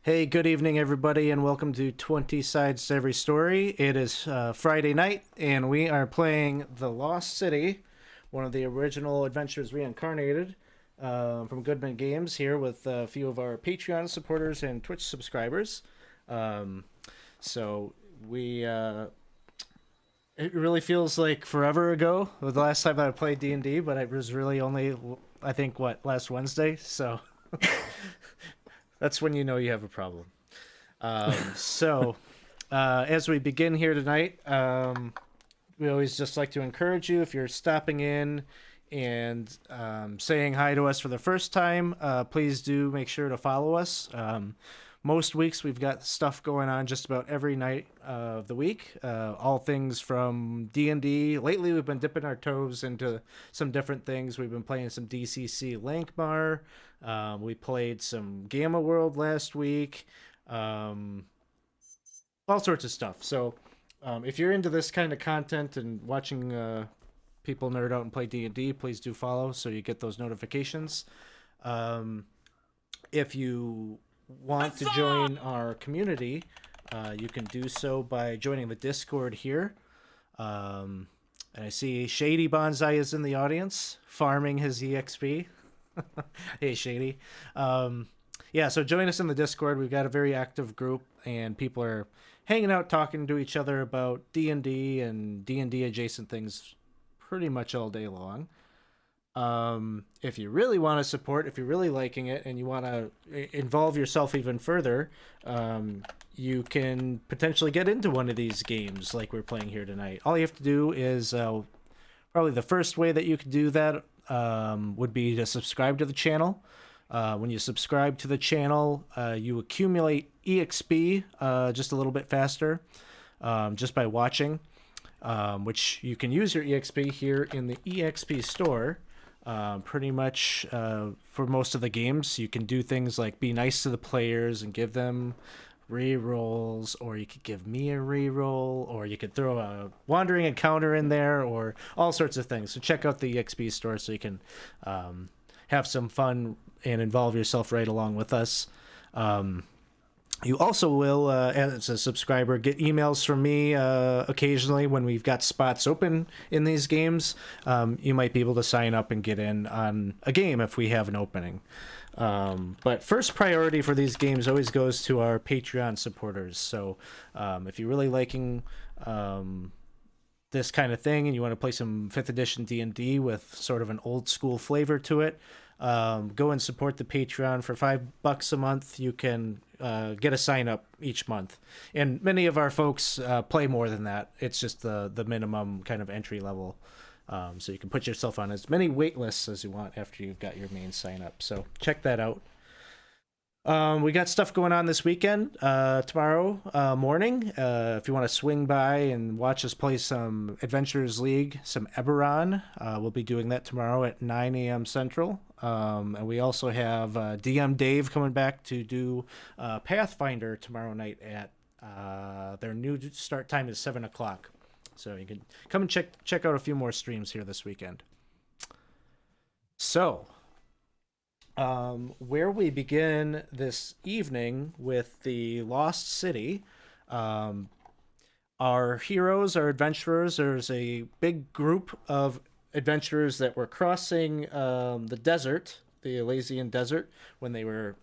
Hey, good evening, everybody, and welcome to 20 Sides to Every Story. It is Friday night, and we are playing The Lost City, one of the original adventures Reincarnated from Goodman Games, here with a few of our Patreon supporters and Twitch subscribers. Um, so we. It really feels like forever ago, the last time I played D&D, but it was really only, I think, last Wednesday? So that's when you know you have a problem. As we begin here tonight, we always just like to encourage you if you're stopping in and saying hi to us for the first time, please do make sure to follow us. Most weeks we've got stuff going on just about every night of the week, all things from D&D. Lately we've been dipping our toes into some different things. We've been playing some DCC Lankmar. We played some Gamma World last week. All sorts of stuff. So if you're into this kind of content and watching people nerd out and play D&D, please do follow so you get those notifications. If you want to join our community, you can do so by joining the Discord here. And I see Shady Bonsai is in the audience, farming his EXP. Hey, Shady. Yeah, so join us in the Discord. We've got a very active group, and people are hanging out, talking to each other about D&D and D&D adjacent things pretty much all day long. If you really want to support, if you're really liking it and you want to involve yourself even further, you can potentially get into one of these games like we're playing here tonight. All you have to do is probably the first way that you could do that would be to subscribe to the channel. When you subscribe to the channel, you accumulate EXP just a little bit faster just by watching, which you can use your EXP here in the EXP store. Pretty much for most of the games, you can do things like be nice to the players and give them rerolls, or you could give me a reroll, or you could throw a wandering encounter in there, or all sorts of things. So check out the EXP store so you can have some fun and involve yourself right along with us. You also will, as a subscriber, get emails from me occasionally when we've got spots open in these games. You might be able to sign up and get in on a game if we have an opening. But first priority for these games always goes to our Patreon supporters. So if you're really liking this kind of thing and you want to play some 5th edition D&D with sort of an old school flavor to it, go and support the Patreon for $5 a month. You can get a sign up each month, and many of our folks play more than that. It's just the minimum kind of entry level, so you can put yourself on as many wait lists as you want after you've got your main sign up. So check that out. We got stuff going on this weekend, tomorrow morning. If you want to swing by and watch us play some Adventurers League, some Eberron, we'll be doing that tomorrow at 9 a.m. Central. And we also have DM Dave coming back to do Pathfinder tomorrow night at their new start time is 7 o'clock. So you can come and check out a few more streams here this weekend. So where we begin this evening with the Lost City. Our heroes, our adventurers, there's a big group of adventurers that were crossing the desert, the Elysian desert, when they were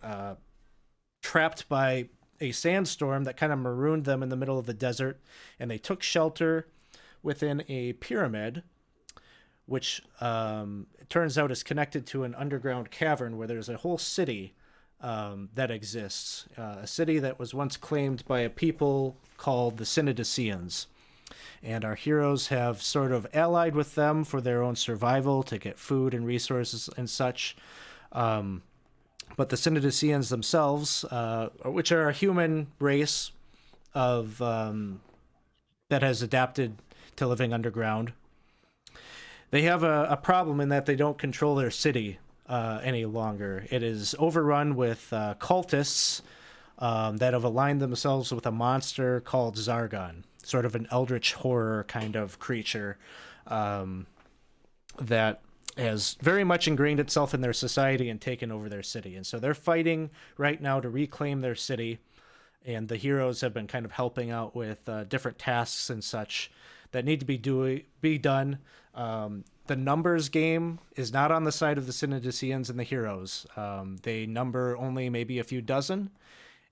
trapped by a sandstorm that kind of marooned them in the middle of the desert, and they took shelter within a pyramid, which it turns out is connected to an underground cavern where there's a whole city that exists. A city that was once claimed by a people called the Synodicians. And our heroes have sort of allied with them for their own survival, to get food and resources and such. But the Synodicians themselves, which are a human race of that has adapted to living underground, they have a problem in that they don't control their city any longer. It is overrun with cultists that have aligned themselves with a monster called Zargon, sort of an eldritch horror kind of creature that has very much ingrained itself in their society and taken over their city. And so they're fighting right now to reclaim their city. And the heroes have been kind of helping out with different tasks and such that need to be done. The numbers game is not on the side of the Synodicians and the heroes. They number only maybe a few dozen,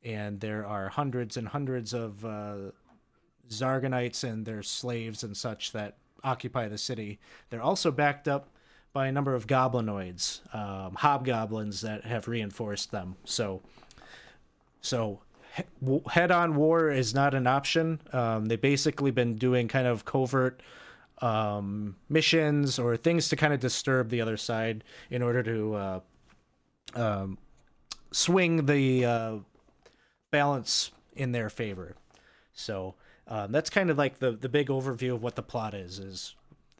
and there are hundreds and hundreds of Zarganites and their slaves and such that occupy the city. They're also backed up by a number of goblinoids, hobgoblins that have reinforced them. So head-on war is not an option. They've basically been doing kind of covert missions or things to kind of disturb the other side in order to swing the balance in their favor. So that's kind of like the big overview of what the plot is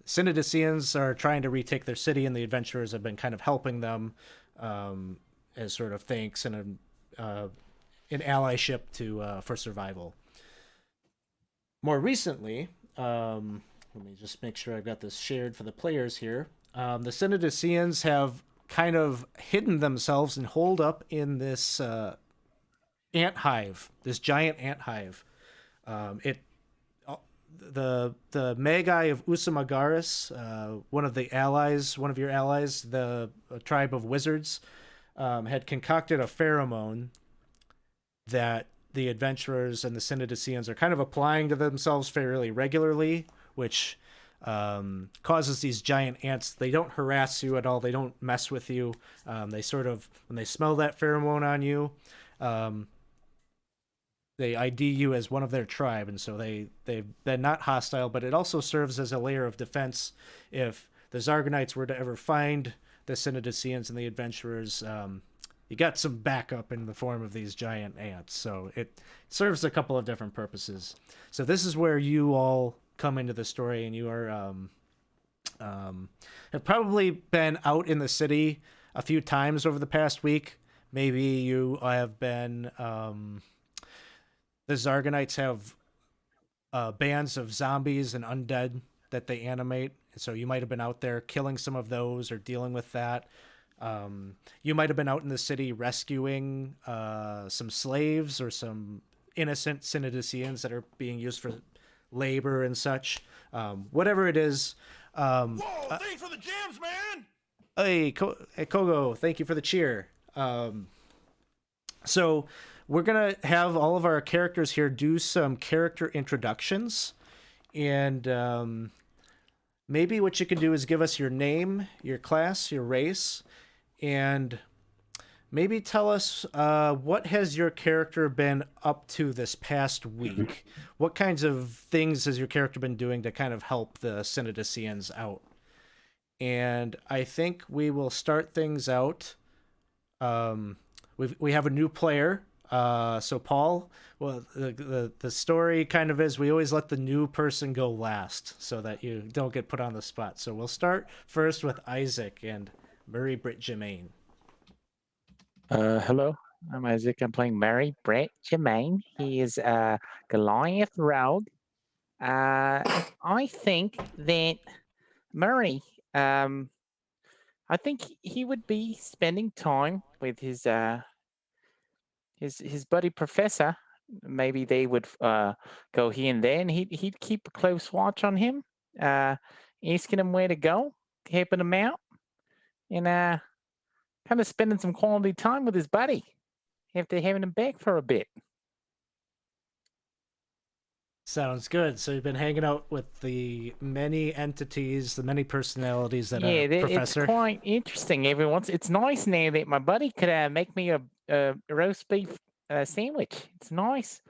Synodicians are trying to retake their city, and the adventurers have been kind of helping them as sort of thanks and an allyship for survival. More recently, let me just make sure I've got this shared for the players here. The Synodicians have kind of hidden themselves and holed up in this ant hive, this giant ant hive. The Magi of Usamagaris, one of your allies, the tribe of wizards, had concocted a pheromone that the adventurers and the Synodicians are kind of applying to themselves fairly regularly, which causes these giant ants. They don't harass you at all. They don't mess with you. They sort of, when they smell that pheromone on you, they ID you as one of their tribe, and so they're not hostile, but it also serves as a layer of defense if the Zarganites were to ever find the Synodicians and the adventurers. You got some backup in the form of these giant ants, so it serves a couple of different purposes. So this is where you all come into the story, and you are have probably been out in the city a few times over the past week. Maybe you have been the Zarganites have bands of zombies and undead that they animate. So you might have been out there killing some of those or dealing with that. You might have been out in the city rescuing some slaves or some innocent Synodicians that are being used for labor and such. Whatever it is. Whoa, thanks for the jams, man! Hey, Kogo, thank you for the cheer. So we're going to have all of our characters here do some character introductions. And maybe what you can do is give us your name, your class, your race, and maybe tell us what has your character been up to this past week? What kinds of things has your character been doing to kind of help the Synodicians out? And I think we will start things out. We have a new player. So Paul, well, the story kind of is we always let the new person go last so that you don't get put on the spot. So we'll start first with Isaac and Murray Britt Jermaine. Hello, I'm Isaac. I'm playing Mary Brett Jermaine. He is a Goliath rogue. I think that Murray, I think he would be spending time with his buddy Professor. Maybe they would go here and there, and he'd keep a close watch on him, asking him where to go, helping him out, and kind of spending some quality time with his buddy after having him back for a bit. Sounds good. So you've been hanging out with the many entities, the many personalities that are Professor. It's quite interesting. It's nice now that my buddy could make me a roast beef sandwich. It's nice.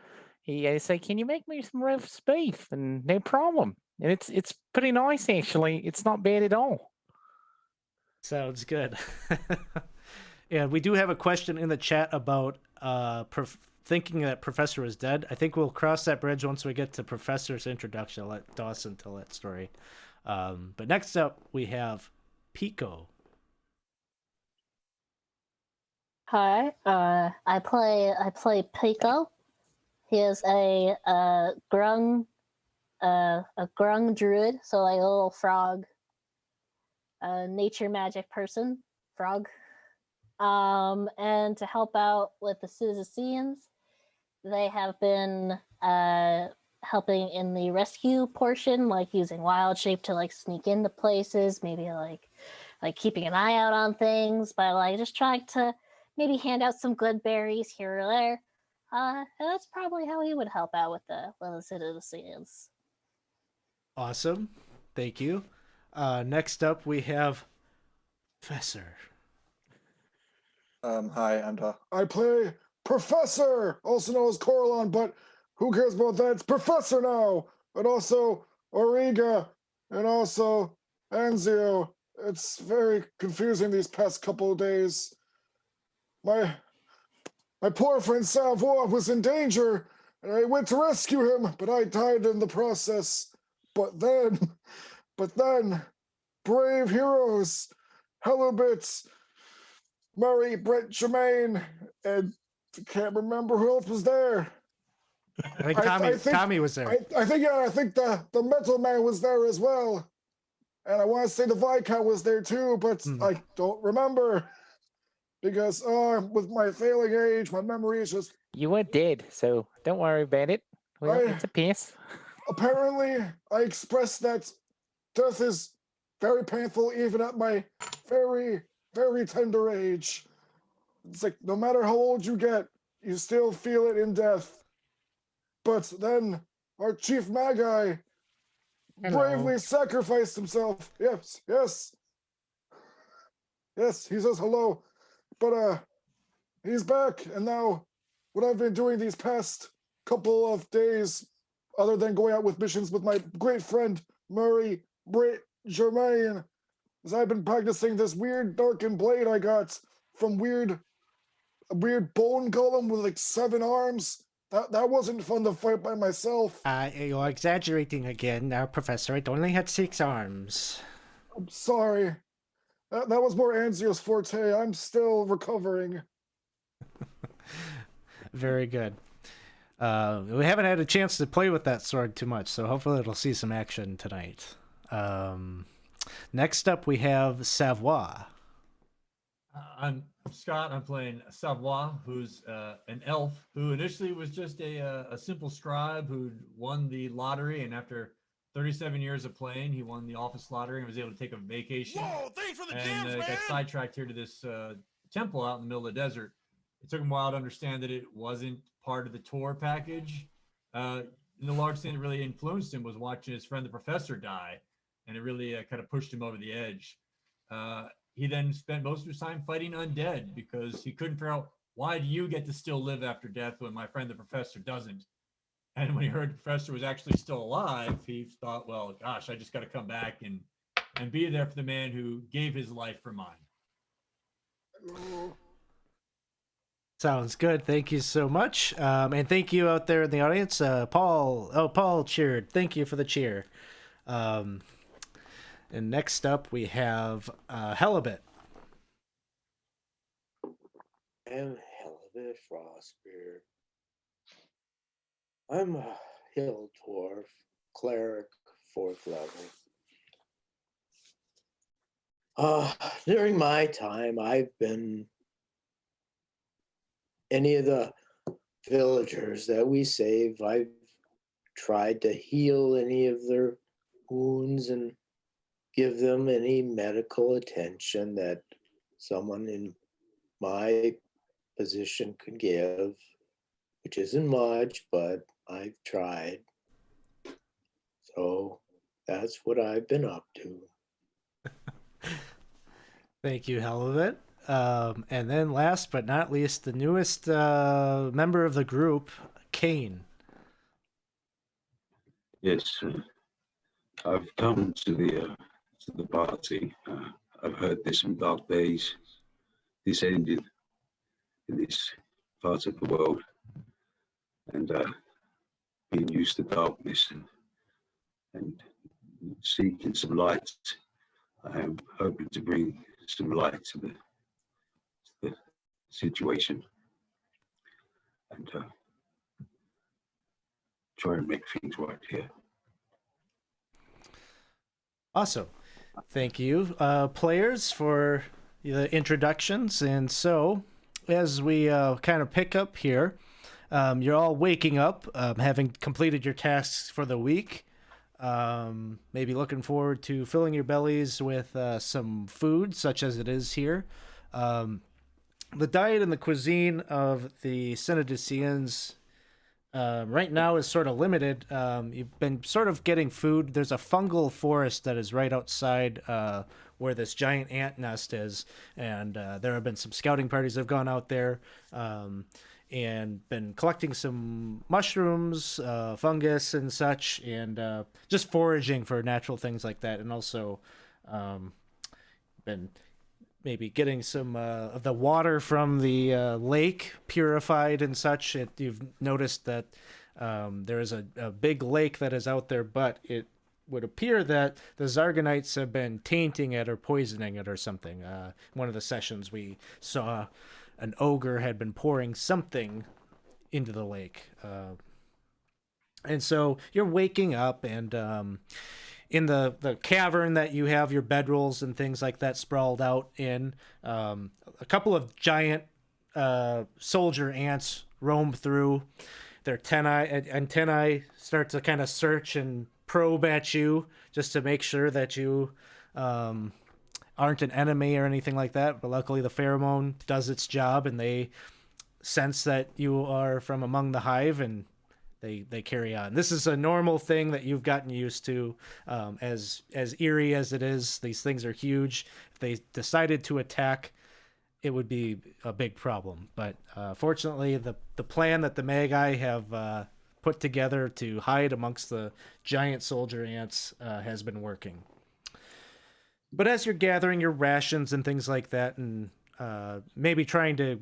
He said, "Can you make me some roast beef?" And no problem. And it's pretty nice actually. It's not bad at all. Sounds good. And we do have a question in the chat about thinking that Professor is dead. I think we'll cross that bridge once we get to Professor's introduction. I'll let Dawson tell that story. But next up, we have Pico. Hi, I play Pico. He is a grung druid, so like a little frog. a nature magic person, frog. And to help out with the citizens, they have been helping in the rescue portion, like using wild shape to like sneak into places, maybe like keeping an eye out on things, by like just trying to maybe hand out some good berries here or there. And that's probably how he would help out with the citizens. Awesome. Thank you. Next up, we have Professor. Hi, I'm Ta. I play Professor, also known as Coralon, but who cares about that? It's Professor now, and also Origa, and also Anzio. It's very confusing these past couple of days. My poor friend Savoy was in danger, and I went to rescue him, but I died in the process. But then, brave heroes, Helibits, Murray, Brett, Jermaine, and I can't remember who else was there. I think Tommy was there. I think the Metal Man was there as well. And I want to say the Viscount was there too, but I don't remember. Because with my failing age, my memory is just... You were dead, so don't worry about it. It's a piece. Apparently, I expressed that death is very painful even at my very, very tender age. It's like, no matter how old you get, you still feel it in death. But then our chief Magi bravely sacrificed himself. Yes. Yes, he says hello. But he's back, and now what I've been doing these past couple of days, other than going out with missions with my great friend Murray, Britt, Germain, is I've been practicing this weird darkened blade I got from a weird bone golem with like 7 arms. That wasn't fun to fight by myself. You're exaggerating again, now, Professor. It only had 6 arms. I'm sorry. That was more Anzio's forte. I'm still recovering. Very good. We haven't had a chance to play with that sword too much, so hopefully it'll see some action tonight. Next up, we have Savoy. I'm Scott. I'm playing Savoy, who's an elf who initially was just a simple scribe who'd won the lottery, and after 37 years of playing, he won the office lottery and was able to take a vacation. Whoa, thanks for the and jams, man! got sidetracked here to this temple out in the middle of the desert. It took him a while to understand that it wasn't part of the tour package. And the large thing that really influenced him was watching his friend the professor die, and it really kind of pushed him over the edge. He then spent most of his time fighting undead because he couldn't figure out, why do you get to still live after death when my friend the professor doesn't? And when he heard the professor was actually still alive, he thought, well, gosh, I just got to come back and be there for the man who gave his life for mine. Sounds good. Thank you so much. And thank you out there in the audience. Paul. Oh, Paul cheered. Thank you for the cheer. And next up, we have Helibit. I'm Helibit Frostbeard. I'm a hill dwarf, cleric, 4th level. During my time, I've been any of the villagers that we save. I've tried to heal any of their wounds and give them any medical attention that someone in my position could give, which isn't much, but I've tried. So that's what I've been up to. Thank you, Helibit. And then last but not least, the newest member of the group, Kane. Yes, I've come to the party. I've heard there's some dark days descended in this part of the world, and being used to darkness and seeking some light, I am hoping to bring some light to the situation and try and make things right here. Awesome. Thank you, players, for the introductions. And so, as we kind of pick up here, you're all waking up, having completed your tasks for the week. Maybe looking forward to filling your bellies with some food, such as it is here. The diet and the cuisine of the Synodicians right now is sort of limited. You've been sort of getting food. There's a fungal forest that is right outside where this giant ant nest is, and there have been some scouting parties that have gone out there and been collecting some mushrooms, fungus, and such, and just foraging for natural things like that, and also been maybe getting some of the water from the lake purified and such. You've noticed that there is a big lake that is out there, but it would appear that the Zarganites have been tainting it or poisoning it or something. One of the sessions we saw an ogre had been pouring something into the lake. And so you're waking up, and in the cavern that you have your bedrolls and things like that sprawled out in, a couple of giant soldier ants roam through. Their antennae start to kind of search and probe at you just to make sure that you aren't an enemy or anything like that. But luckily the pheromone does its job, and they sense that you are from among the hive, and they carry on. This is a normal thing that you've gotten used to. As eerie as it is, these things are huge. If they decided to attack, it would be a big problem. But fortunately, the plan that the Magi have put together to hide amongst the giant soldier ants has been working. But as you're gathering your rations and things like that, and maybe trying to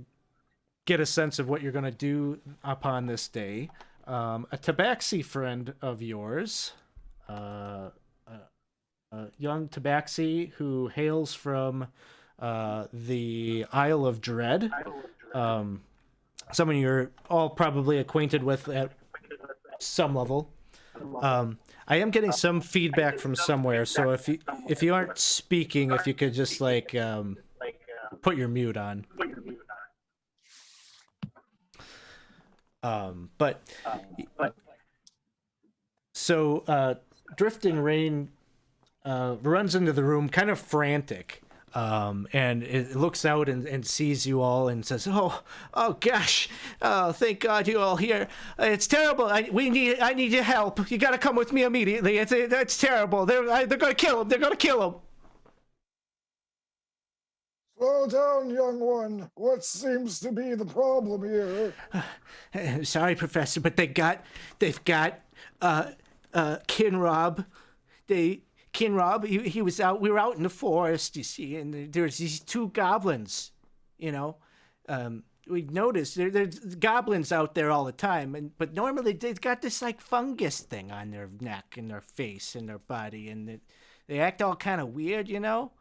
get a sense of what you're going to do upon this day, a tabaxi friend of yours, a young tabaxi who hails from the Isle of Dread, someone you're all probably acquainted with at some level. I am getting some feedback from somewhere, so if you aren't speaking, if you could just like put your mute on. But so Drifting Rain runs into the room kind of frantic, and it looks out and sees you all and says, oh gosh, oh, thank God you're all here. It's terrible. I need your help. You got to come with me immediately. It's terrible. They're going to kill him. They're going to kill him. Slow down, young one. What seems to be the problem here? Sorry, Professor, but they've got Kinrob. Kinrob, he was out. We were out in the forest, you see, and there's these two goblins. You know, we noticed there's goblins out there all the time, but normally they've got this like fungus thing on their neck and their face and their body, and they act all kind of weird, you know.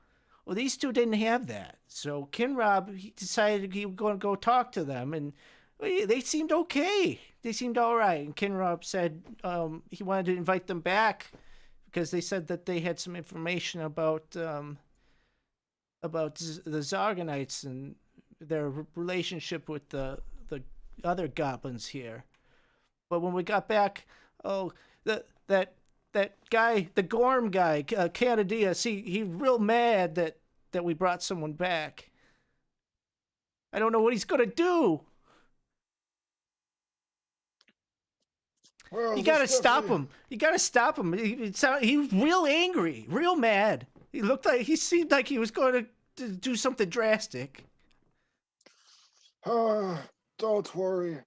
Well, these two didn't have that, so Kinrob, he decided he was going to go talk to them, and they seemed okay. They seemed all right, and Kinrob said he wanted to invite them back because they said that they had some information about the Zarganites and their relationship with the other goblins here. But when we got back, that guy, the Gorm guy, Canadias, he's real mad that we brought someone back. I don't know what he's gonna do. Well, You gotta this stop definitely- him. You gotta stop him. He was real angry, real mad. He seemed like he was going to do something drastic. Don't worry.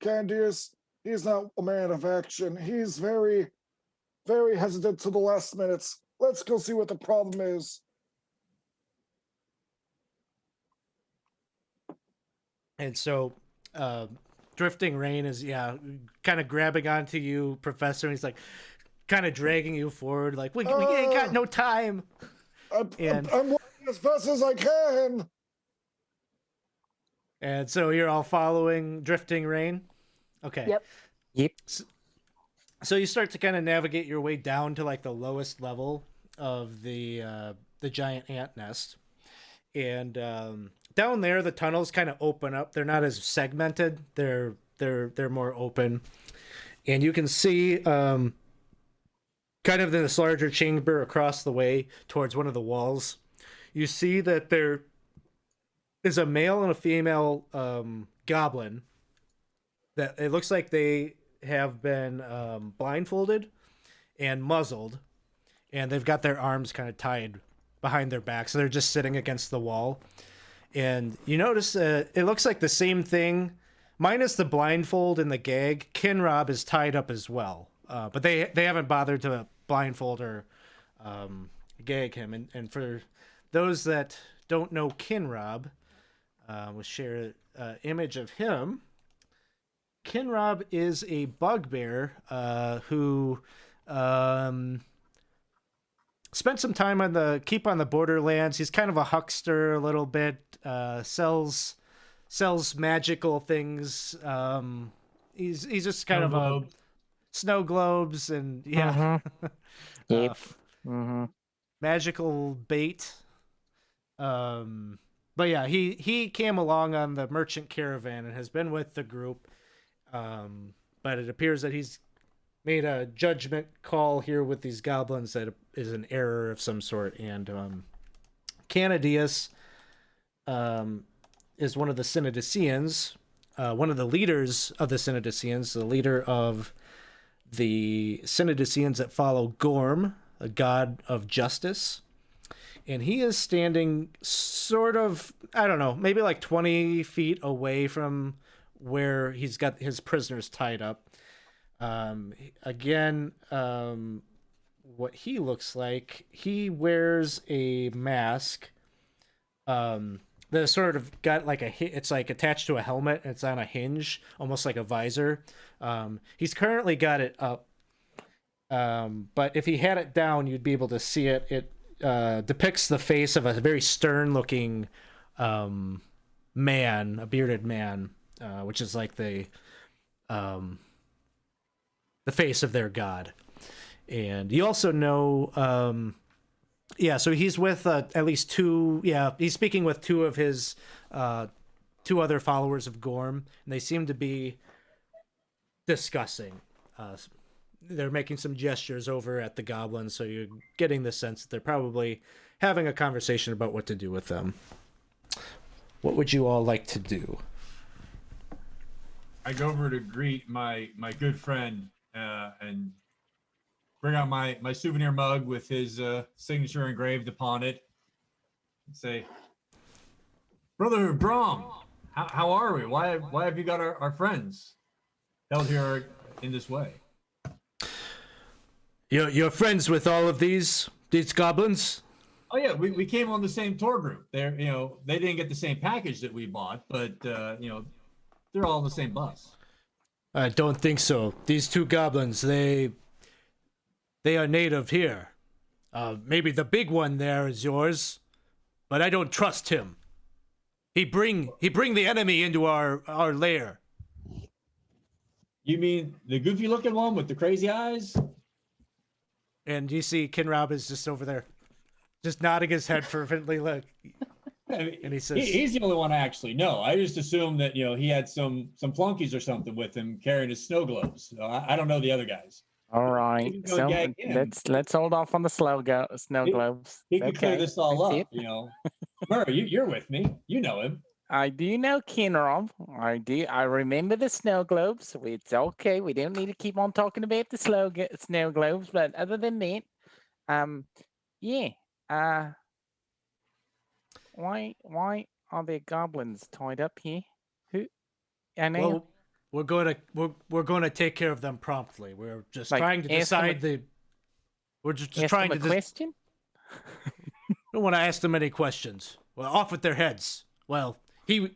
Candias, he's not a man of action. He's very, very hesitant to the last minutes. Let's go see what the problem is. And so, Drifting Rain is, kind of grabbing onto you, Professor. And he's like, kind of dragging you forward, like, we ain't got no time. I'm And- working as fast as I can. And so you're all following Drifting Rain? Okay. Yep. Yep. So you start to kind of navigate your way down to like the lowest level of the giant ant nest, and down there the tunnels kind of open up. They're not as segmented. They're more open, and you can see kind of in this larger chamber across the way towards one of the walls. You see that there is a male and a female goblin. That it looks like they have been blindfolded and muzzled, and they've got their arms kind of tied behind their back, so they're just sitting against the wall. And you notice it looks like the same thing, minus the blindfold and the gag. Kinrob is tied up as well, but they haven't bothered to blindfold or gag him. And for those that don't know Kinrob, we'll share an image of him. Kinrob is a bugbear who spent some time on the borderlands. He's kind of a huckster a little bit. Sells magical things. He's just kind of a snow globes and Yep. magical bait. But yeah, he came along on the merchant caravan and has been with the group. But it appears that he's made a judgment call here with these goblins that is an error of some sort. And Canadius is one of the Synodicians, one of the leaders of the Synodicians, the leader of the Synodicians that follow Gorm, a god of justice. And he is standing sort of, I don't know, maybe like 20 feet away from where he's got his prisoners tied up. Again, what he looks like, he wears a mask that sort of got like it's like attached to a helmet, and it's on a hinge, almost like a visor. He's currently got it up, but if he had it down, you'd be able to see it. It depicts the face of a very stern-looking man, a bearded man, which is like the face of their god. And you also know, so he's with at least two. Yeah, he's speaking with two of his two other followers of Gorm, and they seem to be discussing. They're making some gestures over at the goblins, so you're getting the sense that they're probably having a conversation about what to do with them. What would you all like to do? I go over to greet my good friend and bring out my souvenir mug with his signature engraved upon it and say, "Brother Brom, how are we? Why have you got our friends held here in this way?" You're friends with all of these goblins? Oh yeah, we came on the same tour group. They didn't get the same package that we bought, but they're all on the same bus. I don't think so. These two goblins, they are native here. Maybe the big one there is yours, but I don't trust him. He bring the enemy into our lair. You mean the goofy looking one with the crazy eyes? And you see Kinrob is just over there, just nodding his head fervently. Look, and he says, He's the only one I actually know. I just assumed that he had some flunkies or something with him carrying his snow globes. So I don't know the other guys. All right, You can go so gag him. let's hold off on the snow globes. He can clear this all that's up. it. Murray, you're with me. You know him. I do know Kinrob. I do. I remember the snow globes. It's okay. We don't need to keep on talking about the snow globes. But other than that, yeah. Why are there goblins tied up here? Who? I know. Well, we're going to take care of them promptly. We're just Like, trying to decide We're just ask trying them to. a question. Don't want to ask them any questions. Well, off with their heads. Well, he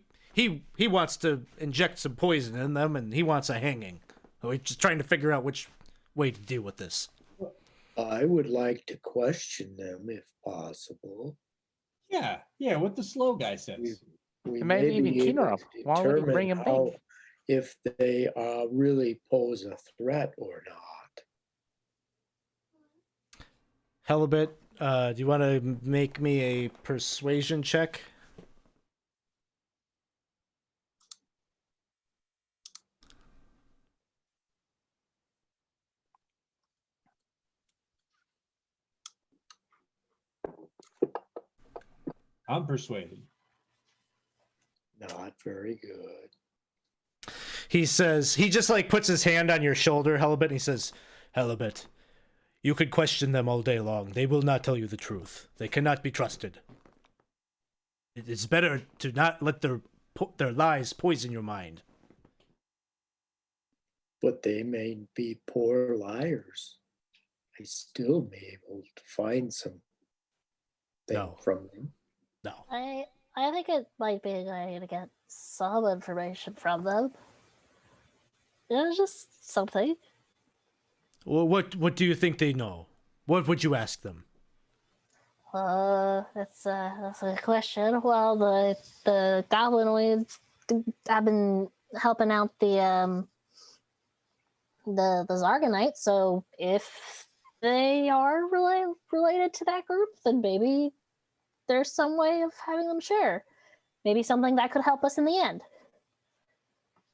wants to inject some poison in them, and he wants a hanging. We're just trying to figure out which way to deal with this. I would like to question them if possible. Yeah, what the slow guy says. We And may maybe even be able Kinrob. to Why would he determine bring him how, back? if they really pose a threat or not. Helibet, Do you want to make me a persuasion check? I'm persuaded. Not very good. He says, he just like puts his hand on your shoulder, Halibut, and he says, Halibut, you could question them all day long. They will not tell you the truth. They cannot be trusted. It is better to not let their lies poison your mind. But they may be poor liars. I still may be able to find some thing No. from them. No. I think it might be a good idea to get some information from them. Just something. Well, what do you think they know? What would you ask them? That's a good question. Well, the goblinoids have been helping out the Zargonite, so if they are related to that group, then maybe there's some way of having them share. Maybe something that could help us in the end.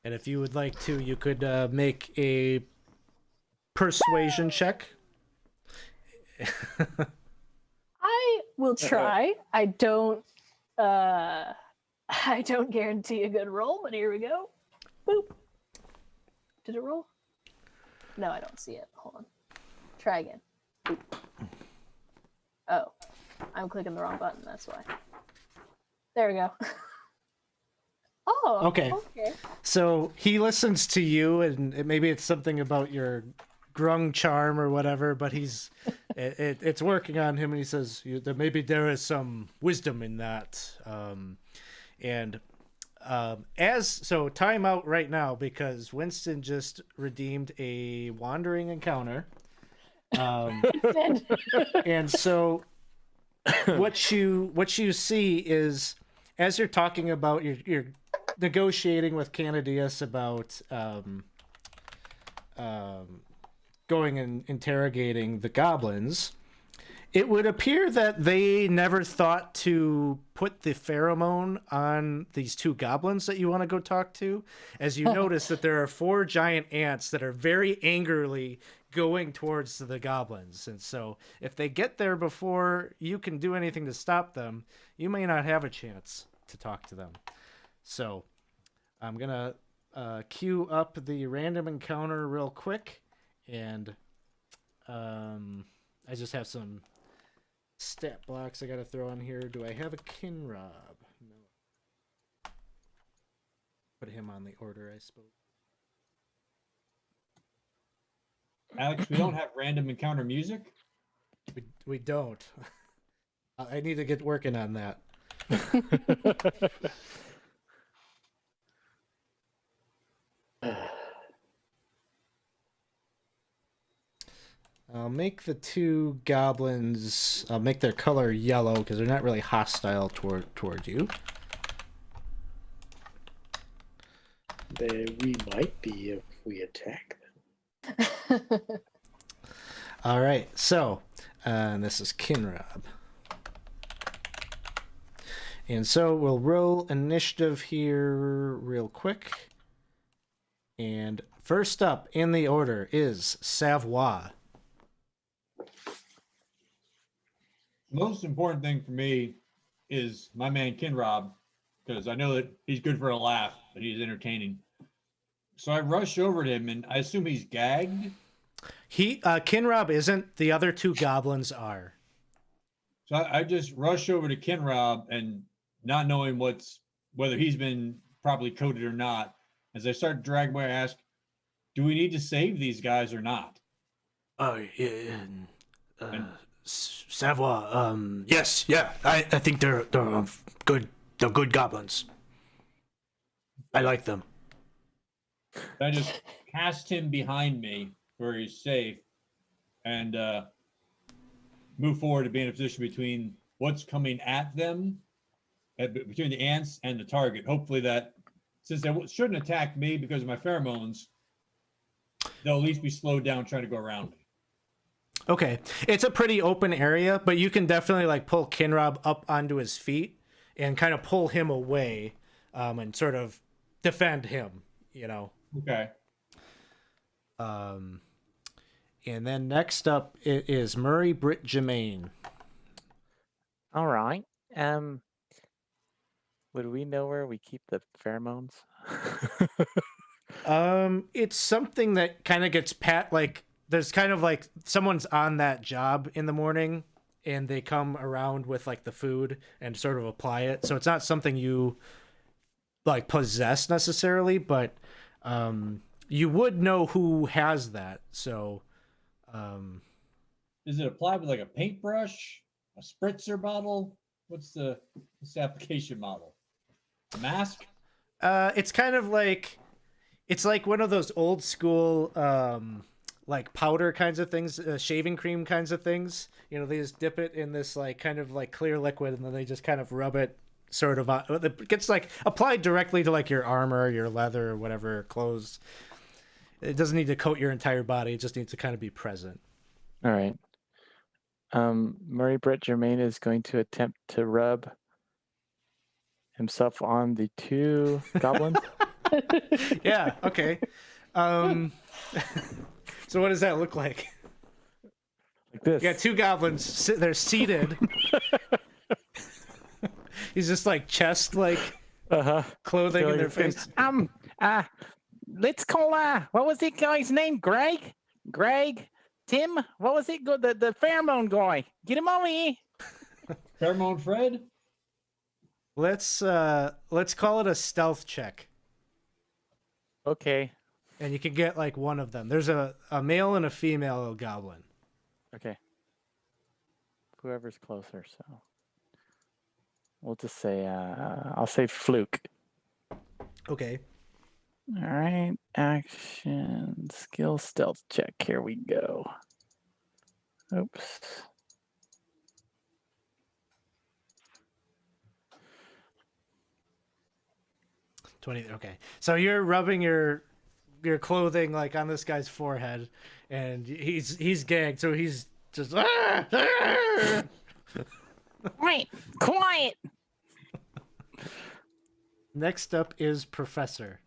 And if you would like to, you could make a persuasion check. I will try. I don't guarantee a good roll, but here we go. Boop. Did it roll? No, I don't see it. Hold on. Try again. Boop. Oh. I'm clicking the wrong button, that's why. There we go. Oh, Okay. Okay. So he listens to you, and maybe it's something about your grung charm or whatever, but it's working on him, and he says that maybe there is some wisdom in that. So time out right now because Winston just redeemed a wandering encounter. And so what you see is, as you're talking about, you're negotiating with Canadius about going and interrogating the goblins. It would appear that they never thought to put the pheromone on these two goblins that you want to go talk to, as you notice that there are 4 giant ants that are very angrily going towards the goblins. And so if they get there before you can do anything to stop them, you may not have a chance to talk to them. So I'm going to queue up the random encounter real quick, and I just have some stat blocks I gotta throw on here. Do I have a Kinrob? No. Put him on the order, I suppose. Alex, we don't have random encounter music. We don't. I need to get working on that. I'll make the 2 goblins, I'll make their color yellow because they're not really hostile toward you. We might be if we attack them. All right, so this is Kinrob. And so we'll roll initiative here real quick. And first up in the order is Savoie. Most important thing for me is my man Kinrob, because I know that he's good for a laugh, but he's entertaining. So I rush over to him, and I assume he's gagged. Kinrob isn't. The other 2 goblins are. So I just rush over to Kinrob, and not knowing whether he's been properly coated or not, as I start to drag away, I ask, do we need to save these guys or not? Savoie, yes, yeah. I think they're good. They're good goblins. I like them. I just cast him behind me where he's safe, and move forward to be in a position between what's coming at them, between the ants and the target. Hopefully that, since they shouldn't attack me because of my pheromones, they'll at least be slowed down trying to go around me. Okay, it's a pretty open area, but you can definitely like pull Kinrob up onto his feet and kind of pull him away, and sort of defend him. Okay. And then next up is Murray Britt Germain. All right. Would we know where we keep the pheromones? It's something that kind of gets like there's kind of like someone's on that job in the morning and they come around with like the food and sort of apply it. So it's not something you like possess necessarily, but you would know who has that. So Is it applied with like a paintbrush, a spritzer bottle? What's the application model? A mask? it's kind of like it's like one of those old school like powder kinds of things, shaving cream kinds of things. They just dip it in this like kind of like clear liquid and then they just kind of rub it sort of on. It gets like applied directly to like your armor, your leather, or whatever clothes. It doesn't need to coat your entire body. It just needs to kind of be present. All right. Murray Brett Germain is going to attempt to rub himself on the 2 goblins. Yeah. Okay. So what does that look like? Like this. You got 2 goblins. They're seated. He's just like chest, like clothing in their face. Let's call what was that guy's name? Greg? Tim? What was it? The pheromone guy. Get him over here. Pheromone Fred? Let's call it a stealth check. Okay. And you can get like one of them. There's a male and a female goblin. Okay. Whoever's closer, so we'll just say I'll say Fluke. Okay. All right. Action skill stealth check. Here we go. Oops. Okay. So you're rubbing your clothing like on this guy's forehead, and he's gagged, so he's just. Wait, quiet. Next up is Professor.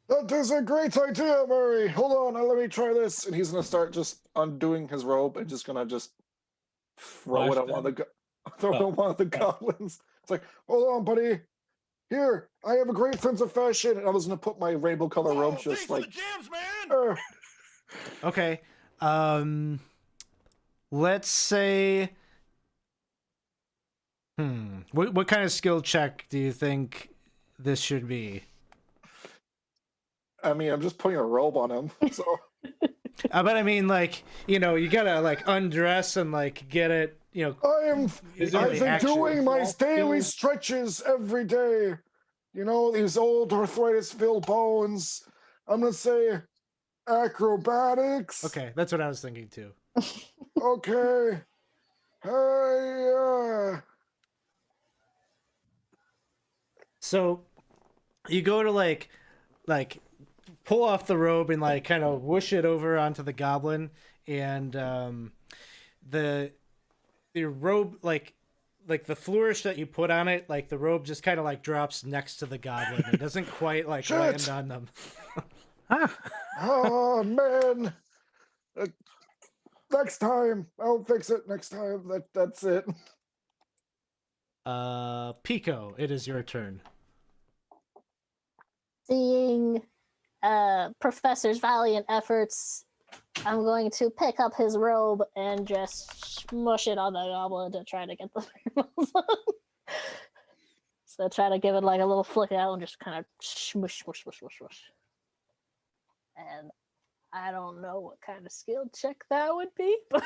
That is a great idea, Murray. Hold on, let me try this. And he's gonna start just undoing his robe and just gonna throw it at one of the goblins. It's like, hold on, buddy. Here, I have a great sense of fashion, and I was gonna put my rainbow color robe just like. Jams, man. Okay. Let's say. What kind of skill check do you think this should be? I mean, I'm just putting a robe on him, so. But I mean, like, you gotta like undress and like get it, I've been doing my daily stretches every day. These old arthritis-filled bones. I'm gonna say acrobatics. Okay, that's what I was thinking too. Okay. Hey. So, you go to like pull off the robe and like kind of whoosh it over onto the goblin, and the robe like the flourish that you put on it, like the robe just kind of like drops next to the goblin. It doesn't quite like land on them. Oh man! Next time, I'll fix it. Next time, that's it. Pico, it is your turn. Seeing Professor's valiant efforts, I'm going to pick up his robe and just smush it on the goblin to try to get the pheromones on. So try to give it like a little flick out and just kind of smush. And I don't know what kind of skill check that would be, but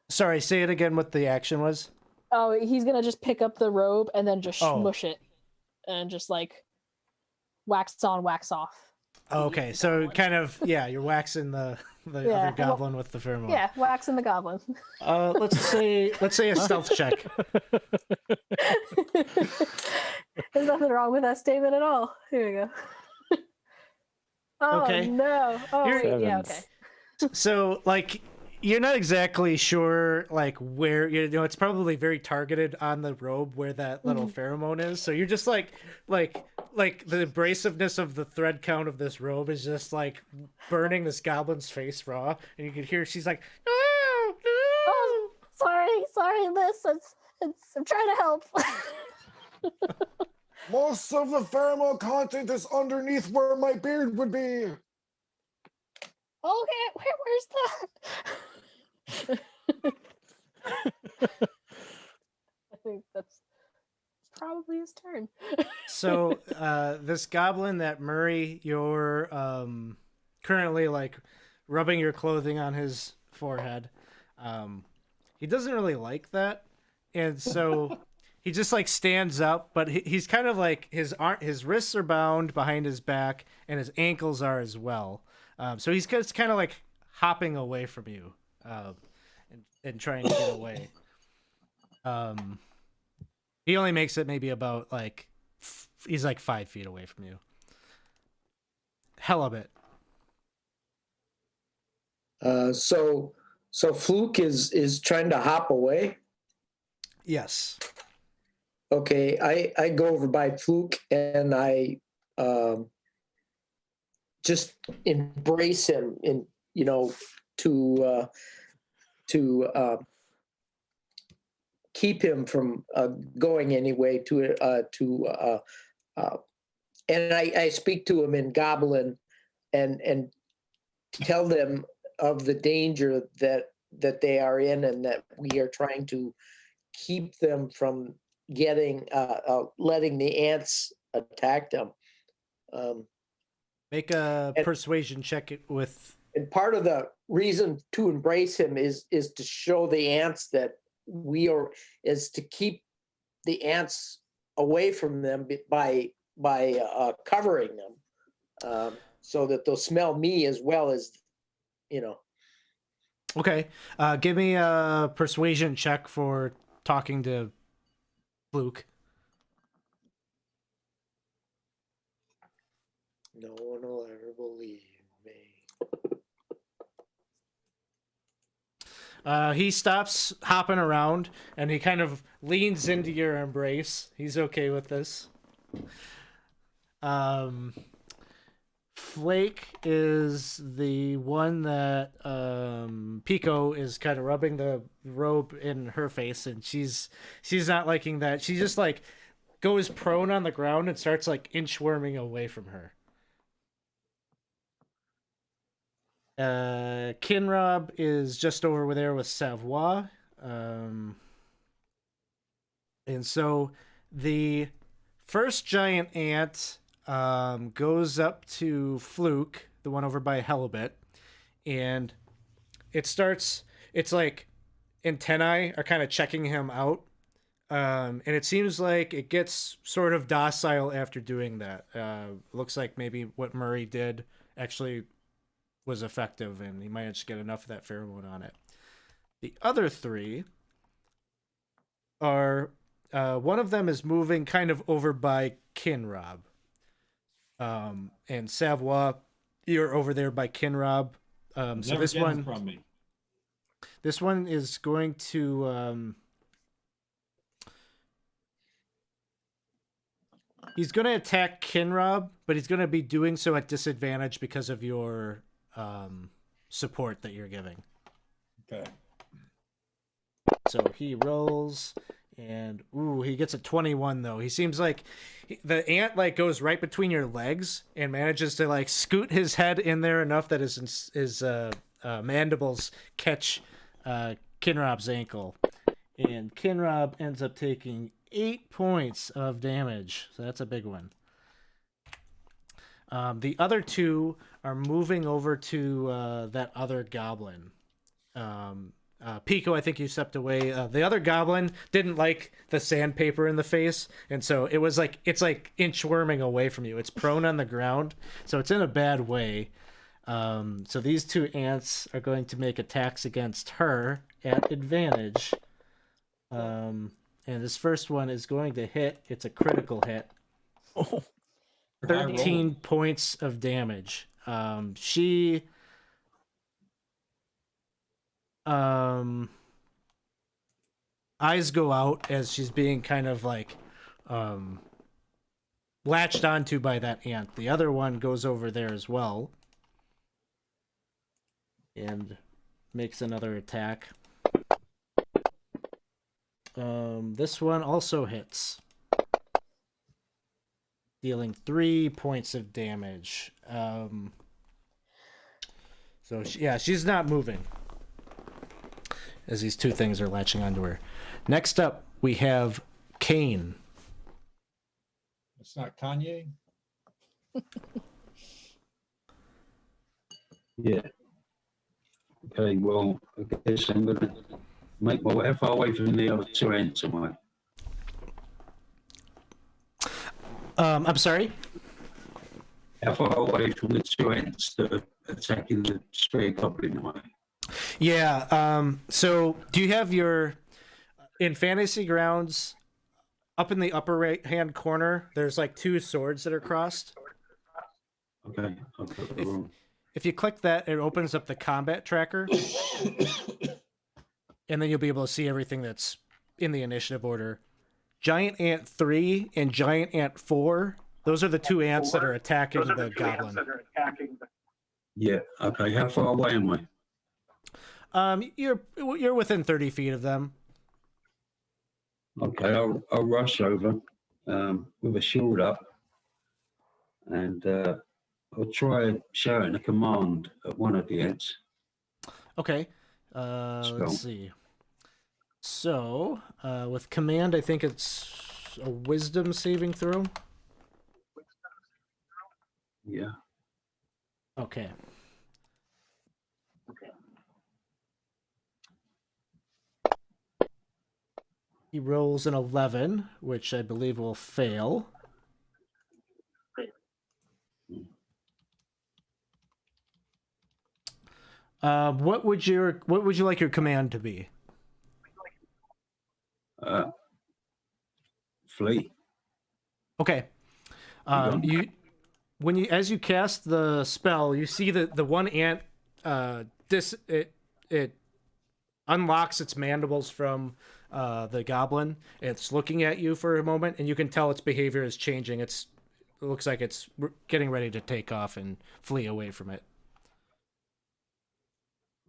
Sorry, say it again. What the action was? oh, he's gonna just pick up the robe and then just smush it, and just like wax on, wax off. Okay, so kind of you're waxing the other goblin with the pheromone. Yeah, waxing the goblin. Let's say a stealth check. There's nothing wrong with that statement at all. Here we go. Oh Okay. no! Oh You're- wait, yeah, Sevens. okay. So, like, you're not exactly sure, like, where, it's probably very targeted on the robe where that little pheromone is. So you're just like the abrasiveness of the thread count of this robe is just like burning this goblin's face raw, and you can hear she's like, no, no. Oh, sorry, Liz. I'm trying to help. Most of the pheromone content is underneath where my beard would be. Okay, where's that? I think that's probably his turn. So, this goblin that Murray, you're currently like rubbing your clothing on his forehead. He doesn't really like that, and so he just like stands up, but he's kind of like his wrists are bound behind his back, and his ankles are as well. So he's just kind of like hopping away from you, and trying to get away. He only makes it maybe about like he's like 5 feet away from you. Hella bit. So Fluke is trying to hop away. Yes. Okay, I go over by Fluke and I just embrace him in to keep him from going anyway and I speak to him in Goblin and tell them of the danger that they are in and that we are trying to keep them from getting letting the ants attack them. Make a And- persuasion check with. And part of the reason to embrace him is to show the ants that is to keep the ants away from them by covering them, so that they'll smell me as well as Okay. Give me a persuasion check for talking to Luke. no one will ever believe me. He stops hopping around and he kind of leans into your embrace. He's okay with this. Flake is the one that Pico is kind of rubbing the robe in her face, and she's not liking that. She just like goes prone on the ground and starts like inchworming away from her. Kinrob is just over there with Savoy. And so the first giant ant goes up to Fluke, the one over by Helibet, and it's like antennae are kind of checking him out. And it seems like it gets sort of docile after doing that. Looks like maybe what Murray did actually was effective, and he might just get enough of that pheromone on it. The other three are one of them is moving kind of over by Kinrob. And Savoy, you're over there by Kinrob. So Never this get him one from me. This one is going to he's going to attack Kinrob, but he's going to be doing so at disadvantage because of your support that you're giving. Okay. So he rolls, and he gets a 21 though. He seems like the ant like goes right between your legs and manages to like scoot his head in there enough that his mandibles catch Kinrob's ankle, and Kinrob ends up taking 8 points of damage. So that's a big one. The other two are moving over to that other goblin. Pico, I think you stepped away. The other goblin didn't like the sandpaper in the face, and so it's like inchworming away from you. It's prone on the ground, so it's in a bad way. So these two ants are going to make attacks against her at advantage. And this first one is going to hit. It's a critical hit. 13 points of damage. She eyes go out as she's being kind of like latched onto by that ant. The other one goes over there as well and makes another attack. This one also hits, dealing 3 points of damage. So she's not moving as these two things are latching onto her. Next up, we have Kane. It's not Kanye. Yeah. Okay, well, I guess I'm going to make my way. How far away from the other two ends am I? I'm sorry? How far away from the two ends that are attacking the stray goblin am I? Yeah, so do you have in Fantasy Grounds, up in the upper right hand corner, there's like two swords that are crossed? Okay, I've got that wrong. If you click that, it opens up the combat tracker. And then you'll be able to see everything that's in the initiative order. Giant Ant 3 and Giant Ant 4, those are the two ants that are attacking the goblin. Yeah, okay, how far away am I? You're within 30 feet of them. Okay, I'll rush over with a shield up, and I'll try shouting a command at one of the ants. Okay. Let's see. So, with command, I think it's a wisdom saving throw. Yeah. Okay. He rolls an 11, which I believe will fail. What would you like your command to be? Flee. Okay. As you cast the spell, you see that the one ant it unlocks its mandibles from the goblin. It's looking at you for a moment, and you can tell its behavior is changing. It looks like it's getting ready to take off and flee away from it.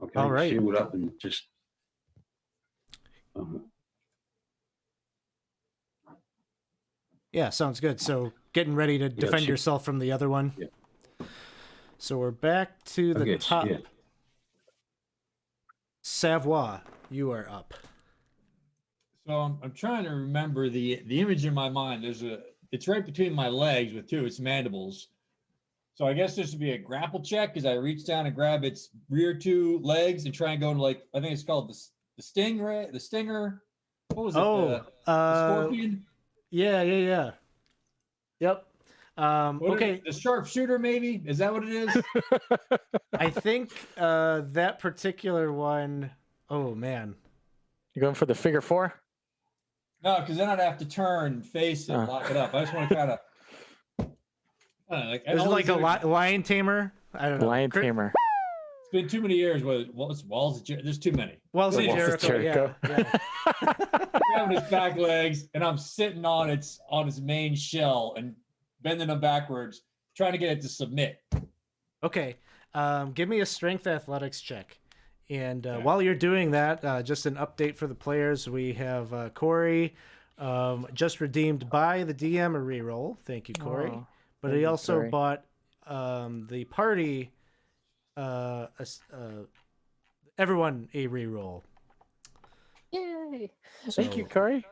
Okay, all right. Shield up and just. Yeah, sounds good. So getting ready to defend yourself from the other one. Yeah. So we're back to the top. Yeah. Savoie, you are up. So I'm trying to remember the image in my mind. It's right between my legs with its mandibles. So I guess this would be a grapple check as I reach down and grab its rear two legs and try and go into I think it's called the stinger. What was it? The scorpion. Yeah. Yep. Okay. The sharpshooter, maybe? Is that what it is? I think that particular one. Oh man. You going for the figure 4? No, because then I'd have to turn, face it, lock it up. I just want to kind of. Is it like a lion tamer? I don't know. Lion tamer. It's been too many years. Walls of Jericho. There's too many. Walls of Jericho. Yeah. Grabbing its back legs, and I'm sitting on its main shell and bending them backwards, trying to get it to submit. Okay. Give me a strength athletics check. And while you're doing that, just an update for the players. We have Corey just redeemed by the DM a reroll. Thank you, Corey. Oh, but he also bought the party, everyone a reroll. Yay! Thank you, Corey.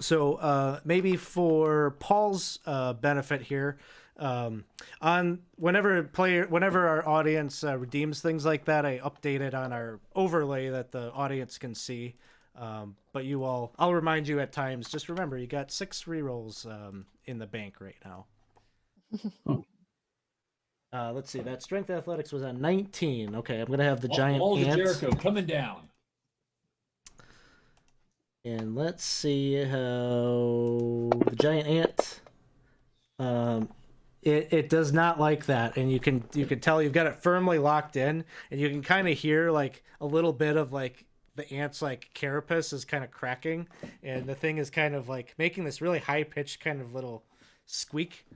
So maybe for Paul's benefit here, on whenever our audience redeems things like that, I update it on our overlay that the audience can see. But I'll remind you at times. Just remember, you got 6 rerolls in the bank right now. Let's see. That strength athletics was on 19. Okay, I'm gonna have the giant Walls of ant. Jericho coming down. And let's see how the giant ant It does not like that, and you can tell you've got it firmly locked in, and you can kind of hear like a little bit of like the ant's like carapace is kind of cracking, and the thing is kind of like making this really high pitched kind of little squeak.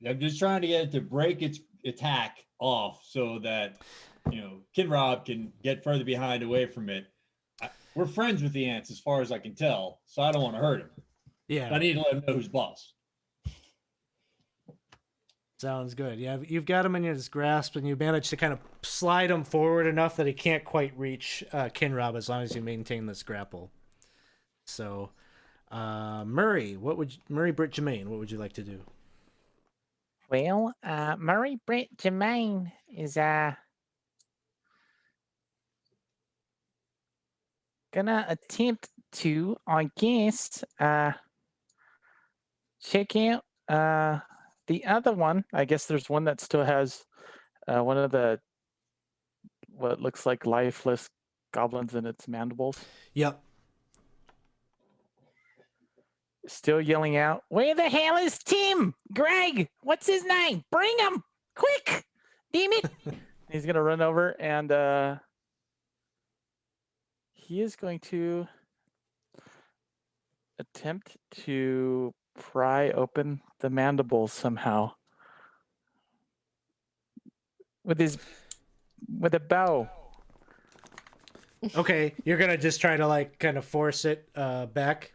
I'm just trying to get it to break its attack off so that, Kinrob can get further behind away from it. We're friends with the ants as far as I can tell, so I don't want to hurt him. Yeah, I need to let him know who's boss. sounds good. Yeah, you've got him in his grasp, and you manage to kind of slide him forward enough that he can't quite reach Kinrob as long as you maintain this grapple. So, Murray Britt Jermaine, what would you like to do? Well, Murray Brett Jermaine is gonna attempt to, I guess, check out the other one. I guess there's one that still has one of the what looks like lifeless goblins in its mandibles. Yep. Still yelling out, "Where the hell is Tim? Greg, what's his name? Bring him quick! Damn it!" He's gonna run over and he is going to attempt to pry open the mandibles somehow with a bow. Okay, you're gonna just try to like kind of force it back.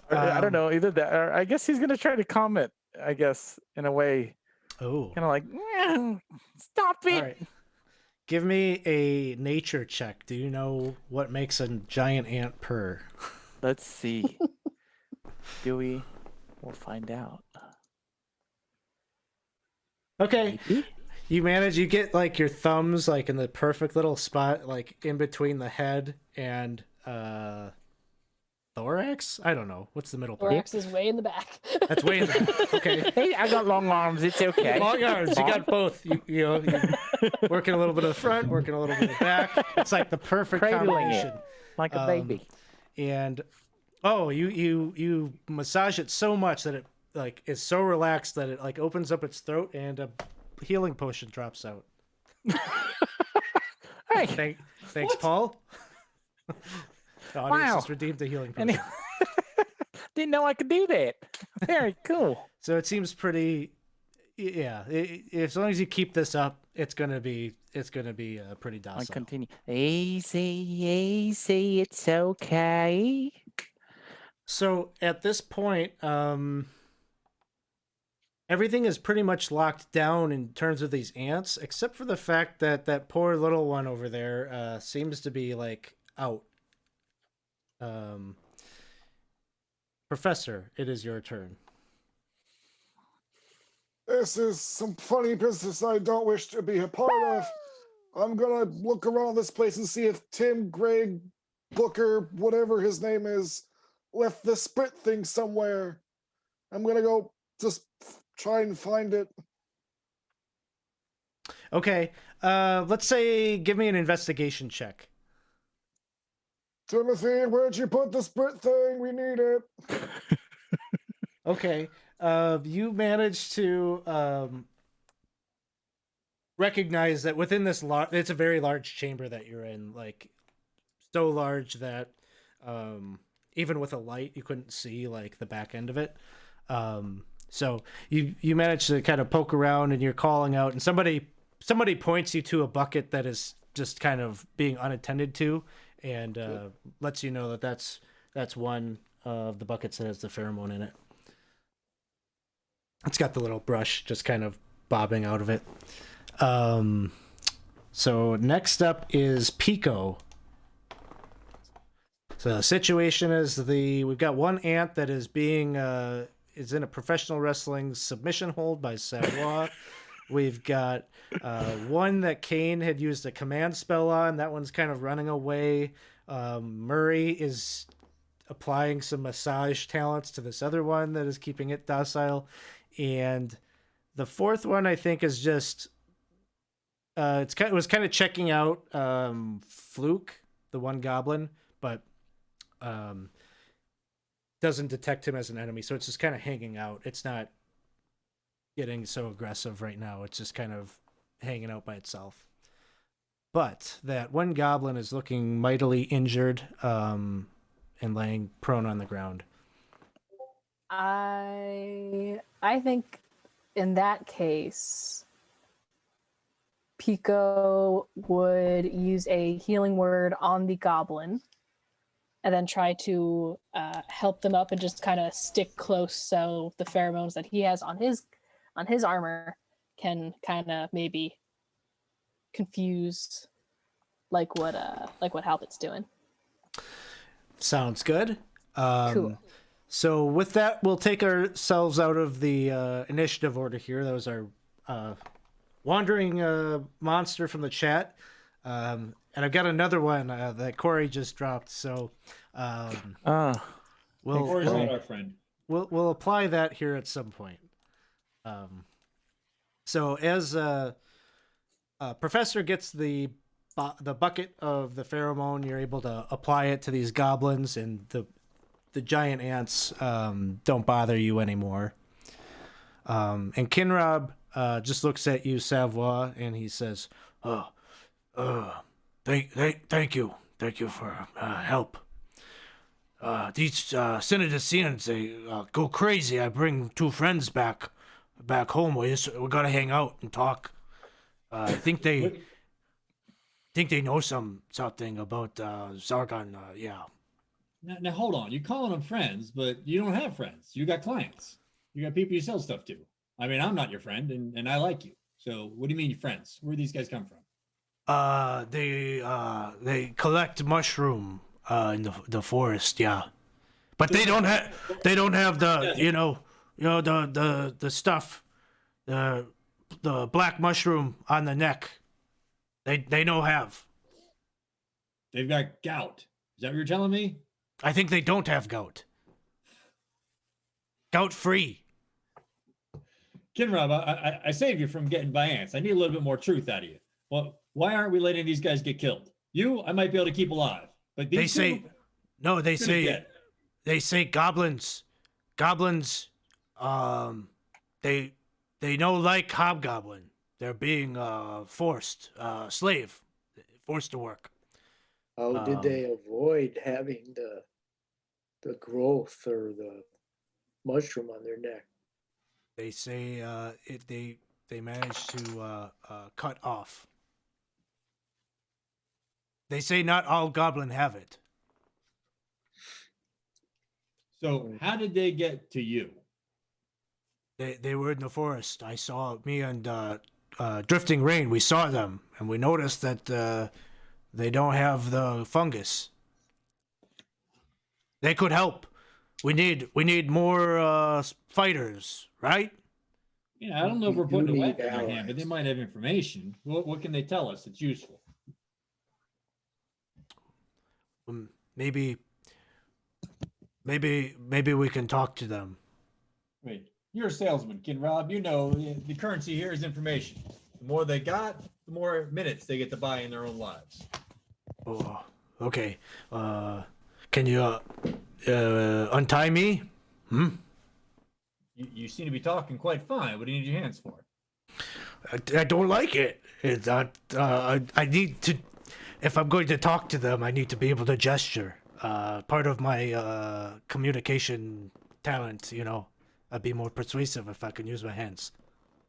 I don't know, either that or I guess he's gonna try to calm it, I guess, in a way. Oh, Kind of like, stop it. all right. Give me a nature check. Do you know what makes a giant ant purr? Let's see. We'll find out. Okay. Maybe? You get like your thumbs like in the perfect little spot, like in between the head and thorax? I don't know. What's the middle part? Thorax is way in the back. That's way in the back. Okay. Hey, I got long arms. It's okay. Long arms. You got both. You're working a little bit of the front, working a little bit of the back. It's like the perfect Cradling combination. it like a baby. And you massage it so much that it like is so relaxed that it like opens up its throat and a healing potion drops out. Hey, Thanks, Paul. The audience Wow. has redeemed the healing potion. and didn't know I could do that. Very cool. So it seems pretty. Yeah, as long as you keep this up, it's gonna be pretty I docile. continue. Easy, it's okay. So at this point, everything is pretty much locked down in terms of these ants, except for the fact that that poor little one over there seems to be like out. Professor, it is your turn. This is some funny business I don't wish to be a part of. I'm gonna look around this place and see if Tim, Greg, Booker, whatever his name is, left the sprit thing somewhere. I'm gonna go just try and find it. Okay, let's say give me an investigation check. Timothy, where'd you put the sprit thing? We need it. Okay, you managed to recognize that within this it's a very large chamber that you're in, like so large that even with a light you couldn't see like the back end of it. So you managed to kind of poke around and you're calling out, and somebody points you to a bucket that is just kind of being unattended to, and lets you know that that's one of the buckets that has the pheromone in it. It's got the little brush just kind of bobbing out of it. So next up is Pico. So the situation is we've got one ant that is being is in a professional wrestling submission hold by Savoy. We've got one that Kane had used a command spell on. That one's kind of running away. Murray is applying some massage talents to this other one that is keeping it docile. And the fourth one, I think, is just it was kind of checking out Fluke, the one goblin, but doesn't detect him as an enemy, so it's just kind of hanging out. It's not getting so aggressive right now. It's just kind of hanging out by itself. But that one goblin is looking mightily injured, and laying prone on the ground. I think in that case, Pico would use a healing word on the goblin, and then try to help them up and just kind of stick close so the pheromones that he has on his armor can kind of maybe confuse like what Halbert's doing. Sounds good. Cool. So with that, we'll take ourselves out of the initiative order here. That was our wandering monster from the chat. And I've got another one that Corey just dropped. So Corey's not our friend. we'll apply that here at some point. So as Professor gets the bucket of the pheromone, you're able to apply it to these goblins, and the giant ants don't bother you anymore. And Kinrob just looks at you, Savoie, and he says, thank you for help. These Synodicians, they go crazy. I bring 2 friends back home. We gotta hang out and talk. I think they know something about Zargon. Yeah. Now hold on. You're calling them friends, but you don't have friends. You got clients. You got people you sell stuff to. I mean, I'm not your friend, and I like you. So what do you mean, your friends? Where do these guys come from? They collect mushroom in the forest. Yeah, but they don't have the the stuff, the black mushroom on the neck. They don't have. They've got gout. Is that what you're telling me? I think they don't have gout. Gout free. Kinrob, I saved you from getting by ants. I need a little bit more truth out of you. Well, why aren't we letting these guys get killed? You, I might be able to keep alive, but these They say goblins, they no like hobgoblin. They're being forced to work. How did they avoid having the growth or the mushroom on their neck? They say they managed to cut off. They say not all goblin have it. So how did they get to you? They were in the forest. I saw me and Drifting Rain. We saw them, and we noticed that they don't have the fungus. They could help. We need more fighters, right? Yeah, I don't know if we're You putting a need weapon in their hand, but they allies. might have information. What can they tell us that's useful? Maybe we can talk to them. Wait, you're a salesman, Kinrob. You know the currency here is information. The more they got, the more minutes they get to buy in their own lives. Oh, okay. Can you untie me? You seem to be talking quite fine. What do you need your hands for? I don't like it. I need to. If I'm going to talk to them, I need to be able to gesture. Part of my communication talent, I'd be more persuasive if I can use my hands.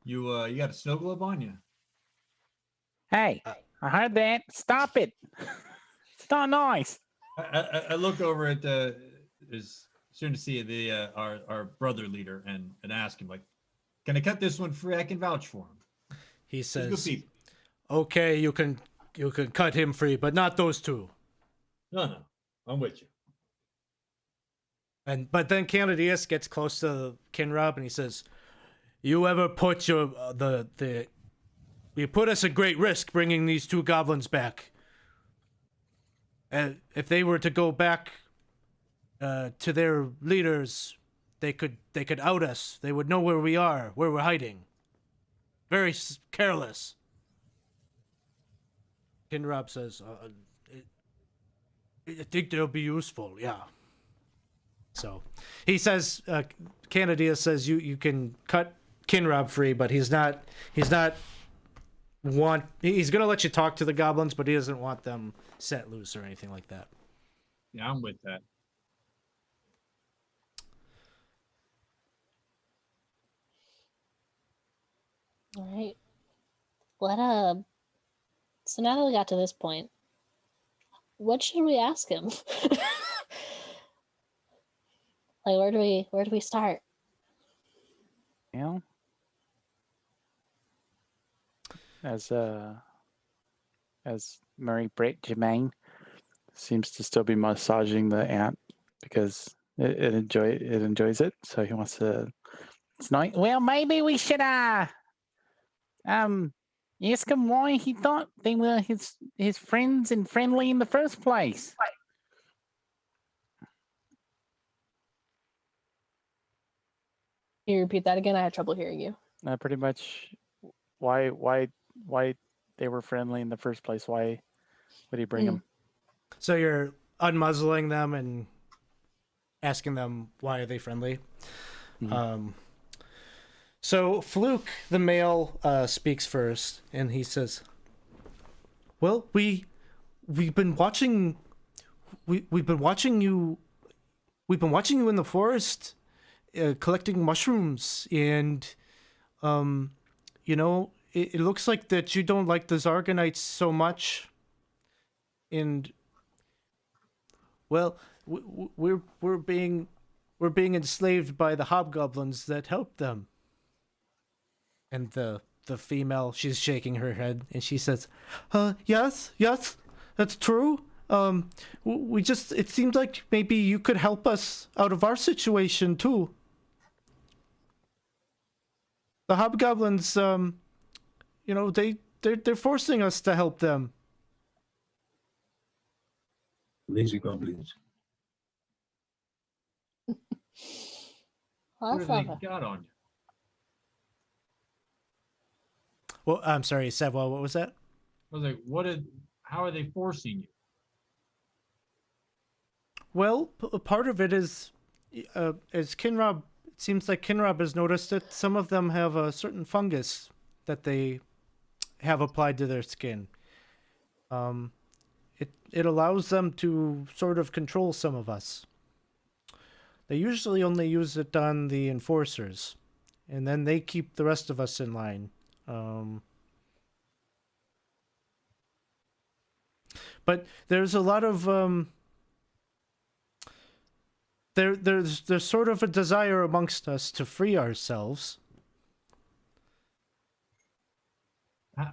You got a snow globe on you? Hey, I heard that. Stop it. It's not nice. I look over at is soon to see our brother leader and ask him, like, can I cut this one free? I can vouch for him. He He's good says, people. "Okay, you can cut him free, but not those 2." No, I'm with you. But then Canadius gets close to Kinrob and he says, "You ever put you put us at great risk bringing these 2 goblins back. And if they were to go back to their leaders, they could out us. They would know where we are, where we're hiding. Very careless." Kinrob says, "I think they'll be useful. Yeah." So he says, Canadia says you can cut Kinrob free, but he's gonna let you talk to the goblins, but he doesn't want them set loose or anything like that. Yeah, I'm with that. All right. So now that we got to this point, what should we ask him? Like, where do we start? You know, as Murray Brett Jermaine seems to still be massaging the ant because it enjoys it, so he wants to. It's nice. Well, maybe we should ask him why he thought they were his friends and friendly in the first place. Can you repeat that again? I had trouble hearing you. Pretty much why they were friendly in the first place. Why would he bring them? So you're unmuzzling them and asking them why are they friendly. So Fluke, the male, speaks first, and he says, "Well, we've been watching you in the forest, collecting mushrooms, and it looks like that you don't like the Zarganites so much, and well, we're being enslaved by the hobgoblins that help them." And the female, she's shaking her head, and she says, yes, that's true. It seems like maybe you could help us out of our situation too. The hobgoblins, they're forcing us to help them. These are goblins. Well, What that's have not they got on you? Well, I'm sorry, Savoy, what was that? I was like, how are they forcing you? Well, part of it is Kinrob. It seems like Kinrob has noticed that some of them have a certain fungus that they have applied to their skin. It allows them to sort of control some of us. They usually only use it on the enforcers, and then they keep the rest of us in line. But there's a lot of there's sort of a desire amongst us to free ourselves.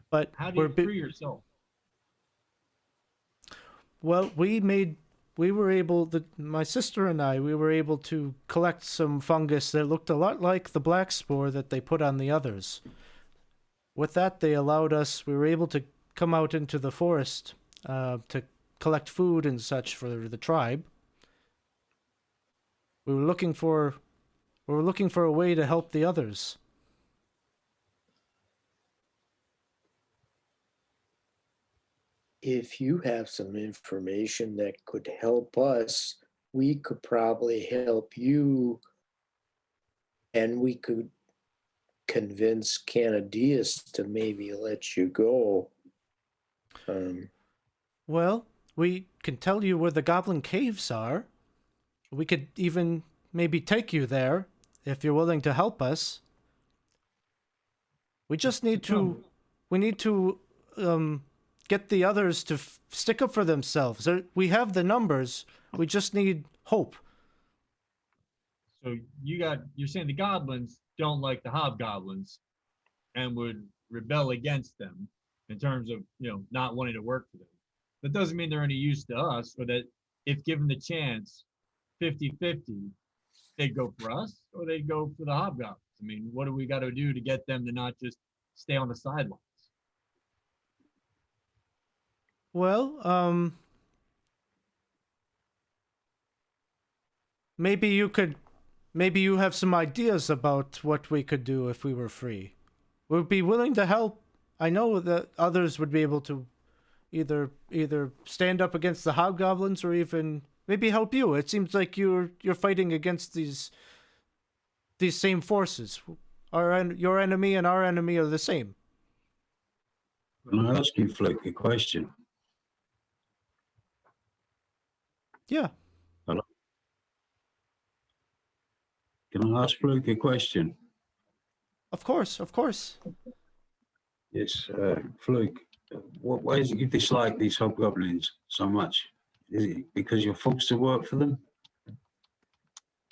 But How do you free yourself? Well, my sister and I, we were able to collect some fungus that looked a lot like the black spore that they put on the others. With that, we were able to come out into the forest to collect food and such for the tribe. We were looking for a way to help the others. If you have some information that could help us, we could probably help you, and we could convince Canadius to maybe let you go. Well, we can tell you where the goblin caves are. We could even maybe take you there if you're willing to help us. We just need to get the others to stick up for themselves. We have the numbers. We just need hope. So you're saying the goblins don't like the hobgoblins and would rebel against them in terms of, not wanting to work for them. That doesn't mean they're any use to us, or that if given the chance, 50-50, they'd go for us or they'd go for the hobgoblins. I mean, what do we got to do to get them to not just stay on the sidelines? Well, maybe you have some ideas about what we could do if we were free. We'd be willing to help. I know that others would be able to either stand up against the hobgoblins or even maybe help you. It seems like you're fighting against these same forces. Your enemy and our enemy are the same. Can I ask you, Fluke, a question? Yeah, Hello? Can I ask Fluke a question? of course, of course. Yes, Fluke, why is it you dislike these hobgoblins so much? Is it because you're forced to work for them?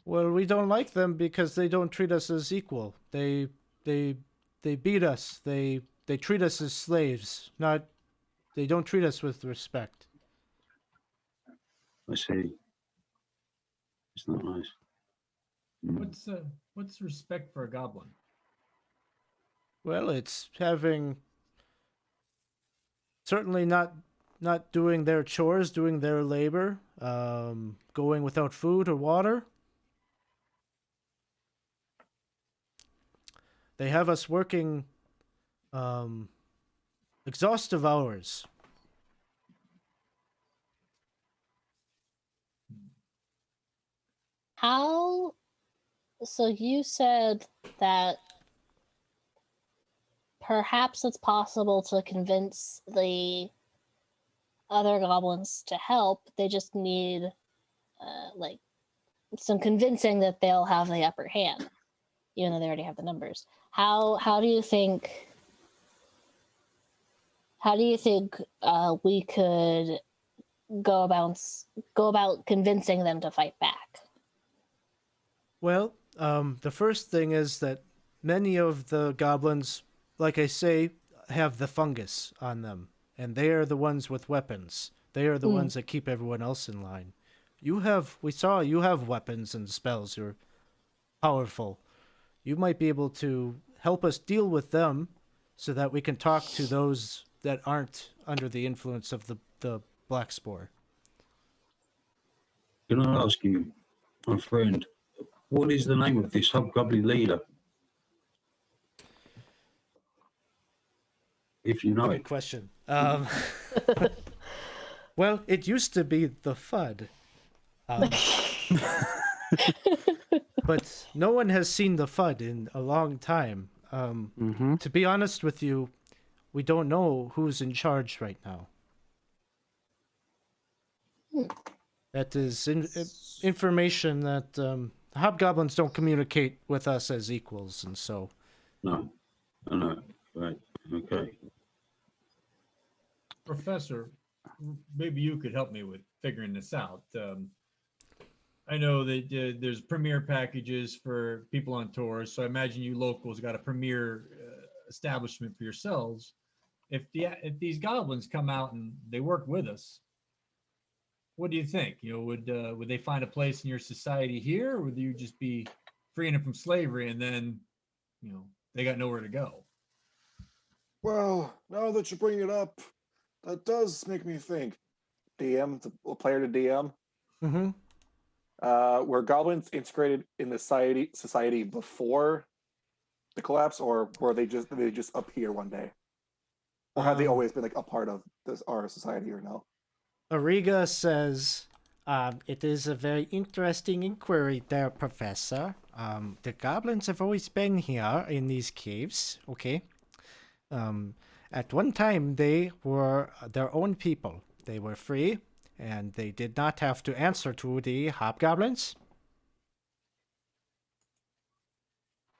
Well, we don't like them because they don't treat us as equal. They beat us. They treat us as slaves. Not they don't treat us with respect. I see. It's not nice. What's respect for a goblin? Well, it's having certainly not doing their chores, doing their labor, going without food or water. They have us working exhaustive hours. How? So you said that perhaps it's possible to convince the other goblins to help. They just need, like, some convincing that they'll have the upper hand, even though they already have the numbers. How do you think? How do you think we could go about convincing them to fight back? Well, the first thing is that many of the goblins, like I say, have the fungus on them, and they are the ones with weapons. They are the ones that keep everyone else in line. We saw you have weapons and spells. You're powerful. You might be able to help us deal with them so that we can talk to those that aren't under the influence of the black spore. Can I ask you, my friend, what is the name of this hobgoblin leader? If you know Good it. question. Well, it used to be the FUD. But no one has seen the FUD in a long time. To be honest with you, we don't know who's in charge right now. That is information that hobgoblins don't communicate with us as equals, and so. No, I know. Right. Okay. Professor, maybe you could help me with figuring this out. I know that there's premier packages for people on tours, so I imagine you locals got a premier establishment for yourselves. If these goblins come out and they work with us, what do you think? Would they find a place in your society here, or would you just be freeing them from slavery and then, they got nowhere to go? Well, now that you bring it up, that does make me think. DM, the player to DM. Mm-hmm. Were goblins integrated in the society before the collapse, or were they just appear one day, or have they always been like a part of our society, or no? Ariga says, it is a very interesting inquiry there, Professor. The goblins have always been here in these caves, okay? At one time, they were their own people. They were free, and they did not have to answer to the hobgoblins.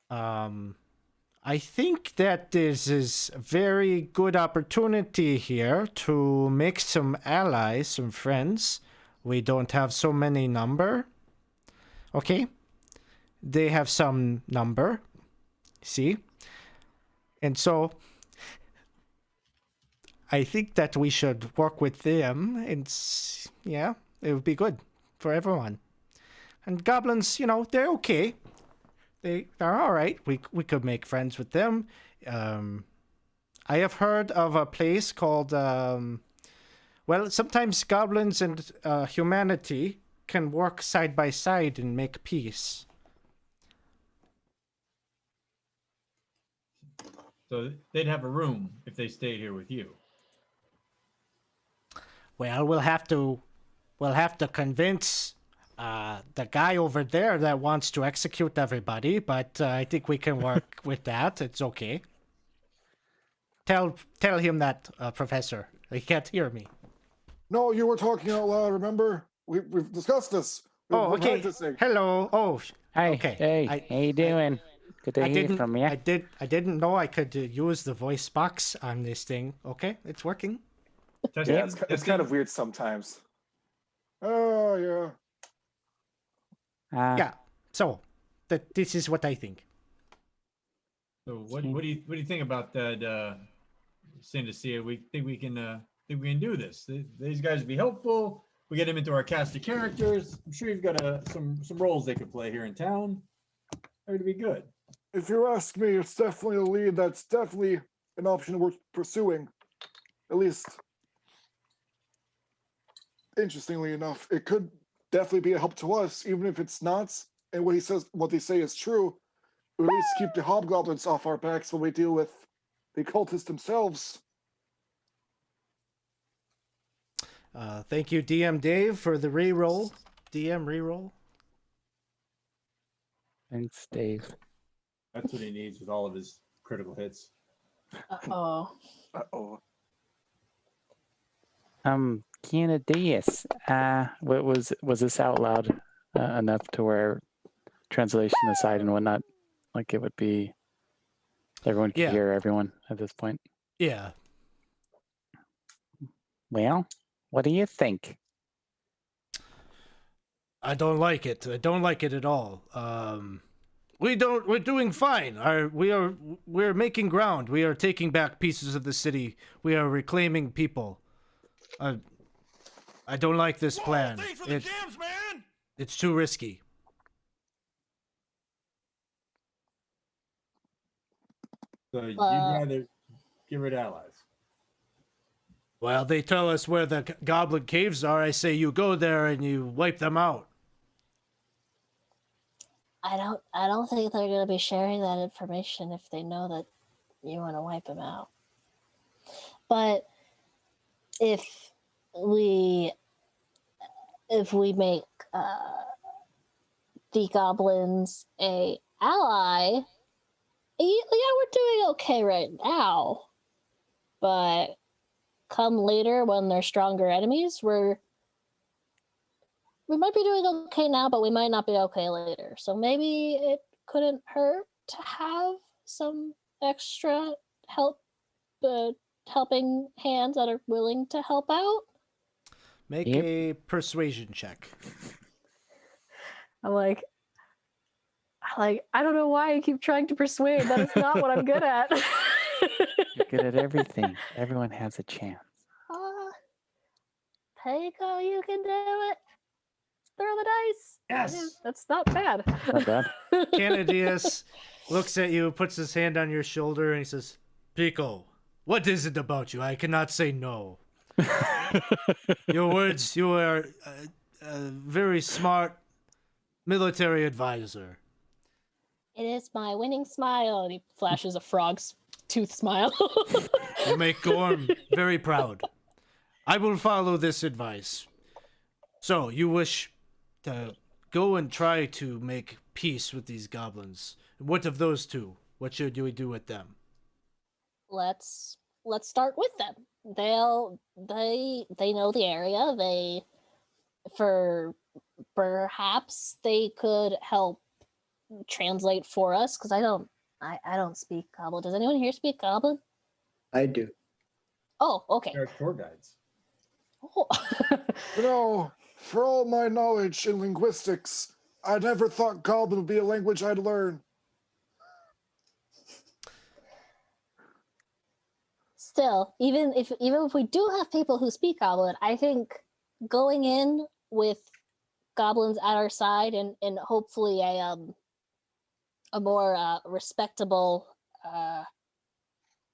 I think that this is a very good opportunity here to make some allies, some friends. We don't have so many number. Okay? They have some number. See? And so I think that we should work with them, and yeah, it would be good for everyone. And goblins, they're okay. They're all right. We could make friends with them. I have heard of a place called sometimes goblins and humanity can work side by side and make peace. So they'd have a room if they stayed here with you. Well, we'll have to we'll have to convince the guy over there that wants to execute everybody, but I think we can work with that. It's okay. Tell him that, Professor. He can't hear me. No, you were talking out loud. Remember, we've discussed this. Oh, We're okay. practicing. Hello. Oh, Hey, okay. hey, how you doing? Good to hear from you. I didn't know I could use the voice box on this thing. Okay, it's working. Testing, Yeah, it's kind of weird sometimes. Oh yeah. Yeah. So, this is what I think. So what do you think about that, Synestia? We think we can do this. These guys would be helpful. We get them into our cast of characters. I'm sure you've got some roles they could play here in town. It'd be good. If you ask me, it's definitely a lead. That's definitely an option worth pursuing. At least, interestingly enough, it could definitely be a help to us, even if it's not. And what they say is true. It would at least keep the hobgoblins off our backs while we deal with the cultists themselves. Thank you, DM Dave, for the reroll. DM reroll. Thanks, Dave. That's what he needs with all of his critical hits. Oh. Uh-oh. Canadius, was this out loud enough to where translation aside and whatnot, like it would be everyone could hear everyone at this point? Yeah. Well, what do you think? I don't like it. I don't like it at all. We're doing fine. We're making ground. We are taking back pieces of the city. We are reclaiming people. I don't like this plan. Thanks for the gems, man. It's too risky. So you'd rather get rid of allies. Well, they tell us where the goblin caves are. I say you go there and you wipe them out. I don't think they're going to be sharing that information if they know that you want to wipe them out. But if we make the goblins a ally, yeah, we're doing okay right now. But come later when they're stronger enemies, we might be doing okay now, but we might not be okay later. So maybe it couldn't hurt to have some extra helping hands that are willing to help out. Make a persuasion check. I'm like, I don't know why I keep trying to persuade. That is not what I'm good at. You're good at everything. Everyone has a chance. Peiko, you can do it. Throw the dice. Yes. That's not bad. Not bad. Canadius looks at you, puts his hand on your shoulder, and he says, Pico, what is it about you? I cannot say no. Your words, you are a very smart military advisor. It is my winning smile. And he flashes a frog's tooth smile. You make Gorm very proud. I will follow this advice. So, you wish to go and try to make peace with these goblins. What of those two? What should we do with them? Let's start with them. They know the area. Perhaps they could help translate for us, because I don't speak Goblin. Does anyone here speak Goblin? I do. Oh, okay. They're tour guides. Oh. You know, for all my knowledge in linguistics, I never thought Goblin would be a language I'd learn. Still, even if we do have people who speak Goblin, I think going in with goblins at our side and hopefully a more respectable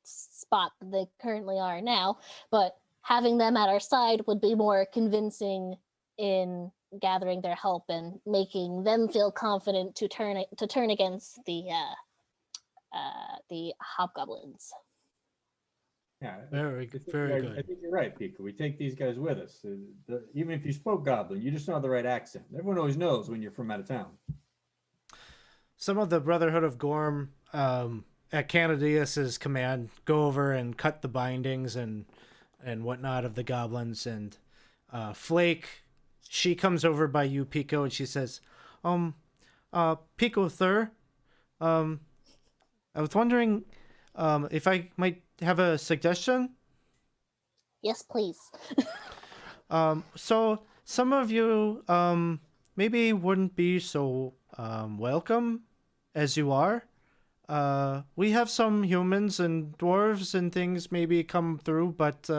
spot than they currently are now, but having them at our side would be more convincing in gathering their help and making them feel confident to turn against the hobgoblins. Yeah, Very, I think very I good. think you're right, Pika. We take these guys with us. Even if you spoke Goblin, you just don't have the right accent. Everyone always knows when you're from out of town. Some of the Brotherhood of Gorm, at Canadius's command, go over and cut the bindings and whatnot of the goblins. And Flake, she comes over by you, Pico, and she says, Pico, sir, I was wondering if I might have a suggestion. Yes, please. So some of you maybe wouldn't be so welcome as you are. We have some humans and dwarves and things maybe come through, but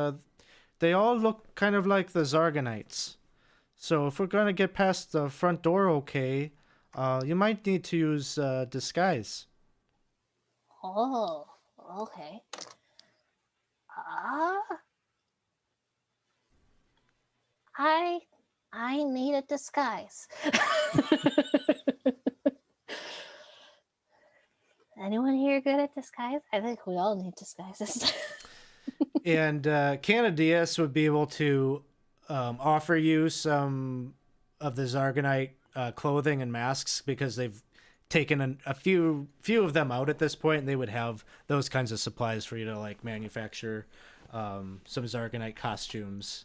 they all look kind of like the Zarganites. So if we're going to get past the front door okay, you might need to use disguise. Oh, okay. I need a disguise. Anyone here good at disguise? I think we all need disguises. And Canadius would be able to offer you some of the Zargonite clothing and masks because they've taken a few of them out at this point, and they would have those kinds of supplies for you to like manufacture some Zargonite costumes.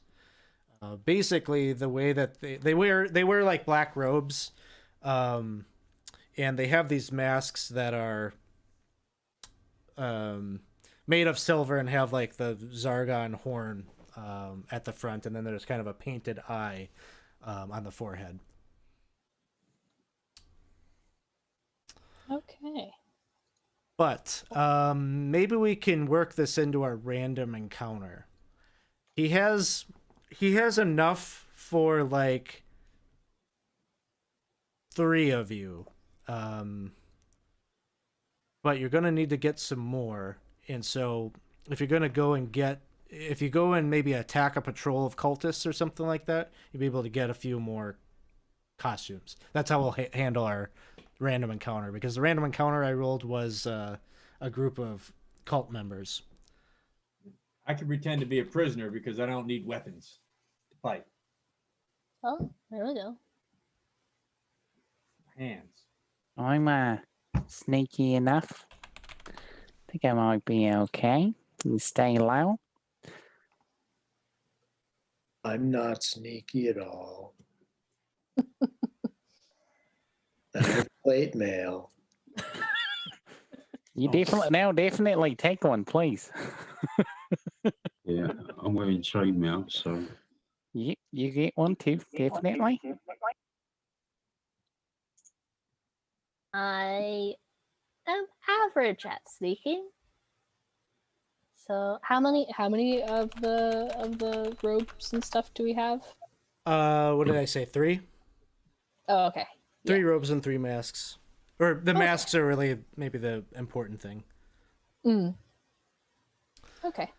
Basically, the way that they wear like black robes, and they have these masks that are made of silver and have like the Zargon horn at the front, and then there's kind of a painted eye on the forehead. Okay. But maybe we can work this into our random encounter. He has enough for like 3 of you, but you're gonna need to get some more. And so if you're gonna go and maybe attack a patrol of cultists or something like that, you'll be able to get a few more costumes. That's how we'll handle our random encounter, because the random encounter I rolled was a group of cult members. I can pretend to be a prisoner because I don't need weapons to fight. Oh, there we go. Hands. I'm sneaky enough. Think I might be okay. You stay low. I'm not sneaky at all. I'm a plate mail. You definitely take one, please. Yeah, I'm wearing chainmail, so You get one too, definitely. I am average at sneaking. So How many of the robes and stuff do we have? What did I say? 3? Oh, okay. 3 robes and 3 masks. Or the masks are really maybe the important thing. Okay.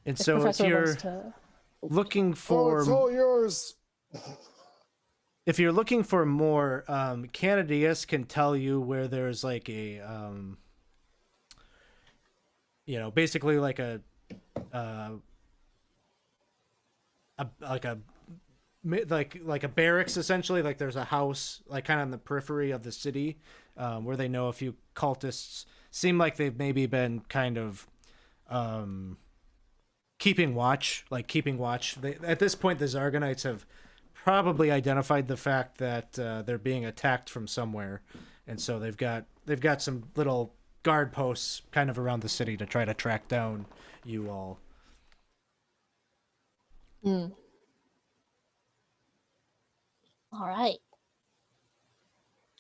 And If so if Professor you're wants to... looking Oh, for it's all yours. if you're looking for more, Canadius can tell you where there's like a basically like a barracks, essentially. Like there's a house like kind of on the periphery of the city, where they know a few cultists. Seem like they've maybe been kind of keeping watch. At this point, the Zarganites have probably identified the fact that they're being attacked from somewhere, and so they've got some little guard posts kind of around the city to try to track down you all. all right.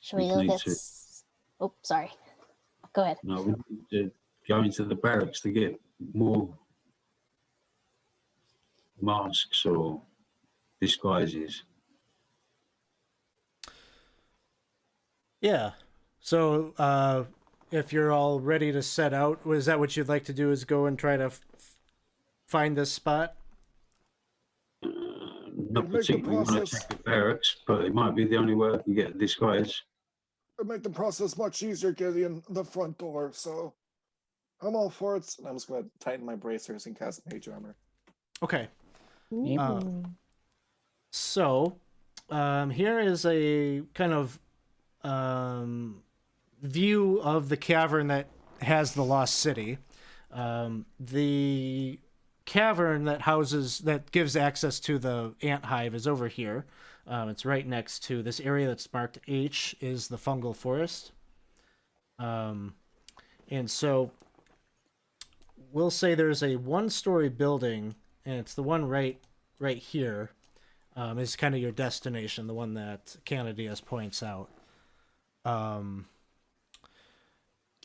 Should we We go need get? to- Oh, sorry. Go ahead. no, we need to go into the barracks to get more masks or disguises. Yeah. So, if you're all ready to set out, is that what you'd like to do? Is go and try to find this spot? Not Make the particularly want to process- check the barracks, but it might be the only way I can get a disguise. It'd make the process much easier getting in the front door. So I'm all for it. And I'm just gonna tighten my bracers and cast Mage Armor. Okay. Yep. Ooh. So, here is a kind of view of the cavern that has the lost city. The cavern that gives access to the ant hive is over here. It's right next to this area that's marked H is the fungal forest. And so we'll say there's a one-story building, and it's the one right here. Is kind of your destination, the one that Canadius points out.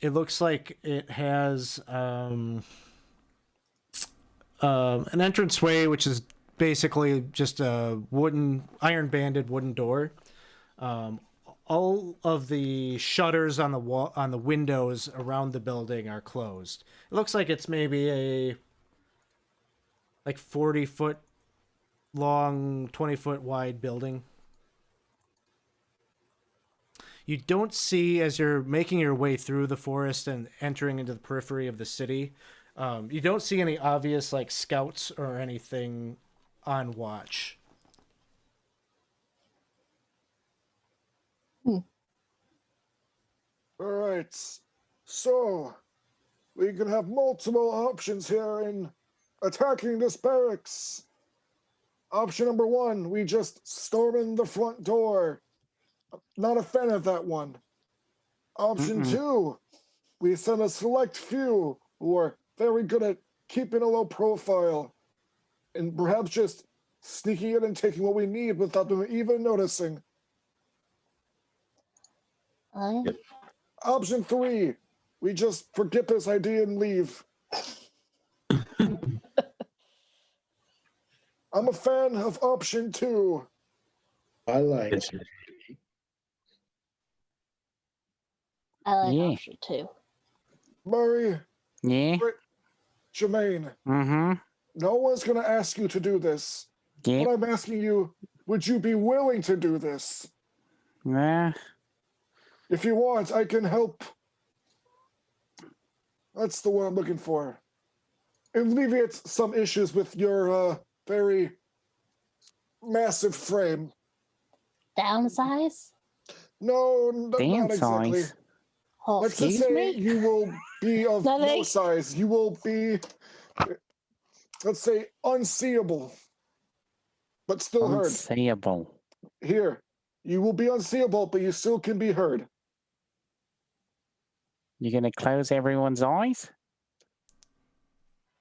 It looks like it has an entranceway, which is basically just a iron-banded wooden door. All of the shutters on the wall, on the windows around the building are closed. It looks like it's maybe a 40-foot long, 20-foot wide building. You don't see, as you're making your way through the forest and entering into the periphery of the city, you don't see any obvious scouts or anything on watch. All right. So we can have multiple options here in attacking this barracks. Option number 1, we just storm in the front door. Not a fan of that one. Option 2, we send a select few who are very good at keeping a low profile and perhaps just sneaking in and taking what we need without them even noticing. Option 3, we just forget this idea and leave. I'm a fan of option 2. I like Yes. it. I like Yeah. option 2. Murray, Yeah. Jermaine, Mm-hmm. no one's going to ask you to do this. Yep. But I'm asking you, would you be willing to do this? Yeah. If you want, I can help. That's the word I'm looking for. It alleviates some issues with your very massive frame. Downsize? No, not exactly. Downsize. Oh, Let's just excuse say me? you will be of no Nothing. size. You will be, let's say, unseeable, but still heard. Unseeable. Here, you will be unseeable, but you still can be heard. You're gonna close everyone's eyes?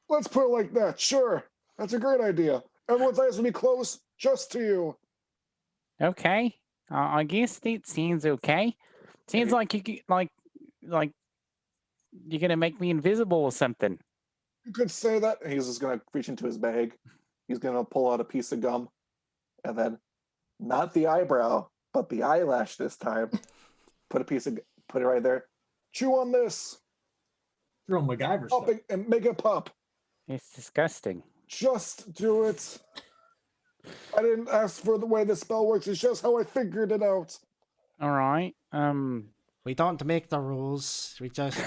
Let's put it like that. Sure, that's a great idea. Everyone's eyes will be closed just to you. Okay. I guess that seems okay. Seems like you could, like you're gonna make me invisible or something. You could say that. He's just gonna reach into his bag. He's gonna pull out a piece of gum, and then, not the eyebrow, but the eyelash this time. Put it right there. Chew on this. Throw MacGyver Pop stuff. it and make it pop. It's disgusting. Just do it. I didn't ask for the way the spell works. It's just how I figured it out. All right. We don't make the rules. We just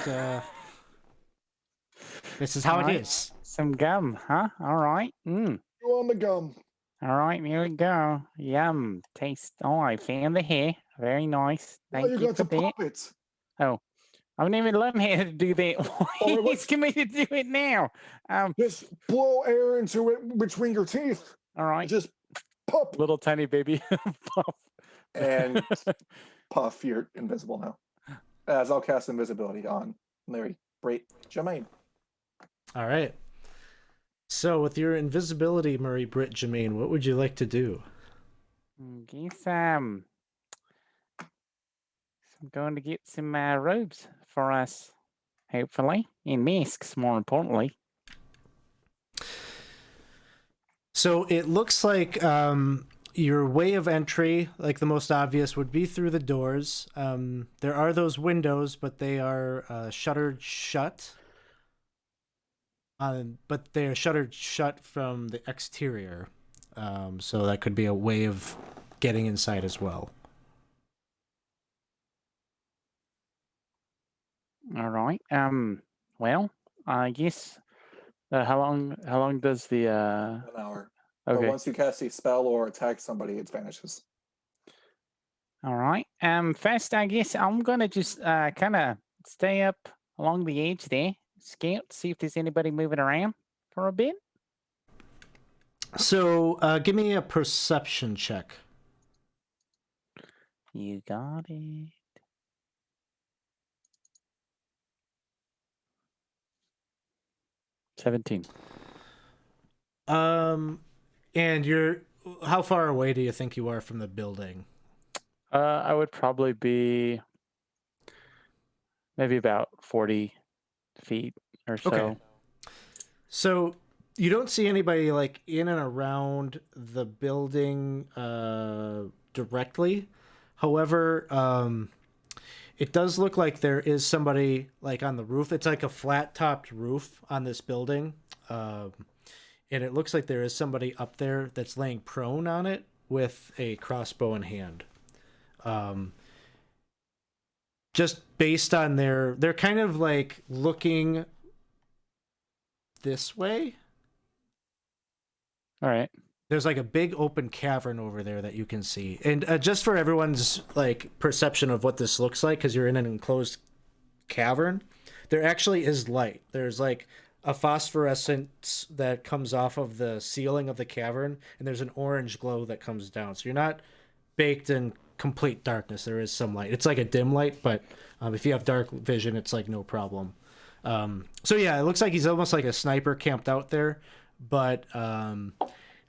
this is how it Alright. is. Some gum, huh? All right. Chew on the gum. All right. Here we go. Yum. Taste. Oh, I found the hair. Very nice. Now Thank you you got for to that. pop it. I've never learned how to do that. Why Oh, are you what's- asking me to do it now? Just blow air into it between your teeth. All right. Just pop. Little tiny baby. Puff. And Puff, you're invisible now. As I'll cast invisibility on Larry, Brait, Jermaine. All right. So, with your invisibility, Murray, Britt, Jermaine, what would you like to do? Guess I'm going to get some robes for us, hopefully, and masks, more importantly. So it looks like your way of entry, like the most obvious, would be through the doors. There are those windows, but they are shuttered shut. But they are shuttered shut from the exterior. So that could be a way of getting inside as well. All right. Well, I guess. How long does the An hour. But okay. once you cast a spell or attack somebody, it vanishes. All right. First, I guess I'm gonna just kind of stay up along the edge there, scout, see if there's anybody moving around for a bit. So give me a perception check. You got it. $17. And you're how far away do you think you are from the building? I would probably be maybe about 40 feet or so. Okay. So you don't see anybody like in and around the building directly. However, it does look like there is somebody like on the roof. It's like a flat topped roof on this building. And it looks like there is somebody up there that's laying prone on it with a crossbow in hand. Just based on they're kind of like looking this way. All right. There's like a big open cavern over there that you can see. And just for everyone's like perception of what this looks like, because you're in an enclosed cavern, there actually is light. There's like a phosphorescence that comes off of the ceiling of the cavern, and there's an orange glow that comes down. So you're not baked in complete darkness. There is some light. It's like a dim light, but if you have dark vision, it's like no problem. So yeah, it looks like he's almost like a sniper camped out there, but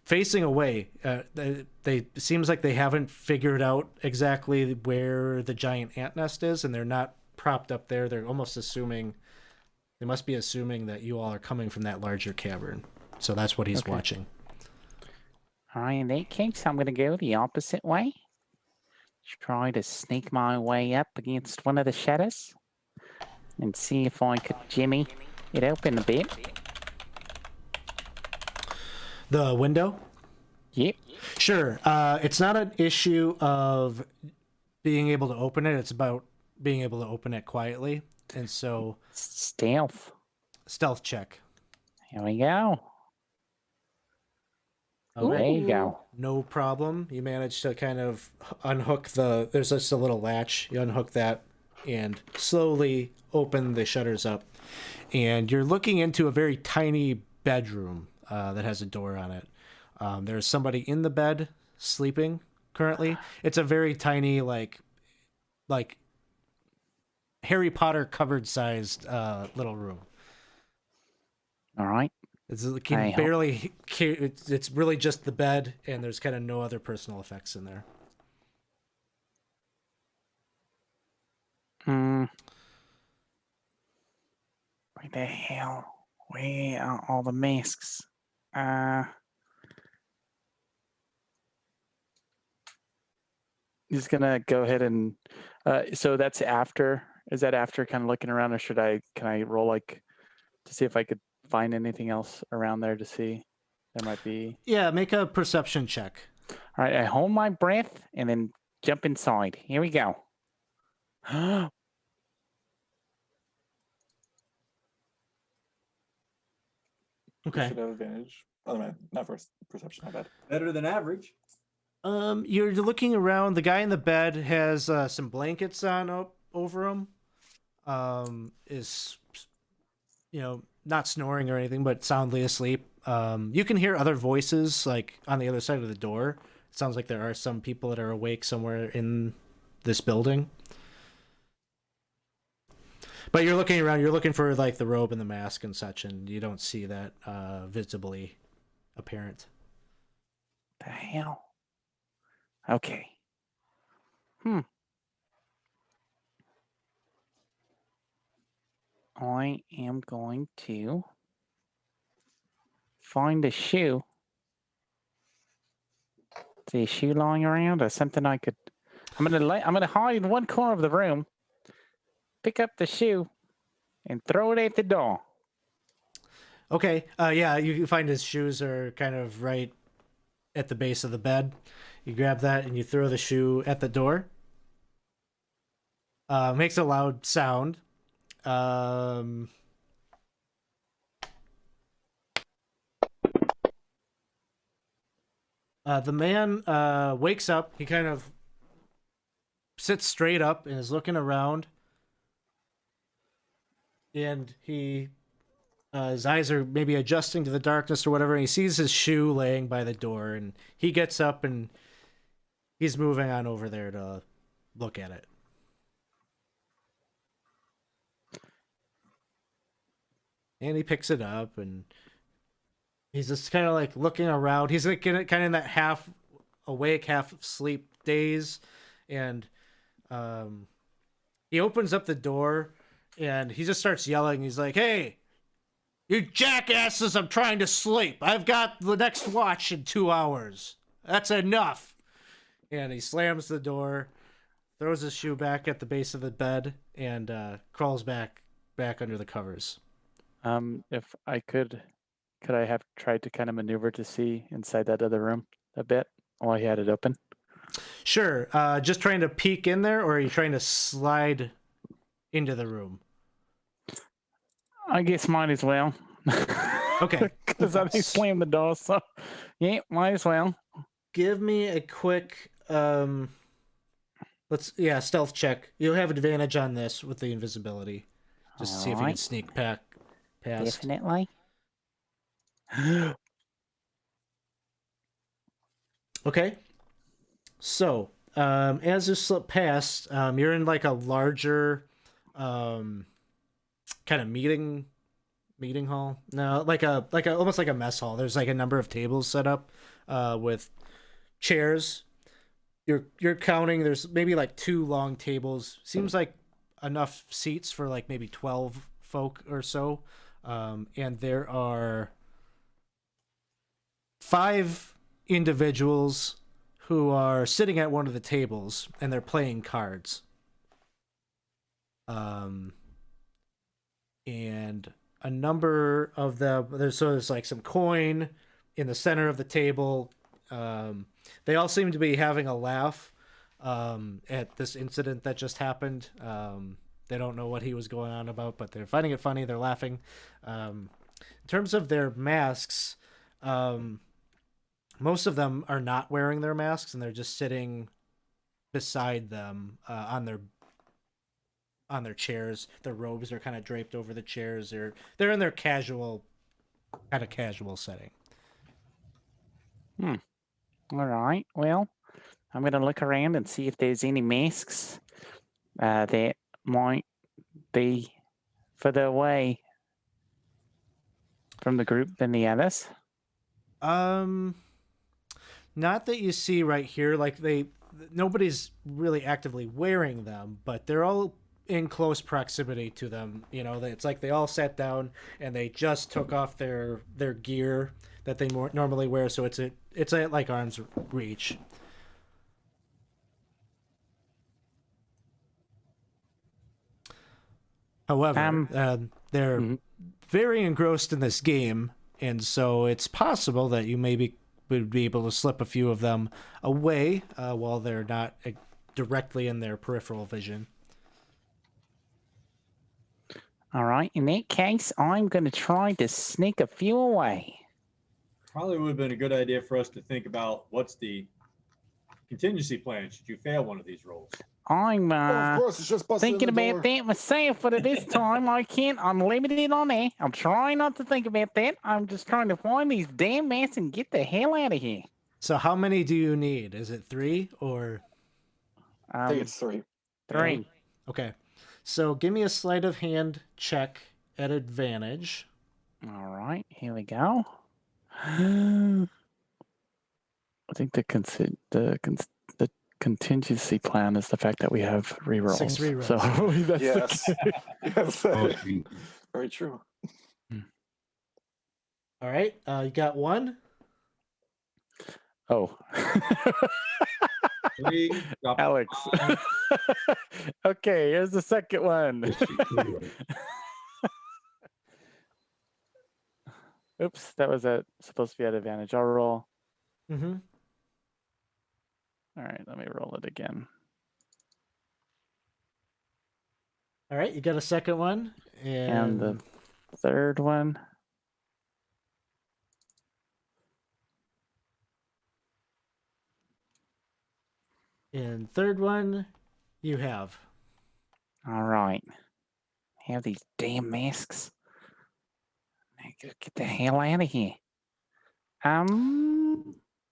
facing away. They seems like they haven't figured out exactly where the giant ant nest is, and they're not propped up there. They're almost assuming. They must be assuming that you all are coming from that larger cavern. So that's what he's watching. All right, in that case, I'm going to go the opposite way. Try to sneak my way up against one of the shadows and see if I could jimmy it open a bit. The window? Yep. Sure. It's not an issue of being able to open it. It's about being able to open it quietly. And so... Stealth check. Here we go. Okay. There you go. No problem. You manage to kind of unhook there's just a little latch. You unhook that and slowly open the shutters up. And you're looking into a very tiny bedroom that has a door on it. There's somebody in the bed sleeping currently. It's a very tiny, like Harry Potter cupboard sized little room. All right. It's barely. It's really just the bed, and there's kind of no other personal effects in there. Where the hell? Where are all the masks? He's gonna go ahead and. So that's after. Is that after kind of looking around, or can I roll like to see if I could find anything else around there to see? There might be. Yeah, make a perception check. All right, I hold my breath and then jump inside. Here we go. Okay. You should have advantage. Oh man, not for perception. My bad. Better than average. You're looking around. The guy in the bed has some blankets on over him. Is not snoring or anything, but soundly asleep. You can hear other voices like on the other side of the door. It sounds like there are some people that are awake somewhere in this building. But you're looking around. You're looking for like the robe and the mask and such, and you don't see that visibly apparent. The hell? Okay. I am going to find a shoe. Is there a shoe lying around or something I could? I'm gonna hide in one corner of the room, pick up the shoe, and throw it at the door. Okay. Yeah, you find his shoes are kind of right at the base of the bed. You grab that and you throw the shoe at the door. Makes a loud sound. The man wakes up. He kind of sits straight up and is looking around. And his eyes are maybe adjusting to the darkness or whatever. And he sees his shoe laying by the door. And he gets up and he's moving on over there to look at it. And he picks it up and he's just kind of like looking around. He's like kind of in that half awake, half asleep daze. And he opens up the door and he just starts yelling. He's like, "Hey, you jackasses, I'm trying to sleep. I've got the next watch in 2 hours. That's enough." And he slams the door, throws his shoe back at the base of the bed, and crawls back under the covers. If I could I have tried to kind of maneuver to see inside that other room a bit while he had it open? Sure. Just trying to peek in there, or are you trying to slide into the room? I guess might as well. Okay. Because I didn't slam the door, so yeah, might as well. Give me a quick stealth check. You'll have advantage on this with the invisibility. Just to see if you can sneak past. Definitely. Okay. So, as you slip past, you're in like a larger kind of meeting hall. No, like a almost like a mess hall. There's like a number of tables set up with chairs. You're counting, there's maybe like 2 long tables. Seems like enough seats for like maybe 12 folk or so. And there are 5 individuals who are sitting at one of the tables and they're playing cards. And a number of them, there's like some coin in the center of the table. They all seem to be having a laugh at this incident that just happened. They don't know what he was going on about, but they're finding it funny. They're laughing. In terms of their masks, most of them are not wearing their masks, and they're just sitting beside them on their chairs. Their robes are kind of draped over the chairs. They're in their casual setting. All right. Well, I'm gonna look around and see if there's any masks that might be further away from the group than the others. Not that you see right here. Like nobody's really actively wearing them, but they're all in close proximity to them. You know, it's like they all sat down and they just took off their gear that they normally wear. So it's at like arm's reach. However, they're very engrossed in this game, and so it's possible that you maybe would be able to slip a few of them away while they're not directly in their peripheral vision. All right. In that case, I'm going to try to sneak a few away. Probably would have been a good idea for us to think about what's the contingency plan should you fail one of these rolls. I'm of course, it's just busting thinking in the about door. that myself, but at this time, I'm limited on that. I'm trying not to think about that. I'm just trying to find these damn masks and get the hell out of here. So how many do you need? Is it 3 or? I think it's 3. 3. Okay. So give me a sleight of hand check at advantage. All right, here we go. I think the contingency plan is the fact that we have rerolls. 6 rerolls. So that's Yes. Yes. Oh, Very true. All right. You got 1. Oh. 3, drop Alex. Okay, here's the second one. Oops, that was supposed to be at advantage. I'll roll. Mm-hmm. All right, let me roll it again. All right, you got a second one, And the third one. And third one, you have. All right. Have these damn masks. I gotta get the hell out of here.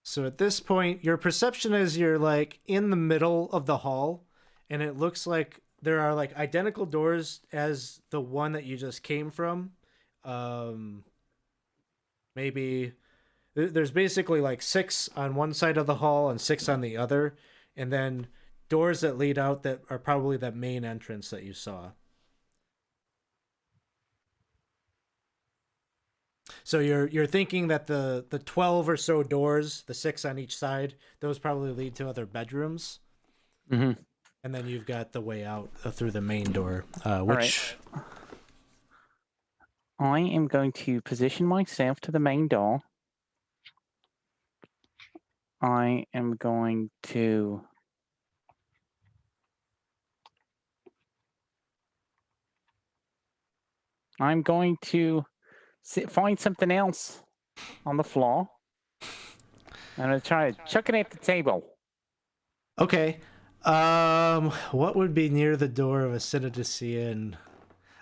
So at this point, your perception is you're like in the middle of the hall, and it looks like there are like identical doors as the one that you just came from. Maybe there's basically like 6 on one side of the hall and 6 on the other, and then doors that lead out that are probably that main entrance that you saw. So you're thinking that the 12 or so doors, the 6 on each side, those probably lead to other bedrooms. Mm-hmm. And then you've got the way out through the main door, right. I am going to position myself to the main door. I am going to find something else on the floor. I'm gonna try to chuck it at the table. Okay. What would be near the door of a Citizen?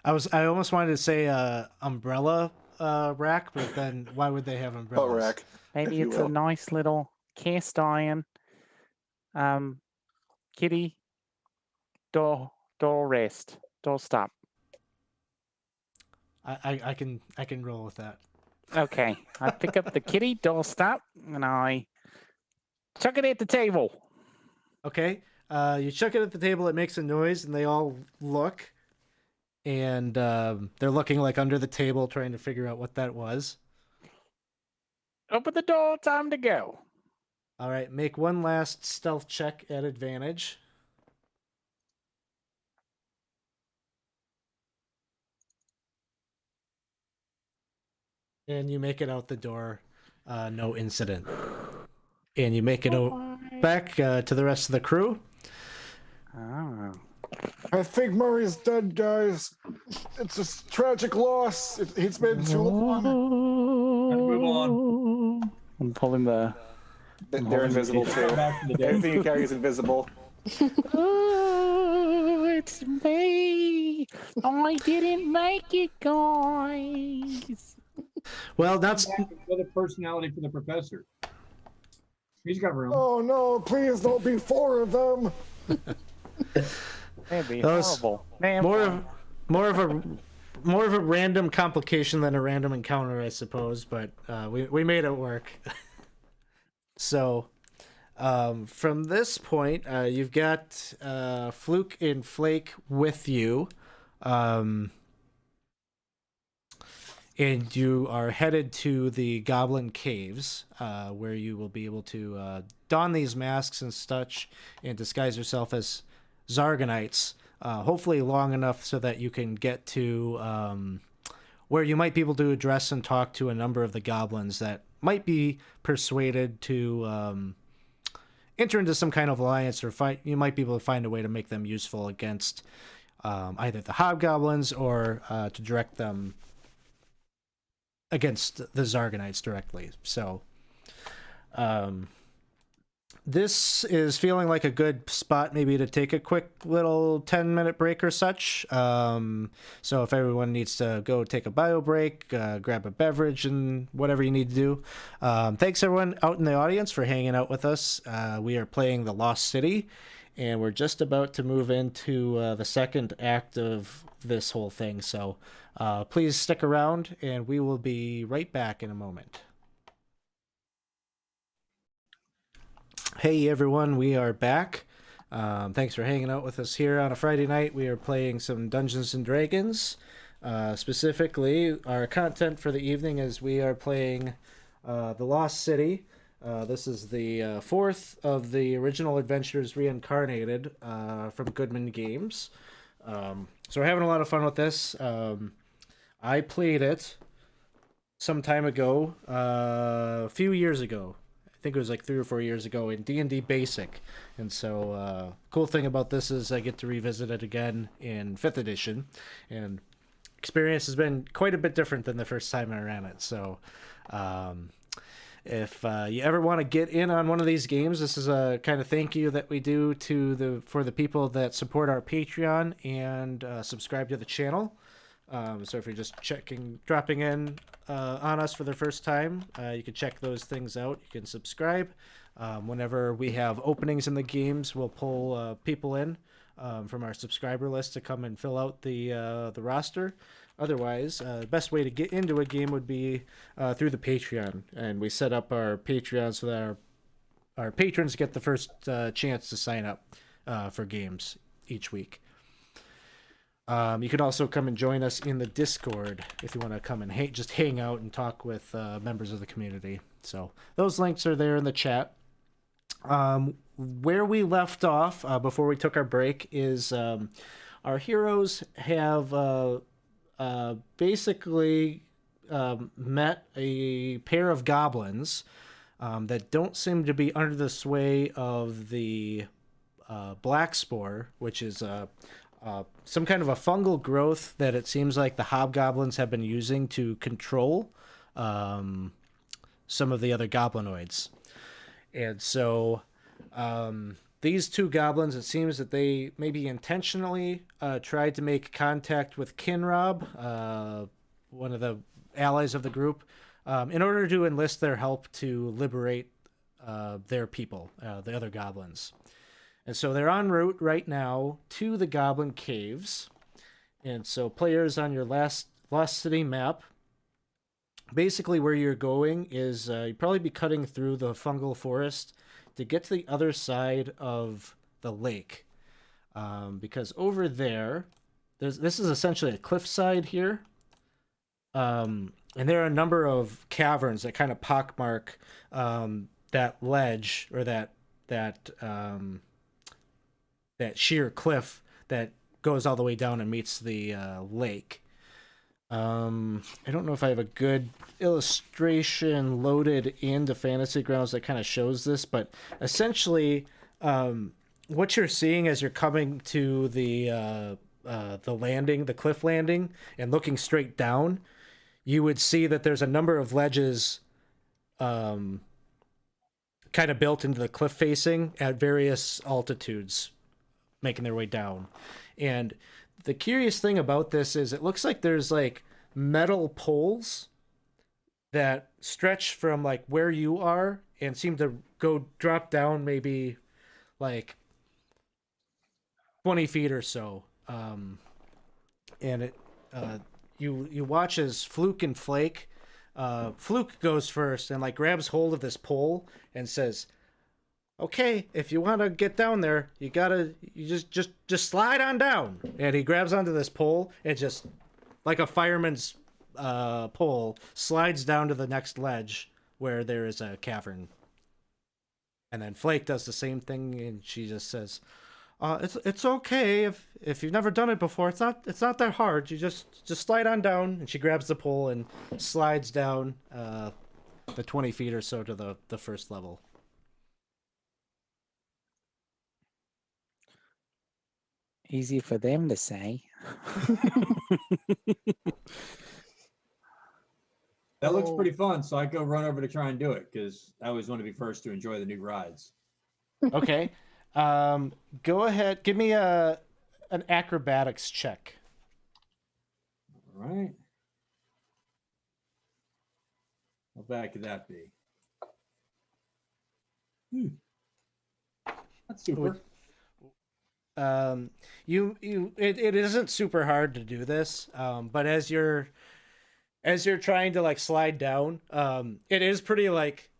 I almost wanted to say umbrella rack, but then why would they have umbrellas? Boat rack. Maybe if it's you a will. nice little cast iron kitty door rest. Door stop. I can roll with that. Okay. I pick up the kitty door stop and I chuck it at the table. Okay. You chuck it at the table, it makes a noise, and they all look. And they're looking like under the table trying to figure out what that was. Open the door, time to go. All right, make one last stealth check at advantage. And you make it out the door, no incident. And you make it back to the rest of the crew. Oh. I think Murray's dead, guys. It's a tragic loss. It's been too long. Move on. I'm pulling the. They're invisible too. Back to the day. Everything you carry is invisible. Oh, it's me. I didn't make it, guys. Well, that's Another personality for the professor. He's got room. Oh no, please don't be 4 of them. That'd be Those- horrible. Man, more of a random complication than a random encounter, I suppose. But we made it work. So, from this point, you've got Fluke and Flake with you. And you are headed to the Goblin Caves, where you will be able to don these masks and such and disguise yourself as Zarganites, hopefully long enough so that you can get to where you might be able to address and talk to a number of the goblins that might be persuaded to enter into some kind of alliance, or you might be able to find a way to make them useful against either the hobgoblins or to direct them against the Zarganites directly. So this is feeling like a good spot maybe to take a quick little 10-minute break or such. So if everyone needs to go take a bio break, grab a beverage and whatever you need to do. Thanks everyone out in the audience for hanging out with us. We are playing The Lost City, and we're just about to move into the second act of this whole thing. So please stick around, and we will be right back in a moment. Hey everyone, we are back. Thanks for hanging out with us here on a Friday night. We are playing some Dungeons and Dragons. Specifically, our content for the evening is we are playing The Lost City. This is the fourth of the original adventures Reincarnated from Goodman Games. So we're having a lot of fun with this. I played it some time ago, a few years ago. I think it was like 3 or 4 years ago in D&D Basic. And so cool thing about this is I get to revisit it again in 5th edition. And experience has been quite a bit different than the first time I ran it. So if you ever want to get in on one of these games, this is a kind of thank you that we do for the people that support our Patreon and subscribe to the channel. So if you're just dropping in on us for the first time, you can check those things out. You can subscribe. Whenever we have openings in the games, we'll pull people in from our subscriber list to come and fill out the roster. Otherwise, the best way to get into a game would be through the Patreon, and we set up our Patreon so that our patrons get the first chance to sign up for games each week. You can also come and join us in the Discord if you want to come and just hang out and talk with members of the community. So those links are there in the chat. Where we left off before we took our break is our heroes have basically met a pair of goblins that don't seem to be under the sway of the black spore, which is some kind of a fungal growth that it seems like the hobgoblins have been using to control some of the other goblinoids. And so these two goblins, it seems that they maybe intentionally tried to make contact with Kinrob, one of the allies of the group, in order to enlist their help to liberate their people, the other goblins. And so they're en route right now to the Goblin Caves. And so players on your Lost City map, basically where you're going is you'd probably be cutting through the fungal forest to get to the other side of the lake. Because over there, this is essentially a cliffside here. And there are a number of caverns that kind of pockmark that ledge or that sheer cliff that goes all the way down and meets the lake. I don't know if I have a good illustration loaded into Fantasy Grounds that kind of shows this, but essentially, what you're seeing as you're coming to the landing, the cliff landing, and looking straight down, you would see that there's a number of ledges, kind of built into the cliff facing at various altitudes, making their way down. And the curious thing about this is it looks like there's like metal poles that stretch from like where you are and seem to drop down maybe like 20 feet or so. And it you watch as Fluke and Flake, Fluke goes first and like grabs hold of this pole and says, "Okay, if you want to get down there, you just slide on down." And he grabs onto this pole and just, like a fireman's pole, slides down to the next ledge where there is a cavern. And then Flake does the same thing, and she just says, "It's okay if you've never done it before. It's not that hard. You just slide on down." And she grabs the pole and slides down the 20 feet or so to the first level. Easy for them to say. That looks pretty fun, so I go run over to try and do it because I always want to be first to enjoy the new rides. Okay. Go ahead. Give me an acrobatics check. All right. How bad could that be? That's super. It isn't super hard to do this, but as you're trying to like slide down, it is pretty like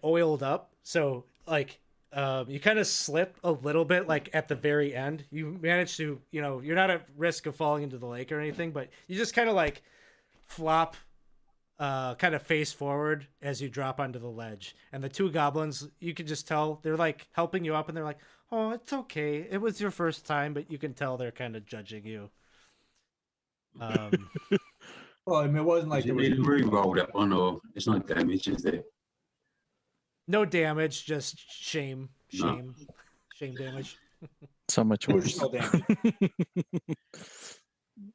oiled up, so like you kind of slip a little bit like at the very end. You manage to, you're not at risk of falling into the lake or anything, but you just kind of like flop kind of face forward as you drop onto the ledge. And the two goblins, you can just tell they're like helping you up, and they're like, "Oh, it's okay. It was your first time," but you can tell they're kind of judging you. Well, I mean, it wasn't like Is it it was. re-roll that one, or there's no damage, is there? No damage, just shame No. damage. So much worse. Additional damage.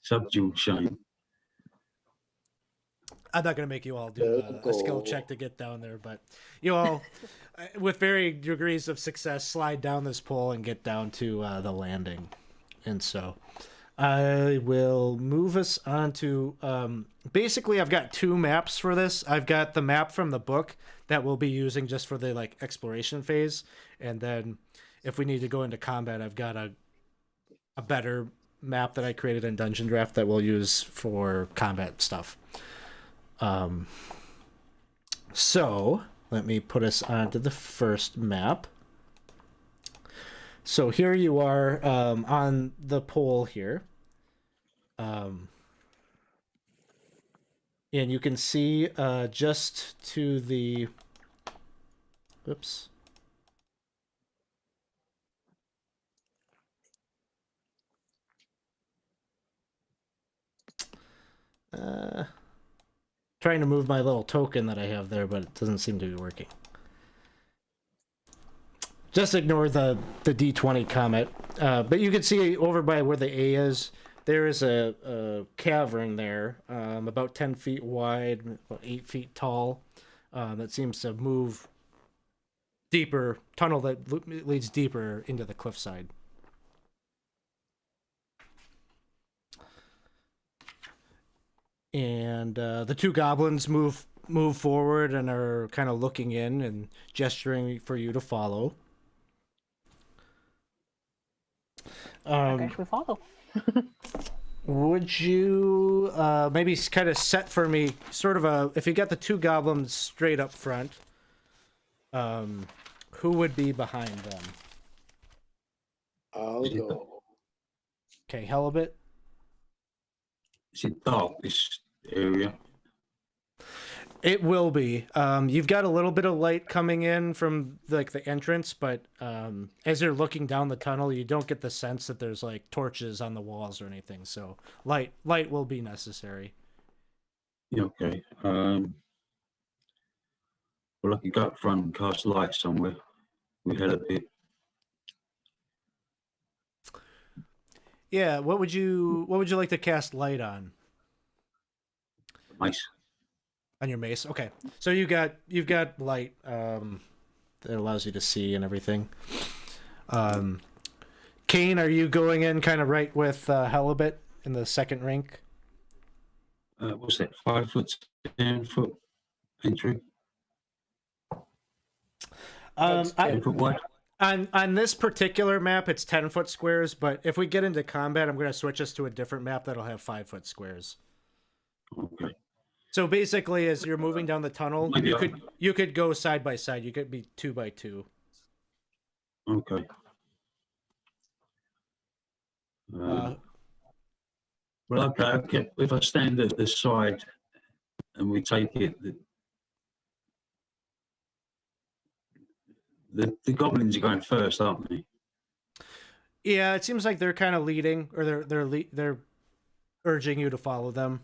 Subdued shame. I'm not going to make you all do The a skill goal. check to get down there, but you all, with varying degrees of success, slide down this pole and get down to the landing. And so I will move us on to basically I've got two maps for this. I've got the map from the book that we'll be using just for the like exploration phase, and then if we need to go into combat, I've got a better map that I created in Dungeon Draft that we'll use for combat stuff. So let me put us onto the first map. So here you are on the pole here. And you can see just to the... Oops. Trying to move my little token that I have there, but it doesn't seem to be working. Just ignore the D20 comment. But you can see over by where the A is, there is a cavern there, about 10 feet wide, about 8 feet tall, that seems to move deeper, tunnel that leads deeper into the cliffside. And the two goblins move forward and are kind of looking in and gesturing for you to follow. Okay, we follow. Would you maybe kind of set for me sort of a, if you got the two goblins straight up front, who would be behind them? I'll go. Okay, Halibut. Is it dark, this area? It will be. You've got a little bit of light coming in from like the entrance, but as you're looking down the tunnel, you don't get the sense that there's like torches on the walls or anything. So light will be necessary. Yeah, okay. Well, I could go up front and cast light somewhere. We had a bit. Yeah. What would you like to cast light on? Nice. On your mace. Okay. So you've got light that allows you to see and everything. Kane, are you going in kind of right with Halibut in the second rink? What's that? 5 foot, 10 foot entry? 10 foot wide? On this particular map, it's 10-foot squares, but if we get into combat, I'm going to switch us to a different map that'll have 5-foot squares. Okay. So basically, as you're moving down the tunnel, Maybe you could go side by side. You could be 2 by 2. Okay. Well, okay. If I stand at the side and we take it, the goblins are going first, aren't they? Yeah, it seems like they're kind of leading, or they're urging you to follow them.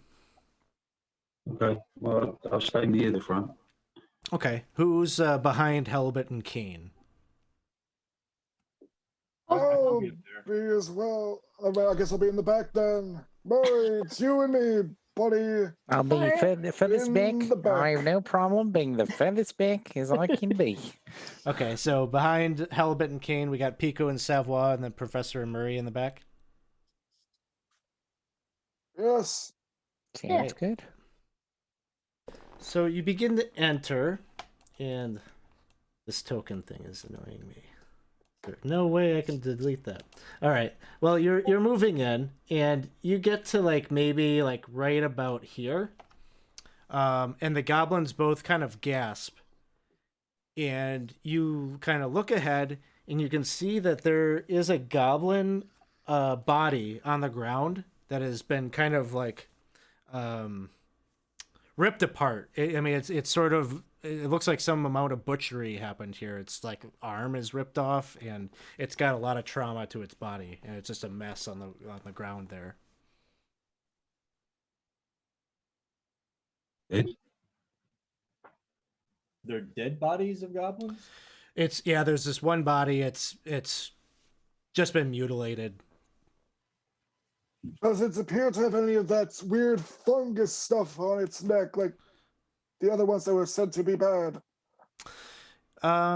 Okay. Well, I'll stay near the front. Okay, who's behind Halibut and Kane? I'll be as well. I guess I'll be in the back then. Murray, it's you and me, buddy. I'll be furthest In back. the back. I have no problem being the furthest back as I can be. Okay, so behind Halibut and Kane, we got Pico and Savoie, and then Professor and Murray in the back. Yes. Sounds good. So you begin to enter, and this token thing is annoying me. There's no way I can delete that. All right. Well, you're moving in, and you get to like maybe like right about here, and the goblins both kind of gasp, and you kind of look ahead, and you can see that there is a goblin body on the ground that has been kind of like ripped apart. I mean, it's sort of, it looks like some amount of butchery happened here. It's like arm is ripped off, and it's got a lot of trauma to its body, and it's just a mess on the ground there. Ed? They're dead bodies of goblins? There's this one body. It's just been mutilated. Does it appear to have any of that weird fungus stuff on its neck, like the other ones that were said to be bad.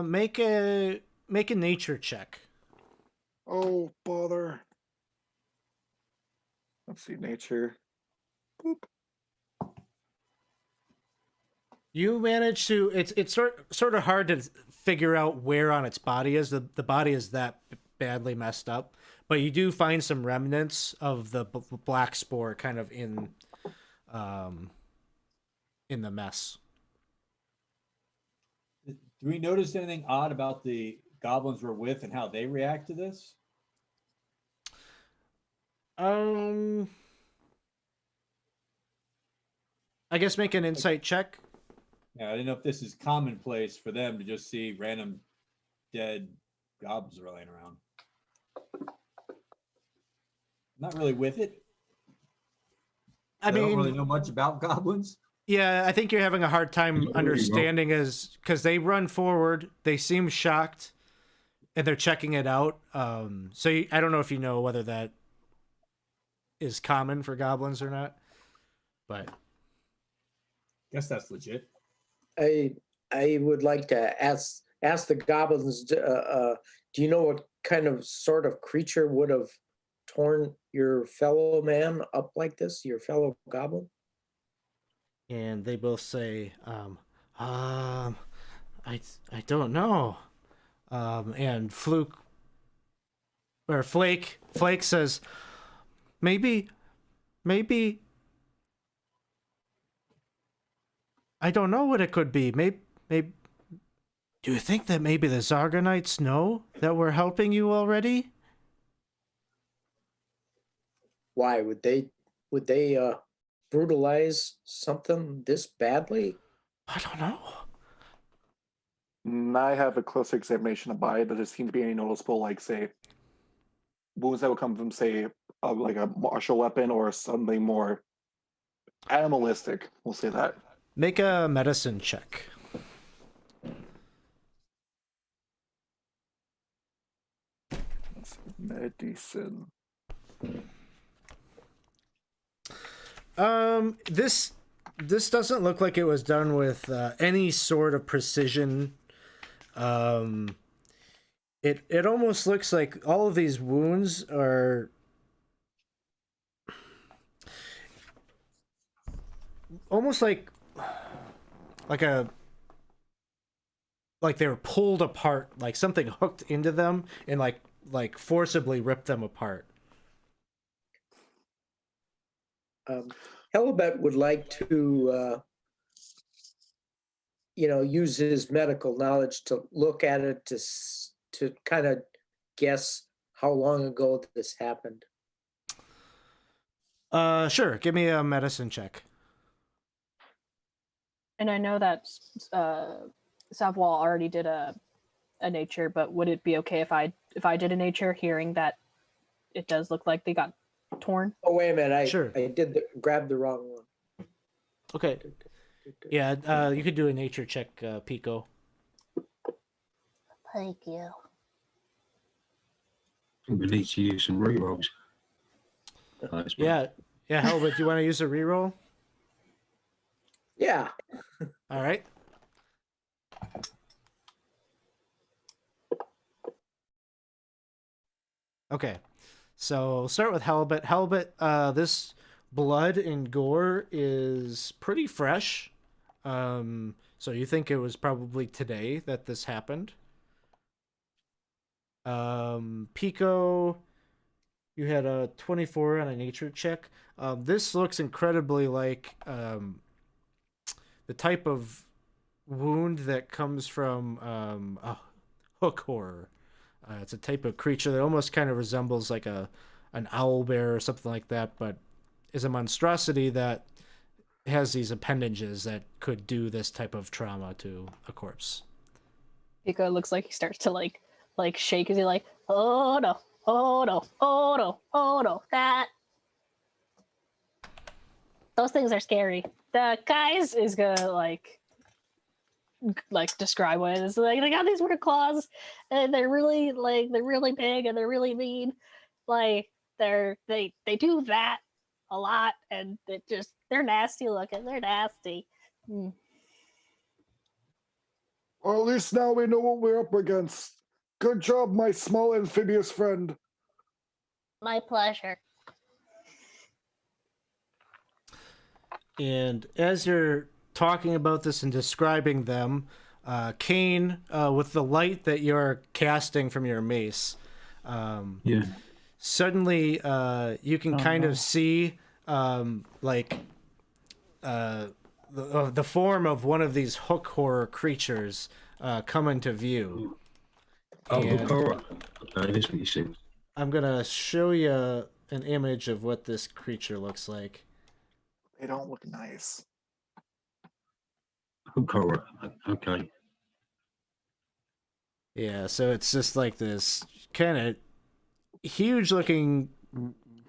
Make a nature check. Oh, bother. Let's see, nature. Boop. You manage to. It's sort of hard to figure out where on its body is. The body is that badly messed up, but you do find some remnants of the black spore kind of in the mess. Do we notice anything odd about the goblins we're with and how they react to this? I guess make an insight check. Yeah, I didn't know if this is commonplace for them to just see random dead goblins rolling around. Not really with it. I don't mean, really know much about goblins. yeah, I think you're having a hard time Really understanding as because they run forward, they seem shocked, and they're checking it out. I don't know if you know whether that is common for goblins or not, but Guess that's legit. I would like to ask the goblins. Do you know what kind of sort of creature would have torn your fellow man up like this? Your fellow goblin? and they both say, I don't know. And Flake says, maybe, I don't know what it could be. Maybe, do you think that maybe the Zarganites know that we're helping you already? Why would they brutalize something this badly? I don't know. I have a closer examination of body. Does there seem to be any noticeable, like, say, wounds that would come from, say, like a martial weapon or something more animalistic? We'll say that. Make a medicine check. Medicine. This doesn't look like it was done with any sort of precision. It almost looks like all of these wounds are almost like they were pulled apart, like something hooked into them and like forcibly ripped them apart. Helibet would like to, use his medical knowledge to look at it to kind of guess how long ago this happened. Sure. Give me a medicine check. And I know that Savoie already did a nature, but would it be okay if I did a nature, hearing that it does look like they got torn? Oh, wait a minute! Sure. I did grab the wrong one. Okay. Yeah, you could do a nature check, Pico. Thank you. We need to use some rerolls. Yeah, Helbert, do you want to use a reroll? Yeah. All right. Okay, so we'll start with Halibut. Halibut, this blood and gore is pretty fresh. So you think it was probably today that this happened. Pico, you had a 24 on a nature check. This looks incredibly like the type of wound that comes from a hook horror. It's a type of creature that almost kind of resembles like an owl bear or something like that, but is a monstrosity that has these appendages that could do this type of trauma to a corpse. Pico looks like he starts to like shake as he like, oh no, oh no, oh no, oh no, that. Those things are scary. The guys is gonna like describe what it is. Like, they got these weird claws, and they're really big and they're really mean. Like they do that a lot, and they're nasty looking. They're nasty. Or at least now we know what we're up against. Good job, my small amphibious friend. My pleasure. And as you're talking about this and describing them, Kane, with the light that you're casting from your mace, Yeah. suddenly you can Oh, kind no. of see the form of one of these hook horror creatures come into view. Oh, And Hokora. Okay, that's what you said. I'm gonna show you an image of what this creature looks like. They don't look nice. Hokora. Okay. Yeah, so it's just like this kind of huge looking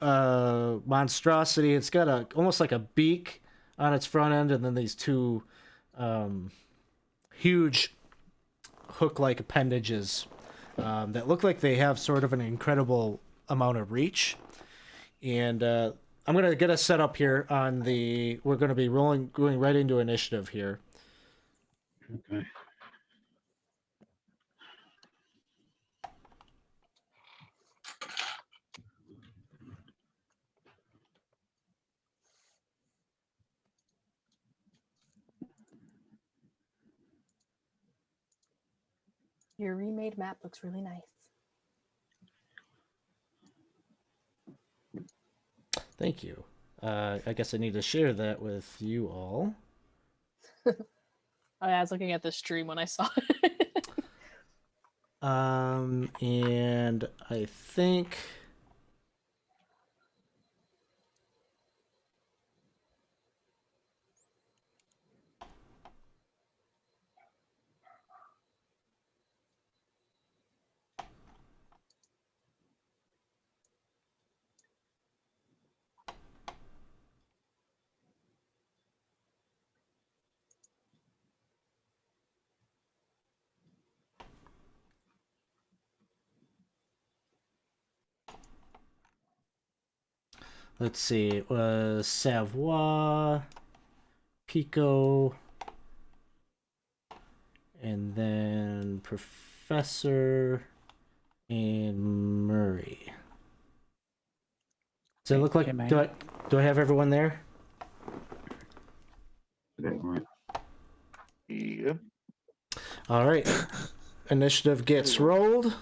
monstrosity. It's got almost like a beak on its front end, and then these two huge hook-like appendages that look like they have sort of an incredible amount of reach. And I'm gonna get us set up here on the. We're gonna be going right into initiative here. Okay. Your remade map looks really nice. Thank you. I guess I need to share that with you all. Oh, yeah, I was looking at the stream when I saw it. And I think. Let's see. It was Savoie, Pico, and then Professor and Murray. Does it look like? Okay, Do I have everyone there? Okay, right. Yeah. All right. Initiative gets rolled.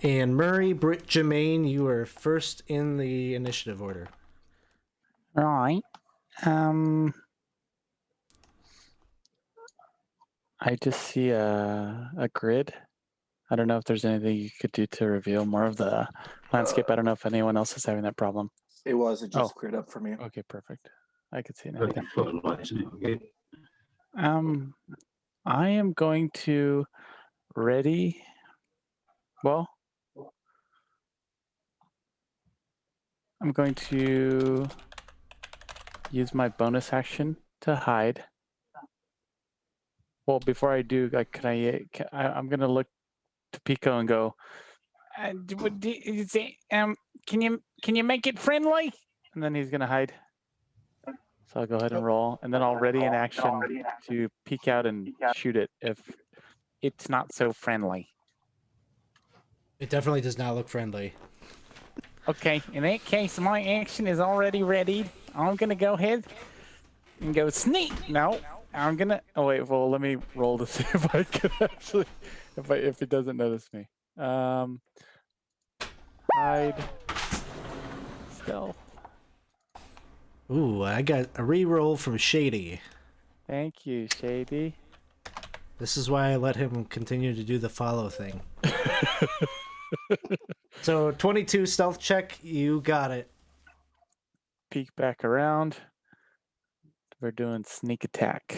And Murray, Britt, Jermaine, you are first in the initiative order. Right. I just see a grid. I don't know if there's anything you could do to reveal more of the landscape. I don't know if anyone else is having that problem. It was. It just Oh. cleared up for me. Okay, perfect. I could see it now. 30 foot light, isn't it? Okay. I am going to ready. Well, I'm going to use my bonus action to hide. Well, before I do, I'm going to look to Pico and go, can you make it friendly? And then he's going to hide. So I'll go ahead and roll, and then I'll ready an action to peek out and shoot it if it's not so friendly. It definitely does not look friendly. Okay, in that case, my action is already ready. I'm gonna go ahead and go sneak. No, I'm gonna. Oh wait, well let me roll to see if I can actually, if it doesn't notice me. Hide, stealth. Ooh, I got a re-roll from Shady. Thank you, Shady. This is why I let him continue to do the follow thing. So 22 stealth check, you got it. Peek back around. We're doing sneak attack.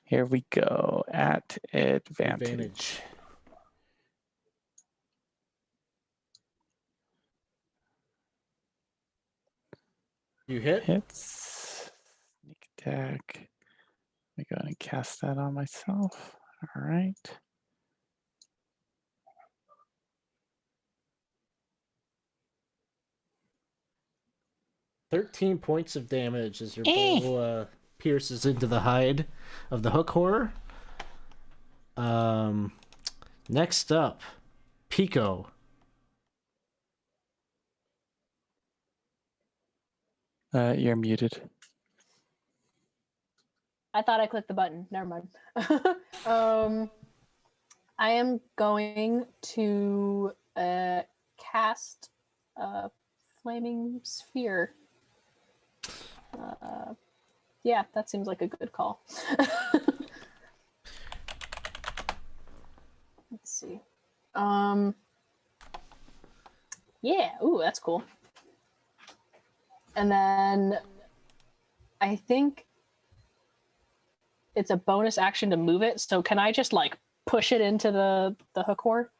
Here we go at advantage. You hit? Hits. Sneak attack. Let me go ahead and cast that on myself. All right. $13 points of damage as your bow pierces into the hide of the hook horror. Next up, Pico. You're muted. I thought I clicked the button. Never mind. I am going to cast a flaming sphere. Yeah, that seems like a good call. Let's see. Yeah. Ooh, that's cool. And then I think it's a bonus action to move it. So can I just like push it into the hook core?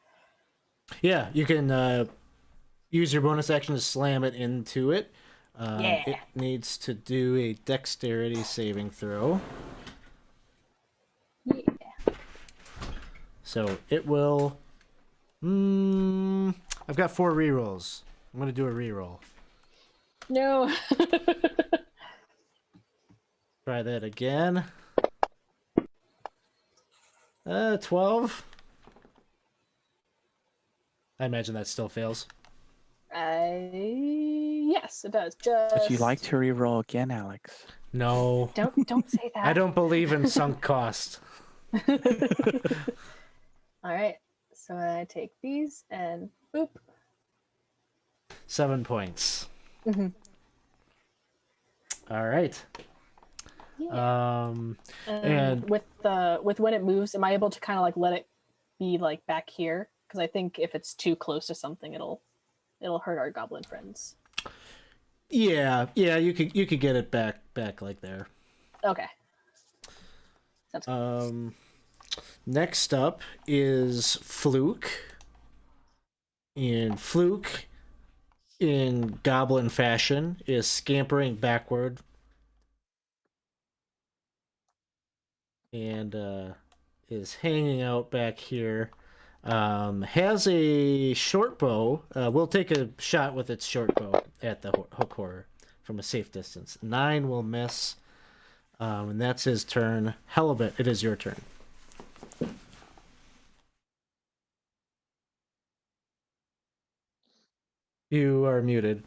Yeah, you can use your bonus action to slam it into it. Yeah. It needs to do a dexterity saving throw. Yeah. So it will. I've got 4 rerolls. I'm gonna do a reroll. No. Try that again. 12. I imagine that still fails. Yes, it does. Just Would you like to re-roll again, Alex? No. don't say that. I don't believe in sunk cost. All right. So I take these and boop. 7 points. Mm-hmm. All right. Yeah. And with when it moves, am I able to kind of like let it be like back here? Because I think if it's too close to something, it'll hurt our goblin friends. yeah, you could get it back like there. Okay. That's cool. Next up is Fluke. And Fluke, in goblin fashion, is scampering backward. And is hanging out back here. Has a short bow. We'll take a shot with its short bow at the hook horror from a safe distance. 9 will miss. And that's his turn. Halibut, it is your turn. You are muted.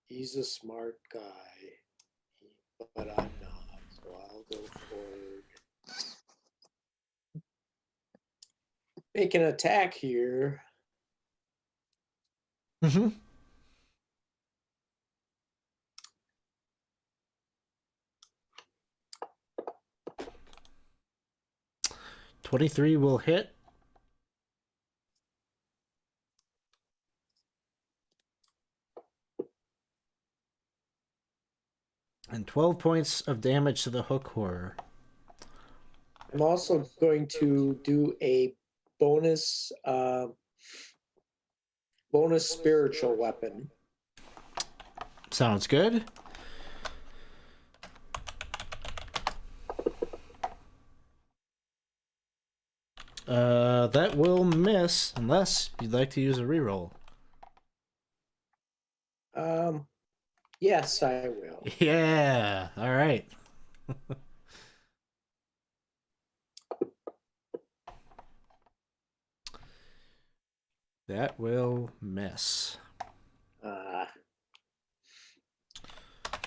He's a smart guy, but I'm not, so I'll go forward. Make an attack here. Mm-hmm. "23 will hit. And 12 points of damage to the hook horror. I'm also going to do a bonus spiritual weapon. Sounds good. That will miss unless you'd like to use a reroll. Yes, I will. Yeah. All right. That will miss.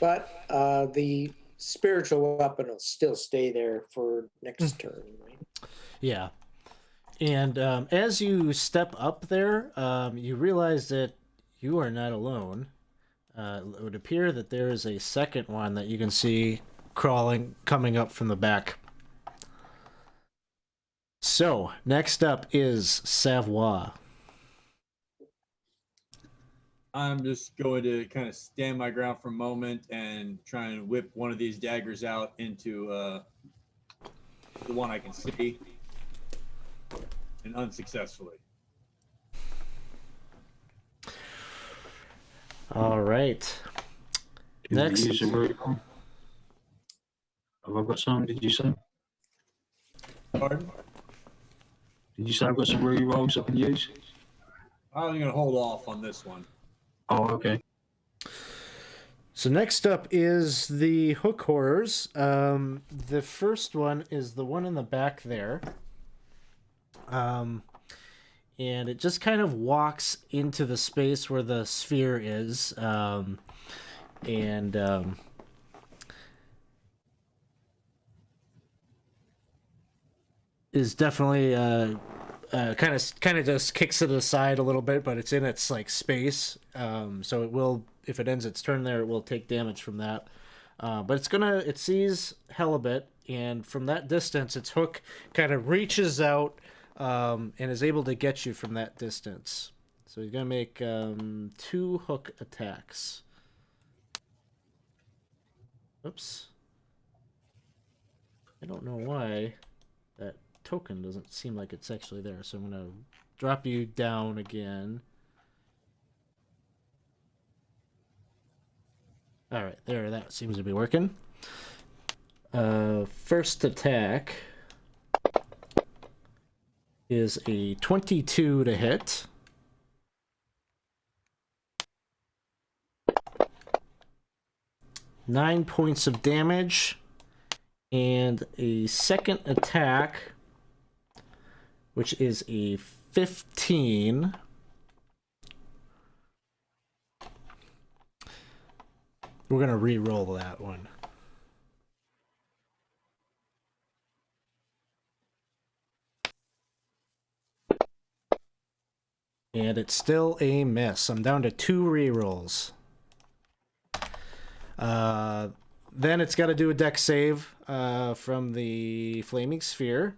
But the spiritual weapon will still stay there for next turn, right? Yeah. And as you step up there, you realize that you are not alone. It would appear that there is a second one that you can see coming up from the back. So, next up is Savoie. I'm just going to kind of stand my ground for a moment and try and whip one of these daggers out into the one I can see, and unsuccessfully. All right. Can Next. you use a reroll? Have I got some? Did you say? Pardon? Did you say I've got some rerolls I can use? I'm going to hold off on this one. Oh, okay. So next up is the hook horrors. The first one is the one in the back there. And it just kind of walks into the space where the sphere is. Is definitely kind of just kicks it aside a little bit, but it's in its like space. So it will, if it ends its turn there, it will take damage from that. But it sees Halibut, and from that distance, its hook kind of reaches out and is able to get you from that distance. So he's gonna make 2 hook attacks. Oops. I don't know why that token doesn't seem like it's actually there, so I'm gonna drop you down again. All right, there, that seems to be working. First attack is a 22 to hit. Nine points of damage, and a second attack, which is a 15. We're gonna re-roll that one. And it's still a miss. I'm down to 2 re-rolls. Then it's got to do a dex save from the flaming sphere.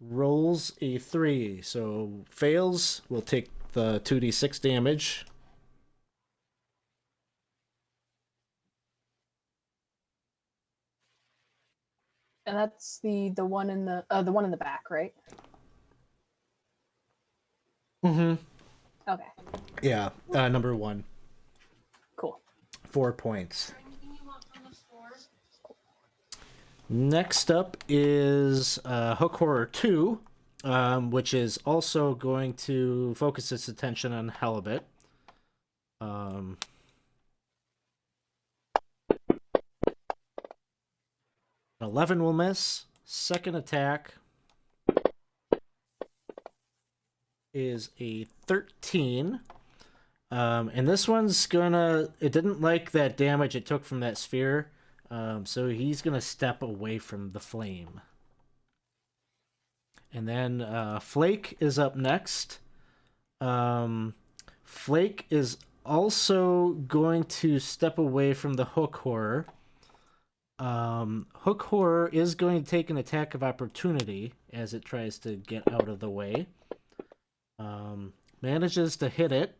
Rolls a 3, so fails. We'll take the 2d6 damage. And that's the one in the one in the back, right? Mm-hmm. Okay, Yeah, number 1. cool. 4 points. Next up is Hook Horror 2, which is also going to focus its attention on Halibut. 11 will miss. Second attack is a 13. And this one's gonna... It didn't like that damage it took from that sphere. So he's gonna step away from the flame. And then Flake is up next. Flake is also going to step away from the Hook Horror. Hook Horror is going to take an attack of opportunity as it tries to get out of the way. Manages to hit it.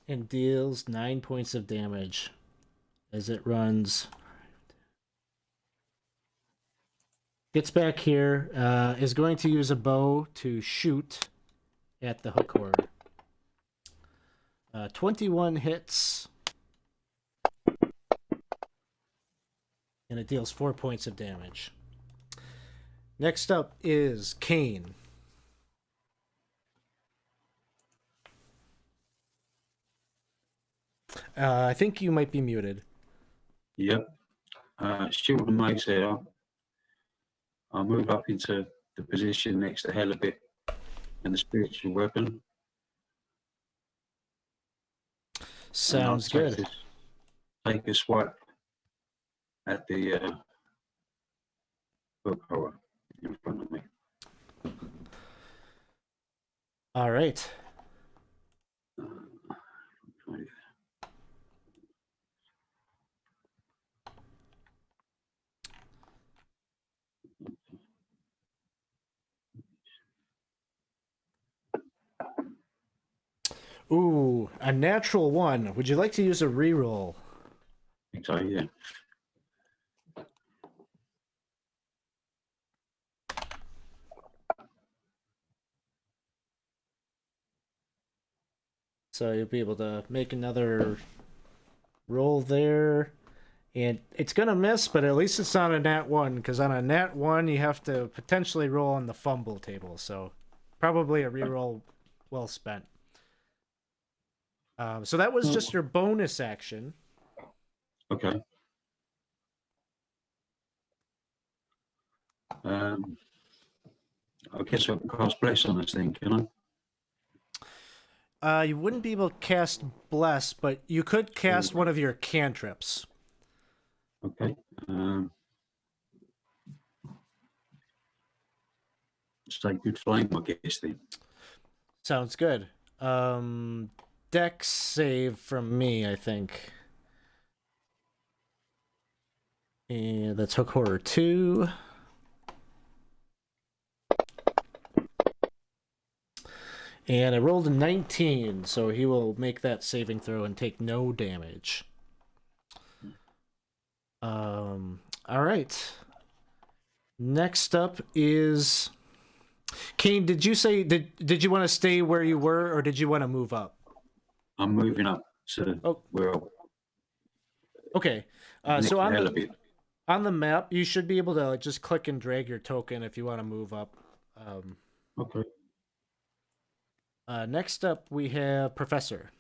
And deals 9 points of damage as it runs. Gets back here, is going to use a bow to shoot at the Hook Horror. 21 hits. And it deals 4 points of damage. Next up is Kane. I think you might be muted. Yep. Shield and mace there. I'll move up into the position next to Halibut and the spiritual weapon. Sounds good. Take a swipe at the Hook Horror in front of me. All right. Ooh, a natural 1. Would you like to use a reroll? I think so, yeah. So you'll be able to make another roll there. And it's going to miss, but at least it's not a nat 1, because on a nat 1, you have to potentially roll on the fumble table. So probably a reroll well spent. So that was just your bonus action. Okay. I guess I can cast Bless on this thing, can I? You wouldn't be able to cast Bless, but you could cast one of your cantrips. Okay. Stay good flame, I guess, then. Sounds good. Dex save from me, I think. And that's Hook Horror 2. And I rolled a 19, so he will make that saving throw and take no damage. All right. Next up is Kane. Did you say did you want to stay where you were, or did you want to move up? I'm moving up to where I Okay. next So hell a bit. on the map, you should be able to just click and drag your token if you want to move up. Okay. Next up, we have Professor.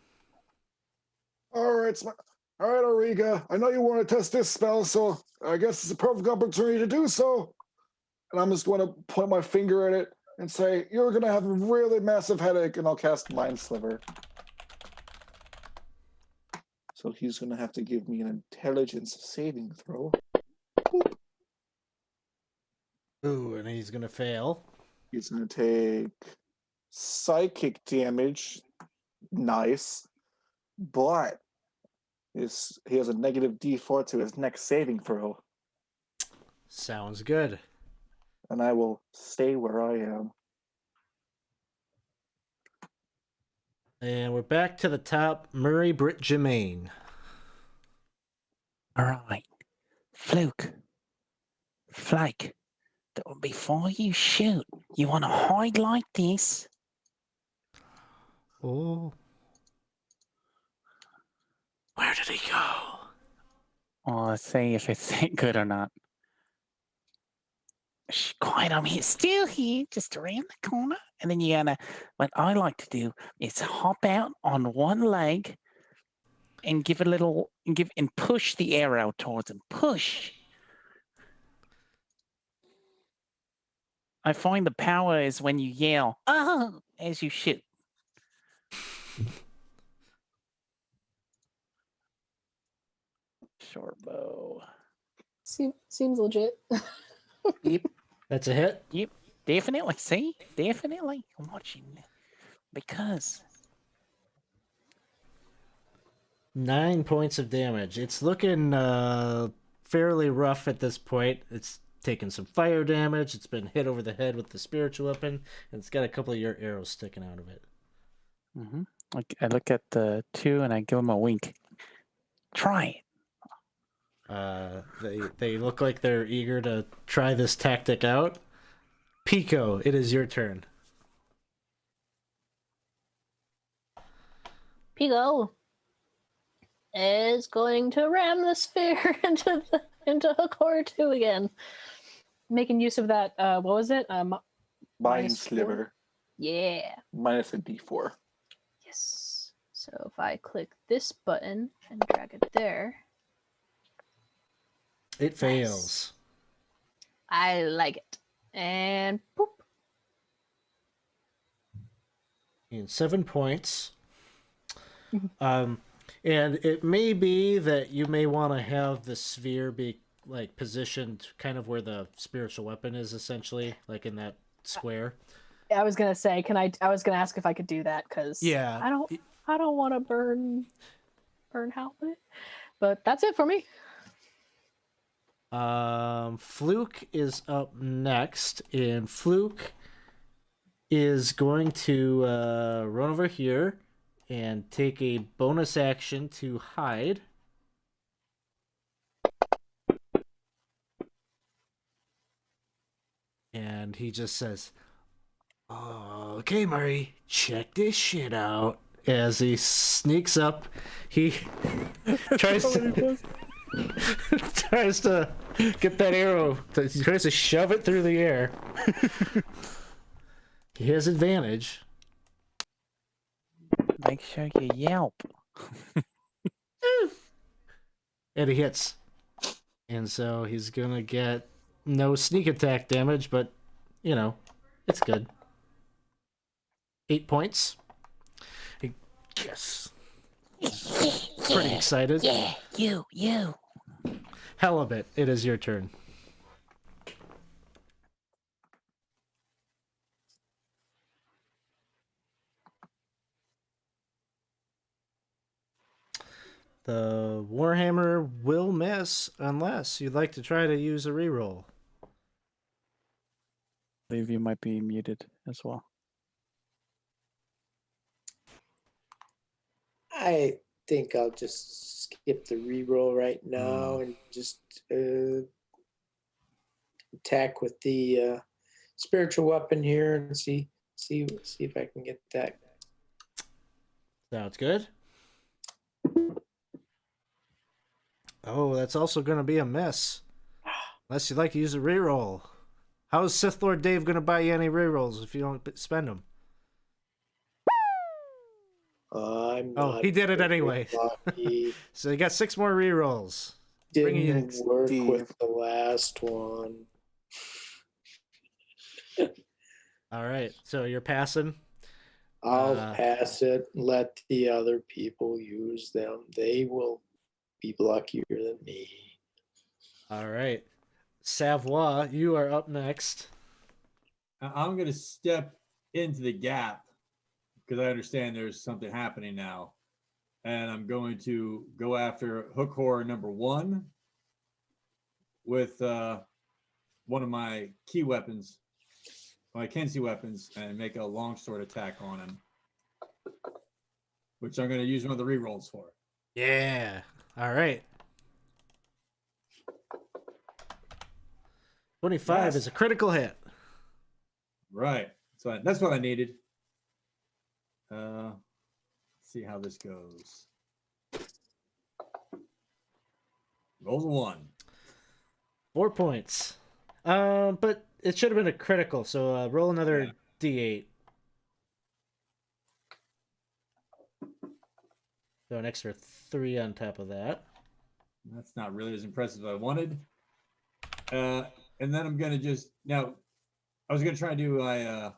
All right, all right, Auriga. I know you want to test this spell, so I guess it's a perfect opportunity to do so. And I'm just going to point my finger at it and say, "You're going to have a really massive headache," and I'll cast Mind Sliver. So he's going to have to give me an intelligence saving throw. Ooh, and he's gonna fail. He's going to take psychic damage. Nice. But he has a negative D4 to his next saving throw. Sounds good. And I will stay where I am. And we're back to the top. Murray Britt Jermaine. All right. Fluke. Flake. Before you shoot, you want to hide like this. Oh. Where did he go? Oh, let's see if it's good or not. Shh, quiet, I'm here, still here, just around the corner. And then you gotta, what I like to do is hop out on one leg and give a little, and push the arrow towards him. Push. I find the power is when you yell, "Oh!" as you shoot. Short bow. Seems legit. Yep. That's a hit. Yep. Definitely. See? Definitely. I'm watching. Because 9 points of damage. It's looking fairly rough at this point. It's taken some fire damage. It's been hit over the head with the spiritual weapon, and it's got a couple of your arrows sticking out of it. mm-hmm. I look at the two and I give them a wink. Try it. They look like they're eager to try this tactic out. Pico, it is your turn. Pico is going to ram the sphere into Hook Horror 2 again. Making use of that, what was it? Mind Minus Sliver. Yeah. Minus a D4. Yes. So if I click this button and drag it there. It fails. I like it. And poop. And 7 points. And it may be that you may want to have the sphere be like positioned kind of where the spiritual weapon is, essentially, like in that square. I was gonna say, I was gonna ask if I could do that because Yeah. I don't want to burn Halpert, but that's it for me. Fluke is up next, and Fluke is going to run over here and take a bonus action to hide. And he just says, "Okay, Murray, check this shit out." As he sneaks up, he tries to get that arrow. He tries to shove it through the air. He has advantage. Make sure you yelp. And he hits. And so he's gonna get no sneak attack damage, but you know, it's good. 8 points. Yes. Pretty excited. Yeah, you. Halibut, it is your turn. The Warhammer will miss unless you'd like to try to use a reroll. I believe you might be muted as well. I think I'll just skip the reroll right now and just attack with the spiritual weapon here and see if I can get that. Sounds good. Oh, that's also going to be a miss. Unless you'd like to use a reroll. How is Sith Lord Dave going to buy you any rerolls if you don't spend them? I'm Oh, not he did it very anyway. lucky. So you got 6 more rerolls. Bringing in Didn't work Steve. with the last one. All right, so you're passing. I'll pass it. Let the other people use them. They will be luckier than me. All right. Savoie, you are up next. I'm going to step into the gap because I understand there's something happening now. And I'm going to go after hook horror number 1 with one of my key weapons, my Kenzie weapons, and make a longsword attack on him, which I'm going to use one of the rerolls for. Yeah. All right. 25 Yes. is a critical hit. Right. So that's what I needed. Let's see how this goes. Rolls a 1. 4 points. But it should have been a critical, so roll another D8. So an extra 3 on top of that. That's not really as impressive as I wanted. And then I'm gonna just now. I was gonna try to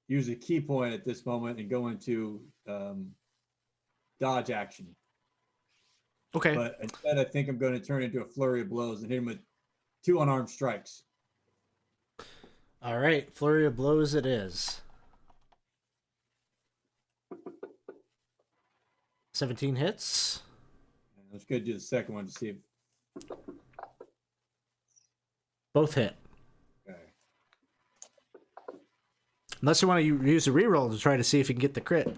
use a key point at this moment and go into dodge action. Okay. But instead, I think I'm going to turn into a flurry of blows and hit him with 2 unarmed strikes. All right. Flurry of blows it is. 17 hits. Let's go do the second one to see if. Both hit. Okay. Unless you want to use a reroll to try to see if you can get the crit.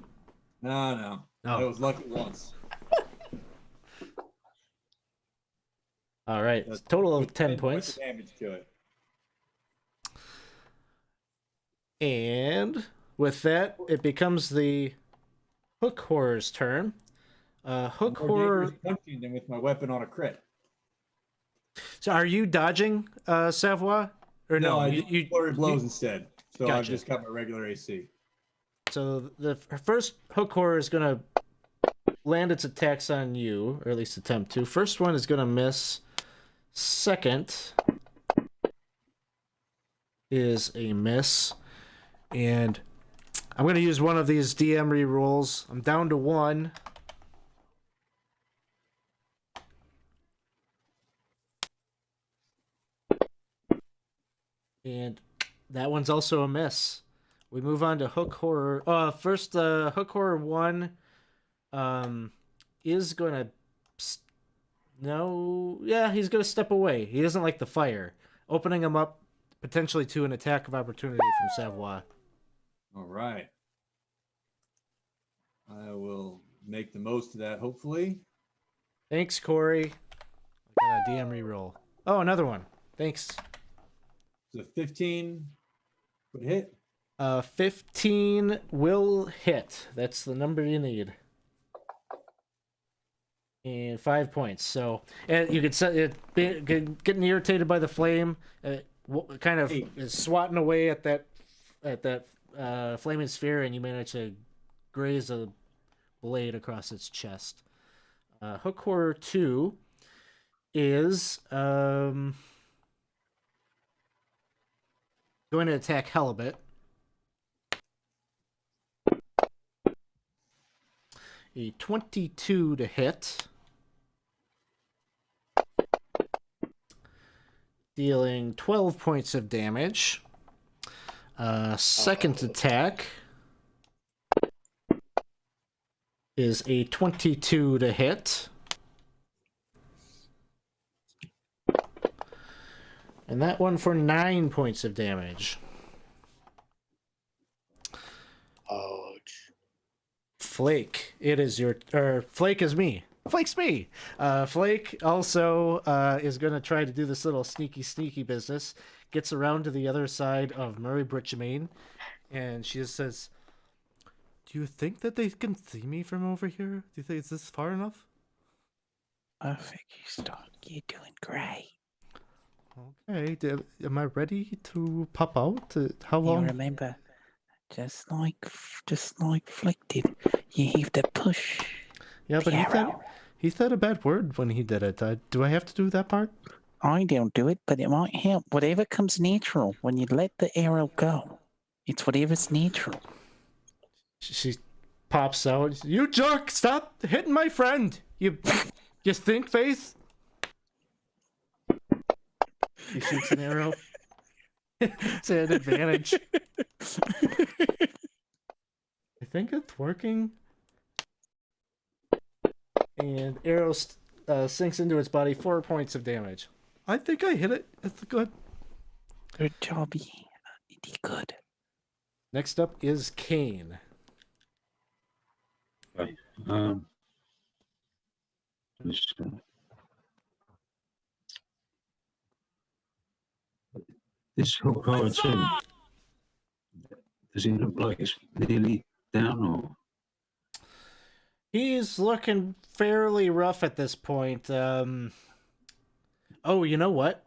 No. Oh. I was lucky once. All right. That's Total of with 10 points points. of damage to it. And with that, it becomes the hook horror's turn. Hook More horror. dangerous punching than with my weapon on a crit. So are you dodging, Savoie? Or no? I you, do flurry blows instead. So I've Gotcha. just got my regular AC. So the first hook horror is going to land its attacks on you, or at least attempt to. First one is going to miss. Second is a miss. And I'm going to use one of these DM rerolls. I'm down to 1. And that one's also a miss. We move on to hook horror. First, hook horror 1 is going to... No, yeah, he's going to step away. He doesn't like the fire. Opening him up potentially to an attack of opportunity from Savoie. All right. I will make the most of that, hopefully. Thanks, Corey. I got a DM reroll. Oh, another one. Thanks. So 15 would hit. 15 will hit. That's the number you need. And 5 points. So, and you could set it getting irritated by the flame. Kind of is swatting away at that flaming sphere, and you manage to graze a blade across its chest. Hook Horror 2 is going to attack Halibut. A 22 to hit. Dealing 12 points of damage. Second attack is a 22 to hit. And that one for 9 points of damage. Ouch. Flake, it is your... Flake is me. Flake's me. Flake also is going to try to do this little sneaky business. Gets around to the other side of Murray Bridgemain, and she just says, "Do you think that they can see me from over here? Do you think it's this far enough?" I think you start. You're doing great. Okay, am I ready to pop out? How You long? remember, just like Flick did, you have to push. Yeah, but the arrow. he said a bad word when he did it. Do I have to do that part? I don't do it, but it might help. Whatever comes natural when you let the arrow go. It's whatever's natural. She pops out. "You jerk! Stop hitting my friend! You stink face!" He shoots an arrow. It's an advantage. I think it's working. And arrow sinks into its body, 4 points of damage. I think I hit it. That's good. Good job, you did good. Next up is Kane. Right. Just, this whole card too. Does it look like it's nearly down or? He's looking fairly rough at this point. Oh, you know what?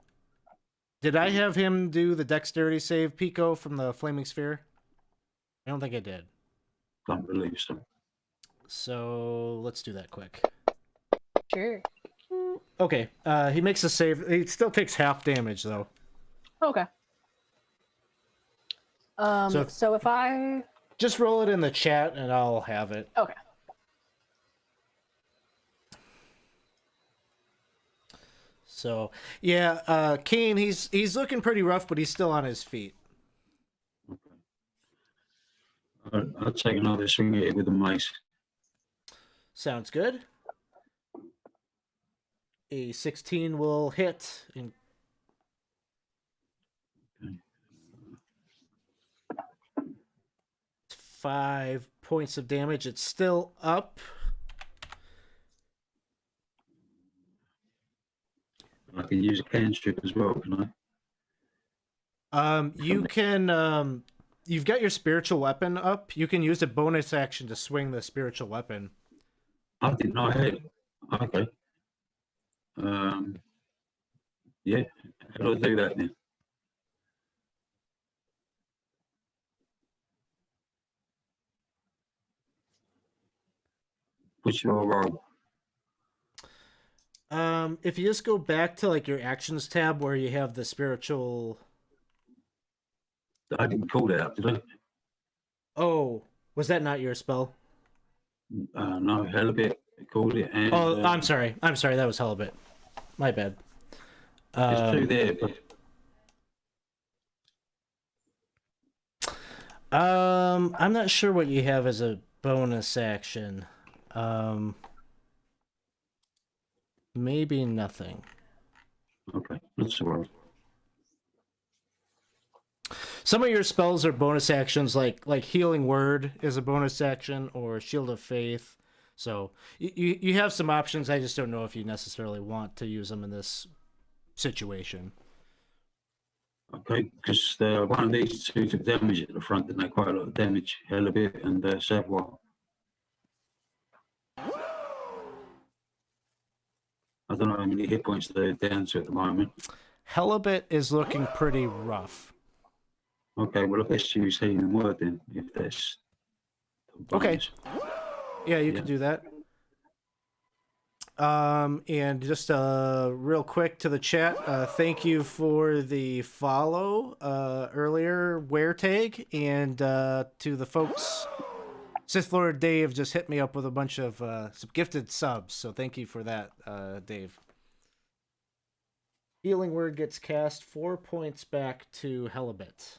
Did I have him do the dexterity save, Pico, from the flaming sphere? I don't think I did. Don't believe so. So let's do that quick. Sure. Okay, he makes a save. He still takes half damage, though. Okay. So- So if I Just roll it in the chat, and I'll have it. okay. So, yeah, Kane, he's looking pretty rough, but he's still on his feet. I'll take another swing at it with the mace. Sounds good. A 16 will hit. And... Okay. 5 points of damage. It's still up. I can use a cantrip as well, can I? You can, you've got your spiritual weapon up. You can use a bonus action to swing the spiritual weapon. I did not have it. Okay. Yeah, how do I do that then? Which your roll? If you just go back to like your actions tab where you have the spiritual. I didn't call that up, did I? Oh, was that not your spell? No, hell of it. Called it. And, Oh, I'm sorry. That was Halibut. My bad. There's two there, but I'm not sure what you have as a bonus action. Maybe nothing. okay, that's all right. Some of your spells are bonus actions, like Healing Word is a bonus action, or Shield of Faith. So you have some options. I just don't know if you necessarily want to use them in this situation. Okay, because one of these two took damage at the front, didn't they? Quite a lot of damage. Hell of it and Savoie. I don't know how many hit points they're down to at the moment. Halibut is looking pretty rough. Okay, well, I best use Healing Word then, if that's... Okay. Yeah, you Yeah. could do that. And just real quick to the chat, thank you for the follow earlier, Weretag, and to the folks. Sith Lord Dave just hit me up with a bunch of some gifted subs, so thank you for that, Dave. Healing Word gets cast 4 points back to Helibet.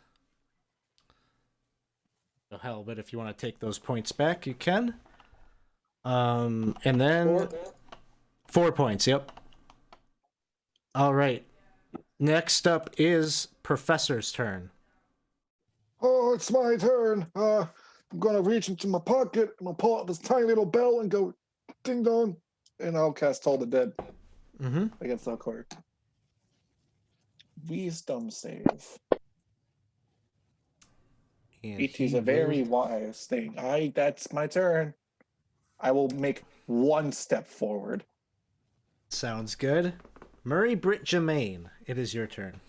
So Helibet, if you want to take those points back, you can. And then 4 points, yep. All right. Next up is Professor's turn. Oh, it's my turn. I'm gonna reach into my pocket and I'll pull out this tiny little bell and go ding dong, and I'll cast Toll the Dead Mm-hmm. against that card. Wisdom save. And It is he a very will- wise thing. That's my turn. I will make one step forward. Sounds good. Murray Britt Germain, it is your turn.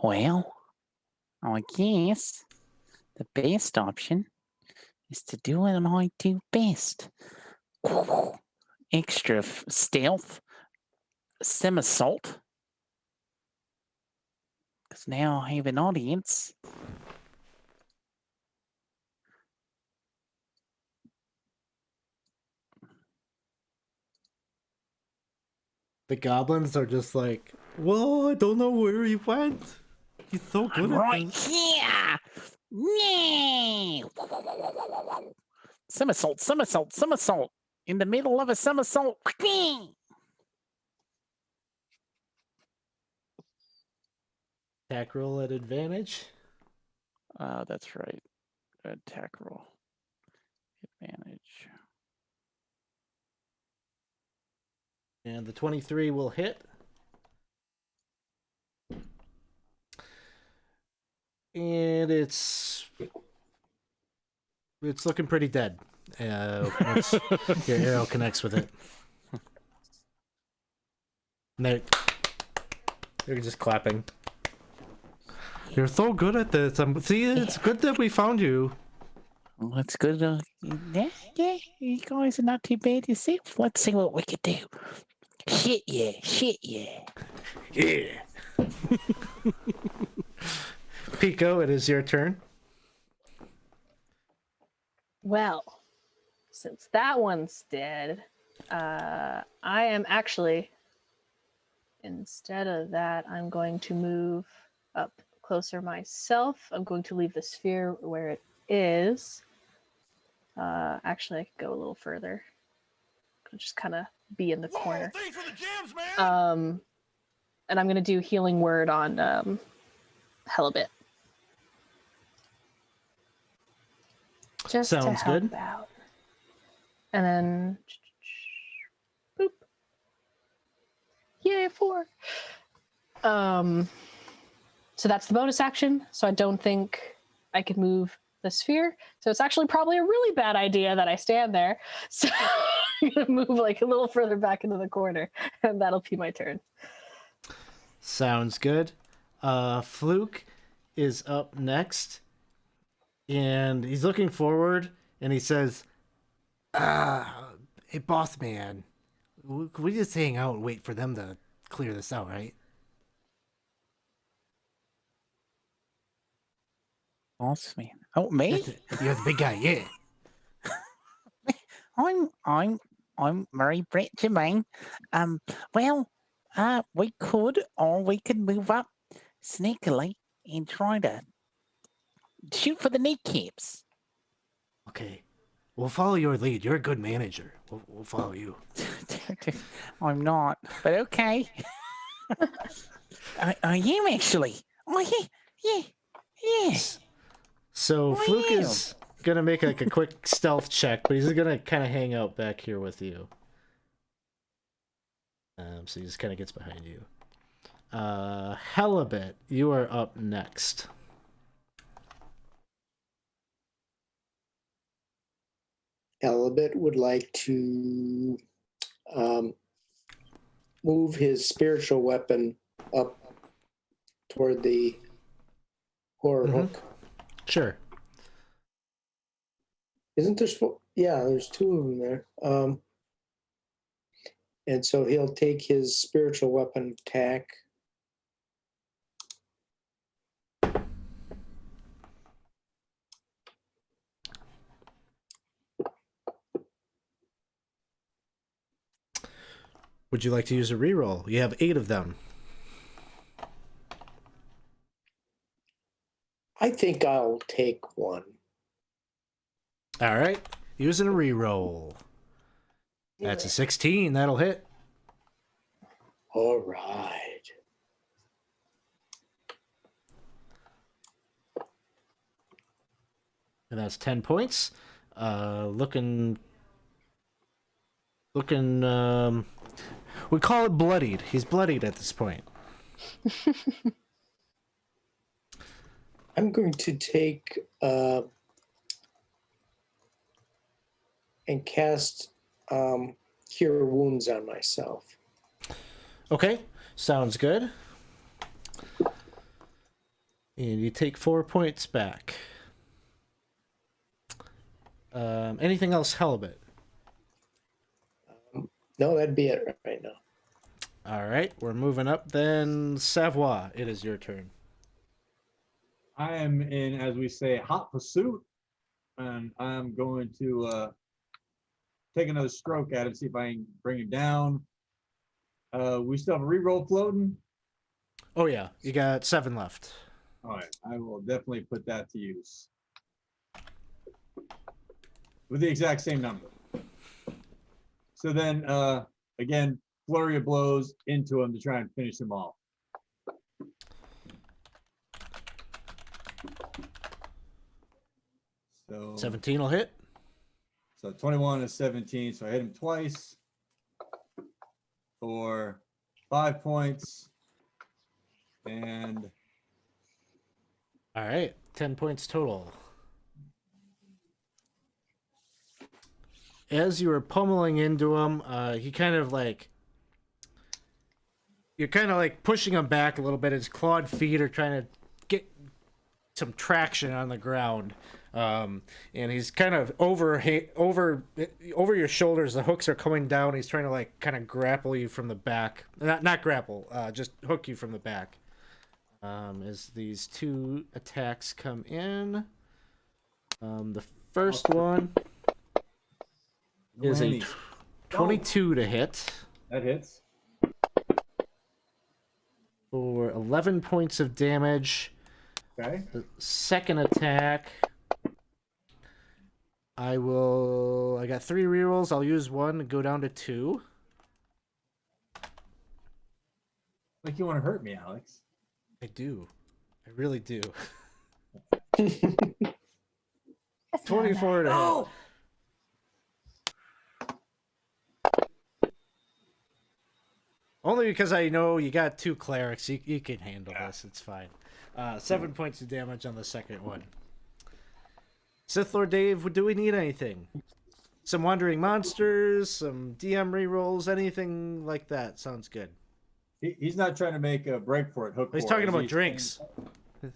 Well, I guess the best option is to do what I do best. Extra stealth, somersault. Because now I have an audience. The goblins are just like, well, I don't know where he went. He's so good I'm at right this. here. Yeah. Somersault, somersault, somersault. In the middle of a somersault. Attack roll at advantage. That's right. Attack roll. Advantage. And the 23 will hit. And it's looking pretty dead. Once your arrow connects with it. And they're just clapping. You're so good at this. See, it's good that we found you. Well, that's good. Yeah, you guys are not too bad yourself. Let's see what we can do. Shit, yeah. Yeah. Pico, it is your turn. Well, since that one's dead, I am actually, instead of that, I'm going to move up closer myself. I'm going to leave the sphere where it is. Actually, I could go a little further. I'll just kind of be in the corner. Thanks for the jams, man. And I'm going to do Healing Word on Helibet. Just Sounds to help good. out. And then boop. Yay, 4. So that's the bonus action. So I don't think I could move the sphere. So it's actually probably a really bad idea that I stand there. So I'm gonna move like a little further back into the corner, and that'll be my turn. Sounds good. Fluke is up next. And he's looking forward and he says, hey, boss man, we just hang out and wait for them to clear this out, right? Boss man. Oh, me? You're the big guy, yeah. I'm Murray Brett Jermaine. Well, we could move up sneakily and try to shoot for the kneecaps. Okay, we'll follow your lead. You're a good manager. We'll follow you. I'm not, but okay. I am actually. Oh yeah. So I Fluke am. is gonna make like a quick stealth check, but he's gonna kind of hang out back here with you. So he just kind of gets behind you. Helibet, you are up next. Elibet would like to move his spiritual weapon up toward the horror hook. Sure. Isn't there? Yeah, there's two of them there. And so he'll take his spiritual weapon attack. Would you like to use a reroll? You have 8 of them. I think I'll take one. All right. Using a reroll. That's a 16. That'll hit. All right. And that's 10 points. Looking, we call it bloodied. He's bloodied at this point. I'm going to take and cast Cure Wounds on myself. Okay, sounds good. And you take 4 points back. Anything else, Halibut? No, that'd be it right now. All right, we're moving up then. Savoie, it is your turn. I am in, as we say, hot pursuit, and I'm going to take another stroke at him, see if I can bring him down. We still have a reroll floating. Oh yeah, you got 7 left. All right, I will definitely put that to use with the exact same number. So then, again, flurry of blows into him to try and finish him off. So 17 will hit. So 21 is 17. So I hit him twice for 5 points. And All right, 10 points total. As you were pummeling into him, he kind of like, you're kind of like pushing him back a little bit. His clawed feet are trying to get some traction on the ground. And he's kind of over your shoulders. The hooks are coming down. He's trying to like kind of grapple you from the back. Not grapple, just hook you from the back. As these 2 attacks come in. The first one is a 22 to hit. that hits. For 11 points of damage. Okay. The second attack, I got 3 rerolls. I'll use 1 to go down to 2. Like you want to hurt me, Alex. I do. I really do. That's not 24 to hit. Oh! Only because I know you got 2 clerics. You can handle this. It's fine. 7 points of damage on the second one. Sith Lord Dave, do we need anything? Some wandering monsters, some DM rerolls, anything like that. Sounds good. He's not trying to make a break for it. Hook. He's for talking it. about drinks.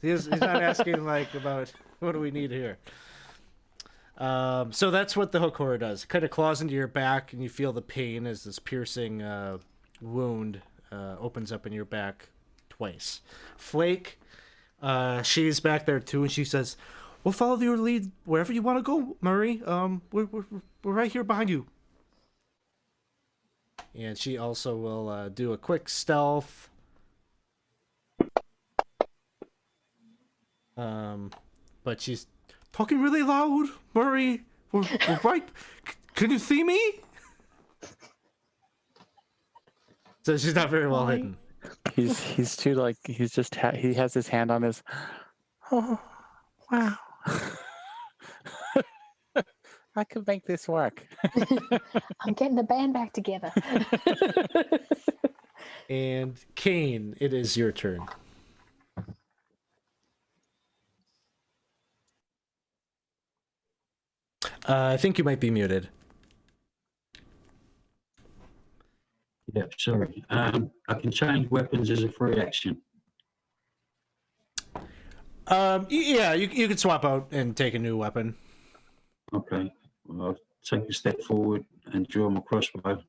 He's not asking like about what do we need here. So that's what the hook horror does. It kind of claws into your back, and you feel the pain as this piercing wound opens up in your back twice. Flake, she's back there too, and she says, "We'll follow your lead wherever you want to go, Murray. We're right here behind you." And she also will do a quick stealth. But she's talking really loud. Murray, we're right. Can you see me? So she's not very well hidden. He's too like he's just he has his hand on his. Oh, wow! I could make this work. I'm getting the band back together. And Kane, it is your turn. I think you might be muted. Yeah, sorry. I can change weapons as a free action. Yeah, you could swap out and take a new weapon. Okay. Well, I'll take a step forward and draw my crossbow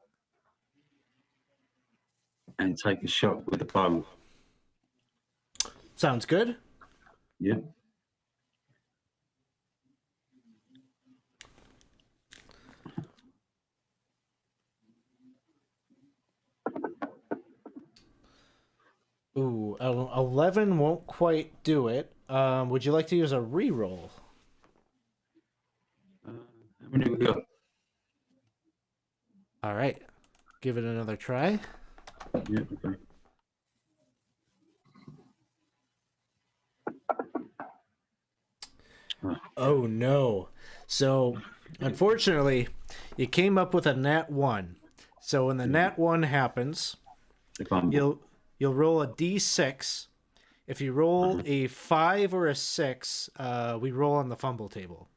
and take a shot with a bow. Sounds good. Yep. Ooh, 11 won't quite do it. Would you like to use a reroll? How many we got? All right. Give it another try. Yep. Okay. Oh no. So, unfortunately, you came up with a nat 1. So when the nat 1 happens, The fumble. you'll roll a d6. If you roll a 5 or a 6, we roll on the fumble table.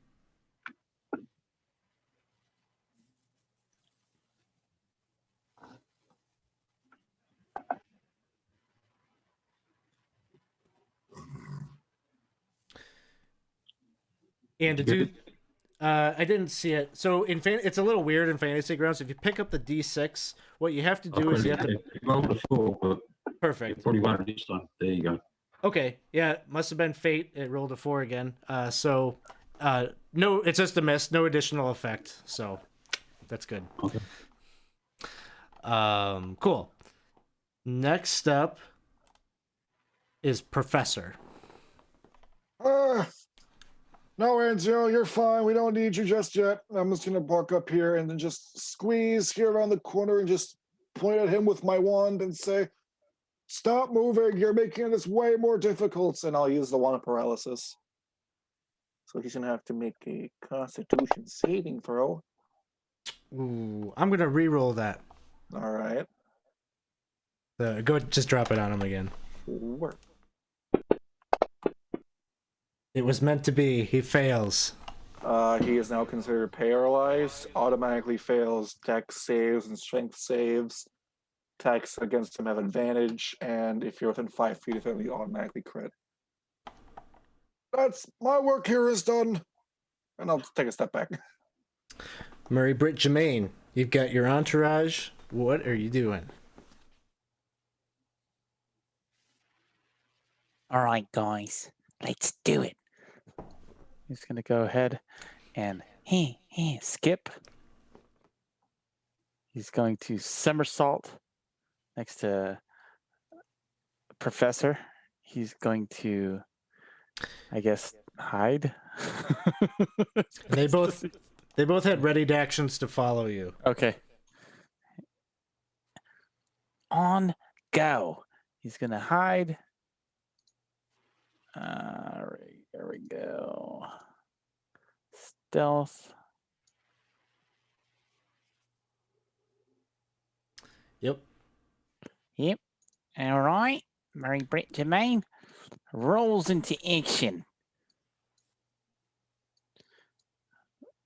And to do, I didn't see it. So it's a little weird in Fantasy Grounds. If you pick up the d6, what you have to do is you have to. Roll a 4, but Perfect. it probably won't this time. There you go. Okay, yeah, must have been fate. It rolled a 4 again. No, it's just a miss. No additional effect. So that's good. Okay. Cool. Next up is Professor. No, Anzio, you're fine. We don't need you just yet. I'm just gonna walk up here and then just squeeze here around the corner and just point at him with my wand and say, "Stop moving. You're making this way more difficult." And I'll use the wand of paralysis. So he's gonna have to make a Constitution saving throw. Ooh, I'm gonna re-roll that. All right. Go just drop it on him again. Work. It was meant to be. He fails. He is now considered paralyzed. Automatically fails dex saves and strength saves. Attacks against him have advantage, and if you're within 5 feet of him, you automatically crit. That's my work here is done. And I'll take a step back. Murray Britt Jermaine, you've got your entourage. What are you doing? All right, guys, let's do it. He's gonna go ahead and skip. He's going to somersault next to Professor. He's going to, I guess, hide. They both had readied actions to follow you. Okay. On go. He's gonna hide. There we go. Stealth. Yep. Yep. All right. Mary Brett Jermaine rolls into action.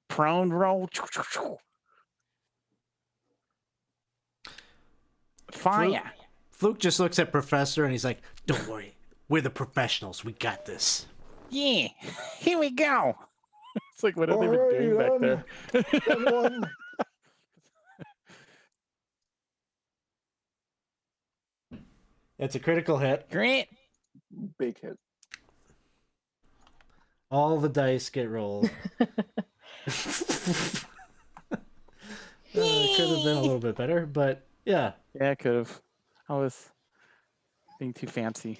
Prone roll. Fire. Fluke just looks at Professor and he's like, "Don't worry. We're the professionals. We got this." Yeah. Here we go. It's like, what are they even Alrighty doing back then. there? Everyone, It's a critical hit. Great. Big hit. All the dice get rolled. It could have been a little bit better, but yeah. Yeah, I could have. I was being too fancy.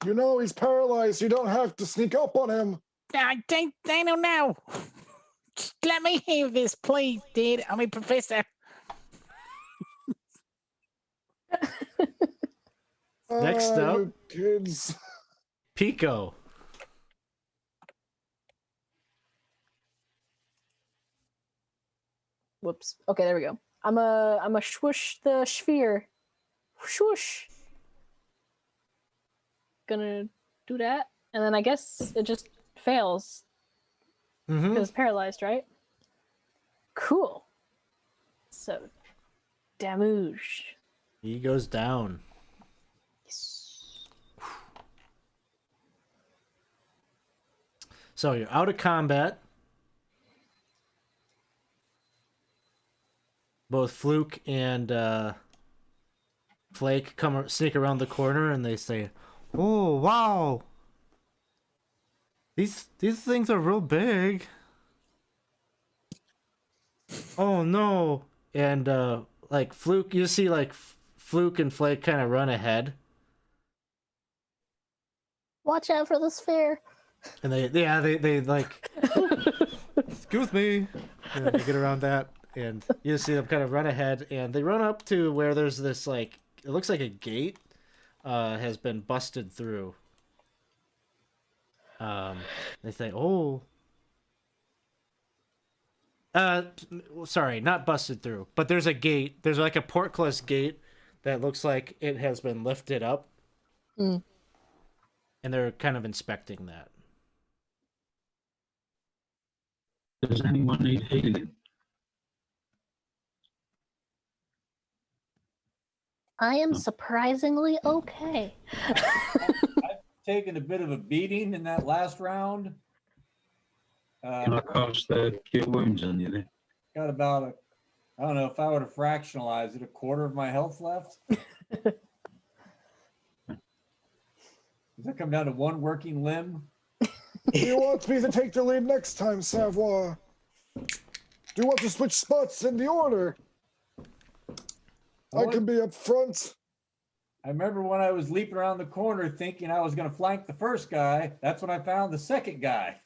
you know he's paralyzed. You don't have to sneak up on him. I don't know. Just let me hear this, please, dude. I mean, Professor. Next up. You kids. Pico. Whoops. Okay, there we go. I'm a swoosh the sphere. Swoosh. Gonna do that, and then I guess it just fails Mm-hmm. because it's paralyzed, right? Cool. So, damage. He goes down. So you're out of combat. Both Fluke and Flake sneak around the corner, and they say, "Oh wow, these things are real big. Oh no!" And like Fluke, you see like Fluke and Flake kind of run ahead, Watch out for the sphere. and they like, excuse me, and then they get around that, and you see them kind of run ahead, and they run up to where there's this like, it looks like a gate has been busted through. They say, "Oh, sorry, not busted through, but there's a gate. There's like a portless gate that looks like it has been lifted up." Mm. And they're kind of inspecting that. Does anyone need healing? I am surprisingly okay. I've taken a bit of a beating in that last round. Can I cast Cure Wounds on you then? Got about I don't know if I were to fractionalize it, a quarter of my health left. Does that come down to one working limb? Do you want me to take the lead next time, Savoy? Do you want to switch spots in the order? I can be up front. I remember when I was leaping around the corner thinking I was going to flank the first guy. That's when I found the second guy.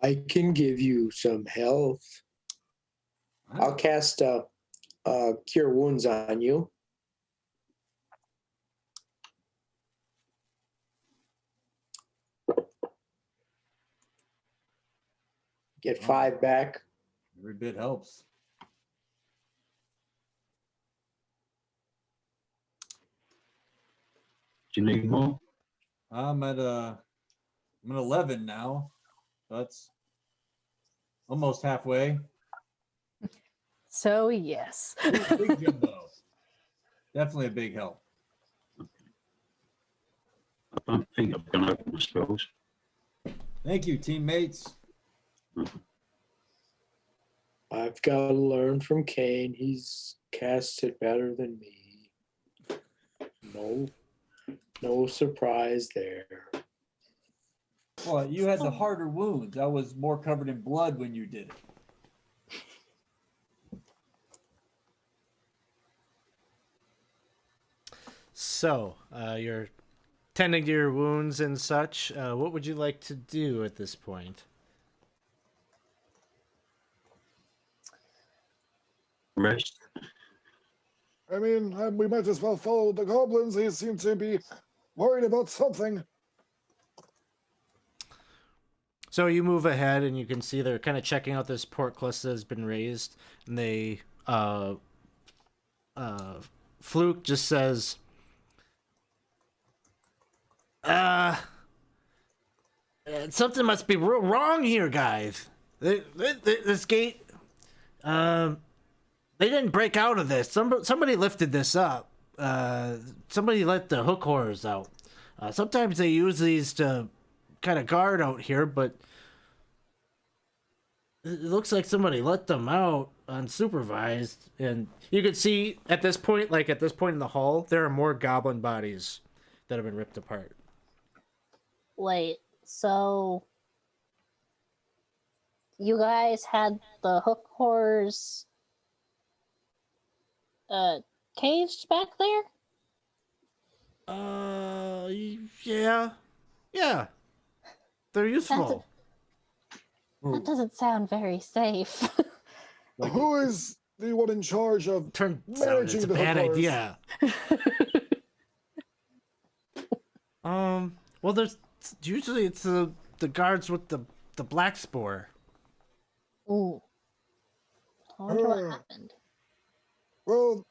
I can give you some health. I'll cast Cure Wounds on you. Get 5 back. Every bit helps. Do you need more? I'm at 11 now. That's almost halfway. So yes. Big jumbo. Definitely a big help. I don't think I've gone over my spells. Thank you, teammates. I've got to learn from Kane. He's cast it better than me. No surprise there. Well, you had the harder wounds. I was more covered in blood when you did it. So, you're tending to your wounds and such. What would you like to do at this point? Rest. I mean, we might as well follow the goblins. They seem to be worried about something. So you move ahead, and you can see they're kind of checking out this portcullis that has been raised, and they, Fluke just says, something must be wrong here, guys. This gate, they didn't break out of this. Somebody lifted this up. Somebody let the hook horrors out. Sometimes they use these to kind of guard out here, but it looks like somebody let them out unsupervised. And you can see at this point in the hall, there are more goblin bodies that have been ripped apart. Wait, so you guys had the hook horrors caged back there? Yeah. They're useful. That doesn't sound very safe. Who is the one in charge of Turns out it's managing a the bad hook horrors? idea. Well, there's usually it's the guards with the black spore. Ooh. I wonder what happened. Well,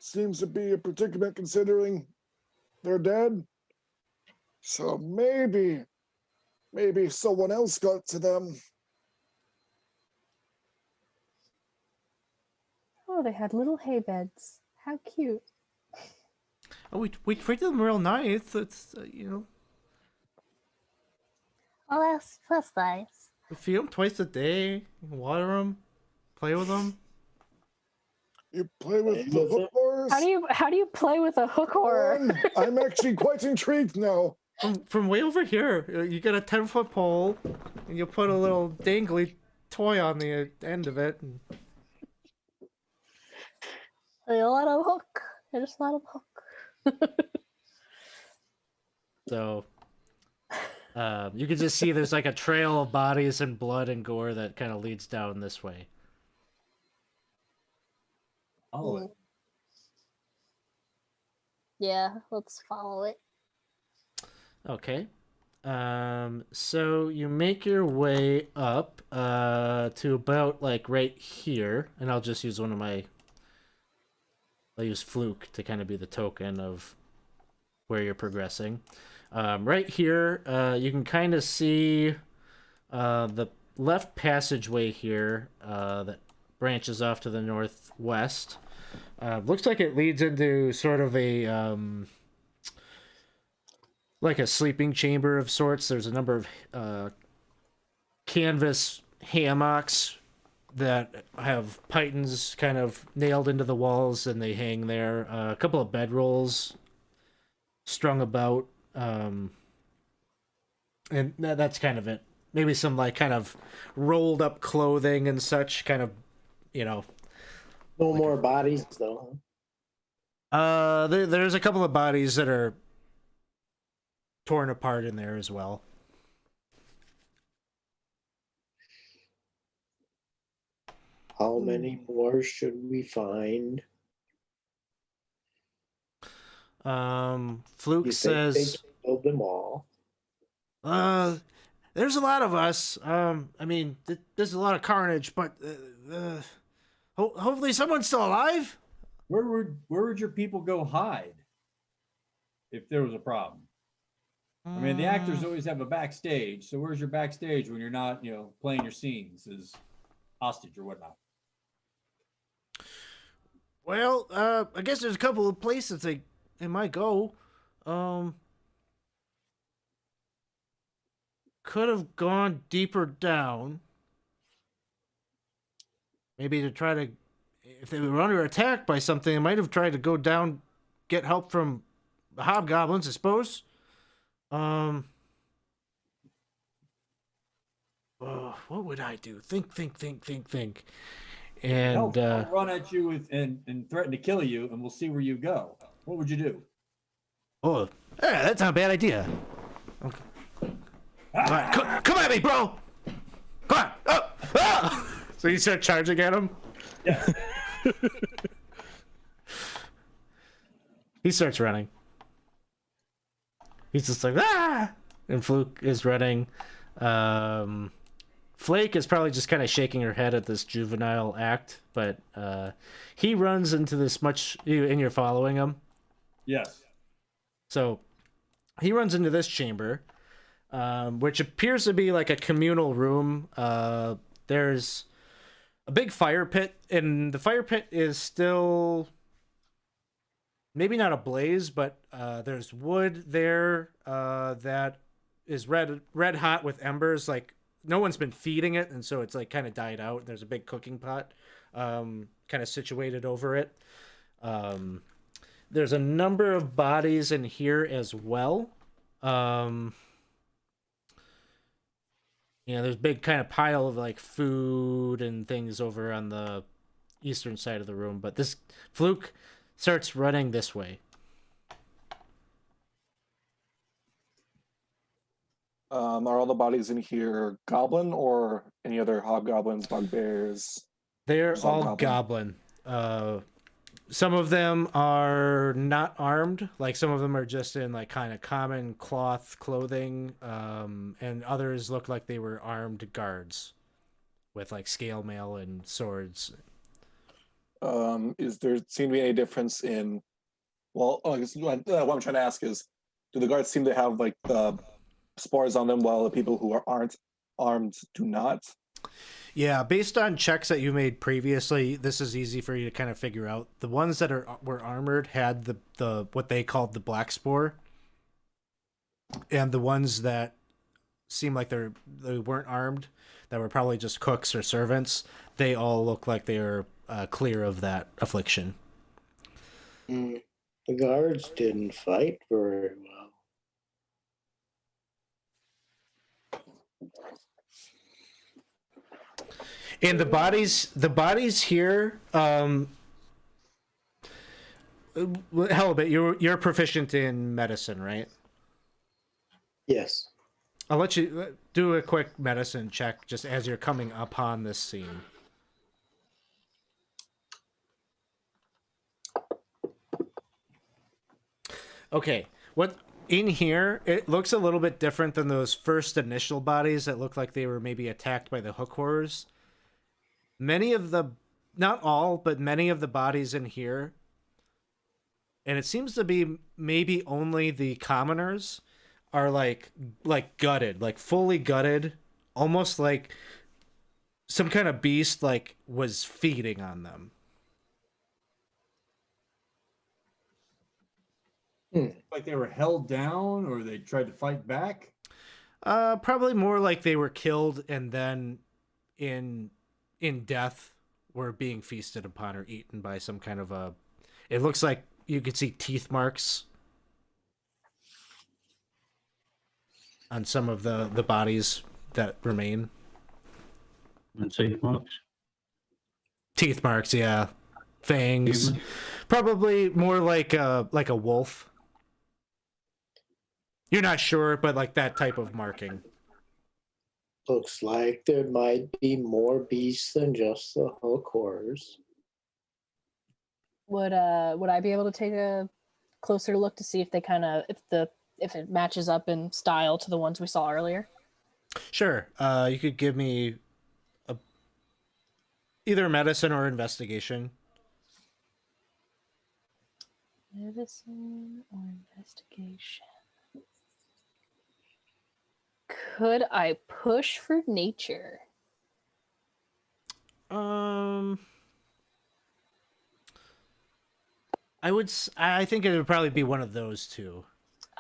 seems to be a predicament considering they're dead. So maybe someone else got to them. Oh, they had little hay beds. How cute. Oh, we treat them real nice. It's you know, Oh, that's nice. we feed them twice a day, water them, play with them. You play with Play the with hook it. horse? How do you play with a hook horror? I'm actually quite intrigued now. From way over here, you get a 10-foot pole, and you put a little dangly toy on the end of it. And... You let him hook. You just let him hook. So, you can just see there's like a trail of bodies and blood and gore that kind of leads down this way. Oh, Yeah, let's follow it. Okay. So you make your way up to about like right here, and I'll just use I'll use Fluke to kind of be the token of where you're progressing. Right here, you can kind of see the left passageway here that branches off to the northwest. Looks like it leads into sort of a like a sleeping chamber of sorts. There's a number of canvas hammocks that have pythons kind of nailed into the walls, and they hang there. A couple of bedrolls strung about, and that's kind of it. Maybe some like kind of rolled up clothing and such, kind of, you know. No more bodies, though. There's a couple of bodies that are torn apart in there as well. How many more should we find? Fluke You think says, they killed them all? there's a lot of us. I mean, there's a lot of carnage, but hopefully someone's still alive. where would your people go hide if there was a problem? I mean, the actors always have a backstage. So where's your backstage when you're not, playing your scenes as hostage or whatnot? Well, I guess there's a couple of places they might go. Could have gone deeper down. Maybe to try to, if they were under attack by something, they might have tried to go down, get help from the hobgoblins, I suppose. What would I do? Think. And I'll run at you and threaten to kill you, and we'll see where you go. What would you do? oh, yeah, that's not a bad idea. Okay. All right, come at me, bro. Come on. Oh, ah! So you start charging at him. Yeah. He starts running. He's just like, ah! And Fluke is running. Flake is probably just kind of shaking her head at this juvenile act, but he runs into this and you're following him. Yes. So he runs into this chamber, which appears to be like a communal room. There's a big fire pit, and the fire pit is still maybe not ablaze, but there's wood there that is red hot with embers. Like no one's been feeding it, and so it's like kind of died out. There's a big cooking pot kind of situated over it. There's a number of bodies in here as well. There's a big kind of pile of like food and things over on the eastern side of the room, but this Fluke starts running this way. Are all the bodies in here goblin or any other hobgoblins, bugbears? They're Some all goblin. Some of them are not armed, like some of them are just in like kind of common cloth clothing, and others look like they were armed guards with like scale mail and swords. Is there seem to be any difference in? Well, I guess what I'm trying to ask is, do the guards seem to have like the spars on them while the people who aren't armed do not? Yeah, based on checks that you made previously, this is easy for you to kind of figure out. The ones that were armored had the what they called the black spore, and the ones that seemed like they weren't armed, that were probably just cooks or servants, they all look like they are clear of that affliction. The guards didn't fight very well. And the bodies here, Halibut, you're proficient in medicine, right? Yes. I'll let you do a quick medicine check just as you're coming upon this scene. Okay, what in here, it looks a little bit different than those first initial bodies that looked like they were maybe attacked by the hook horrors. Many of the, not all, but many of the bodies in here, and it seems to be maybe only the commoners, are like gutted, like fully gutted, almost like some kind of beast like was feeding on them. Like they were held down or they tried to fight back? Probably more like they were killed and then in death were being feasted upon or eaten by some kind of a, it looks like you could see teeth marks on some of the bodies that remain. And teeth marks. Teeth marks, yeah. Fangs. Human. Probably more like a wolf. You're not sure, but like that type of marking. Looks like there might be more beasts than just the hook horrors. Would I be able to take a closer look to see if they kind of if it matches up in style to the ones we saw earlier? Sure. You could give me either medicine or investigation. Medicine or investigation? Could I push for nature? I think it would probably be one of those two.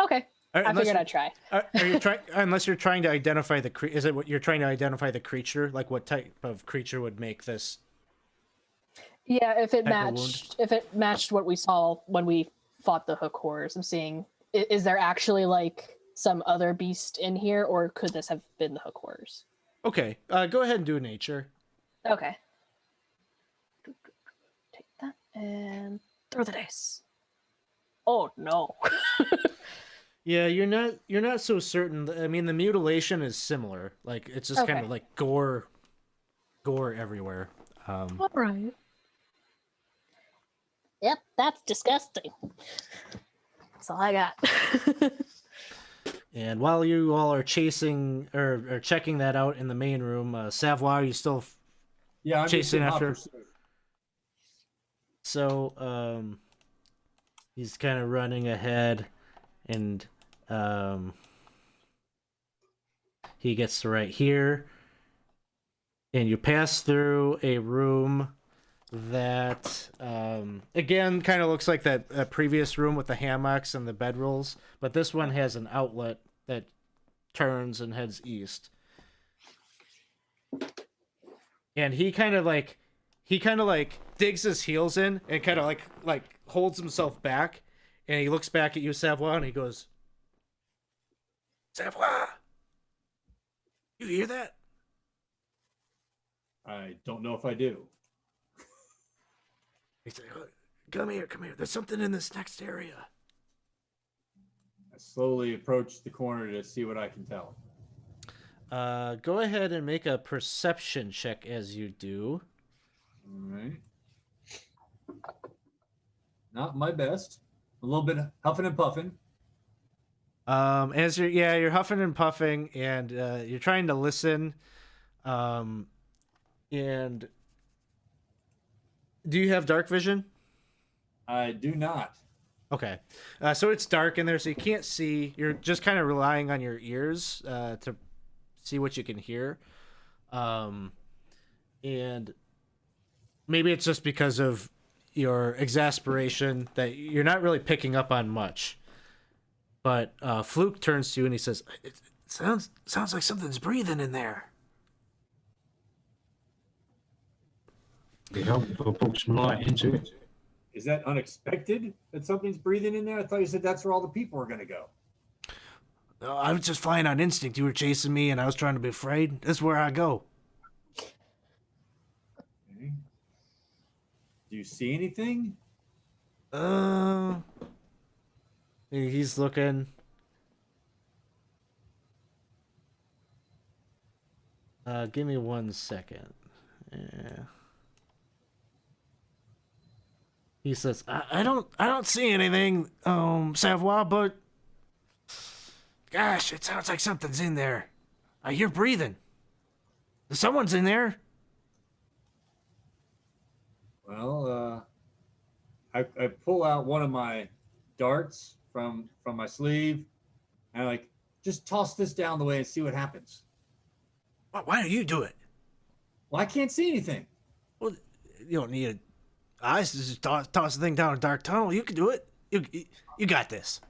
Okay. I figured I'd try. Are you trying? Unless you're trying to identify is it what you're trying to identify the creature? Like what type of creature would make this? Yeah, if it type of matched what we saw when we fought the hook horrors. I'm seeing, is there actually like some other beast in here, or could this have been the hook horrors? Okay, go ahead and do nature. Okay. Take that and throw the dice. Oh no. Yeah, you're not so certain. I mean, the mutilation is similar. Like it's just kind of like gore everywhere. All right. Yep, that's disgusting. That's all I got. And while you all are chasing or checking that out in the main room, Savoy, are you still I'm chasing just in hot after? pursuit. So he's kind of running ahead, and he gets to right here, and you pass through a room that again kind of looks like that previous room with the hammocks and the bedrolls, but this one has an outlet that turns and heads east. And he kind of like digs his heels in and kind of like holds himself back, and he looks back at you, Savoy, and he goes, "Savoy, you hear that?" I don't know if I do. He's like, "Oh, come here. There's something in this next area." I slowly approach the corner to see what I can tell. Go ahead and make a perception check as you do. All right. Not my best. A little bit huffing and puffing. As you're huffing and puffing, and you're trying to listen. And do you have dark vision? I do not. Okay. So it's dark in there, so you can't see. You're just kind of relying on your ears to see what you can hear. And maybe it's just because of your exasperation that you're not really picking up on much. But Fluke turns to you and he says, "It sounds like something's breathing in there." It helped if I brought some light into it. Is that unexpected that something's breathing in there? I thought you said that's where all the people were going to go. I was just flying on instinct. You were chasing me and I was trying to be afraid. That's where I go. Okay. Do you see anything? He's looking. Give me 1 second. Yeah. He says, I don't see anything, Savoy, but gosh, it sounds like something's in there. I hear breathing. Someone's in there. Well, I pull out one of my darts from my sleeve and I like just toss this down the way and see what happens. Why don't you do it? Well, I can't see anything. Well, you don't need eyes to just toss the thing down a dark tunnel. You can do it. You got this.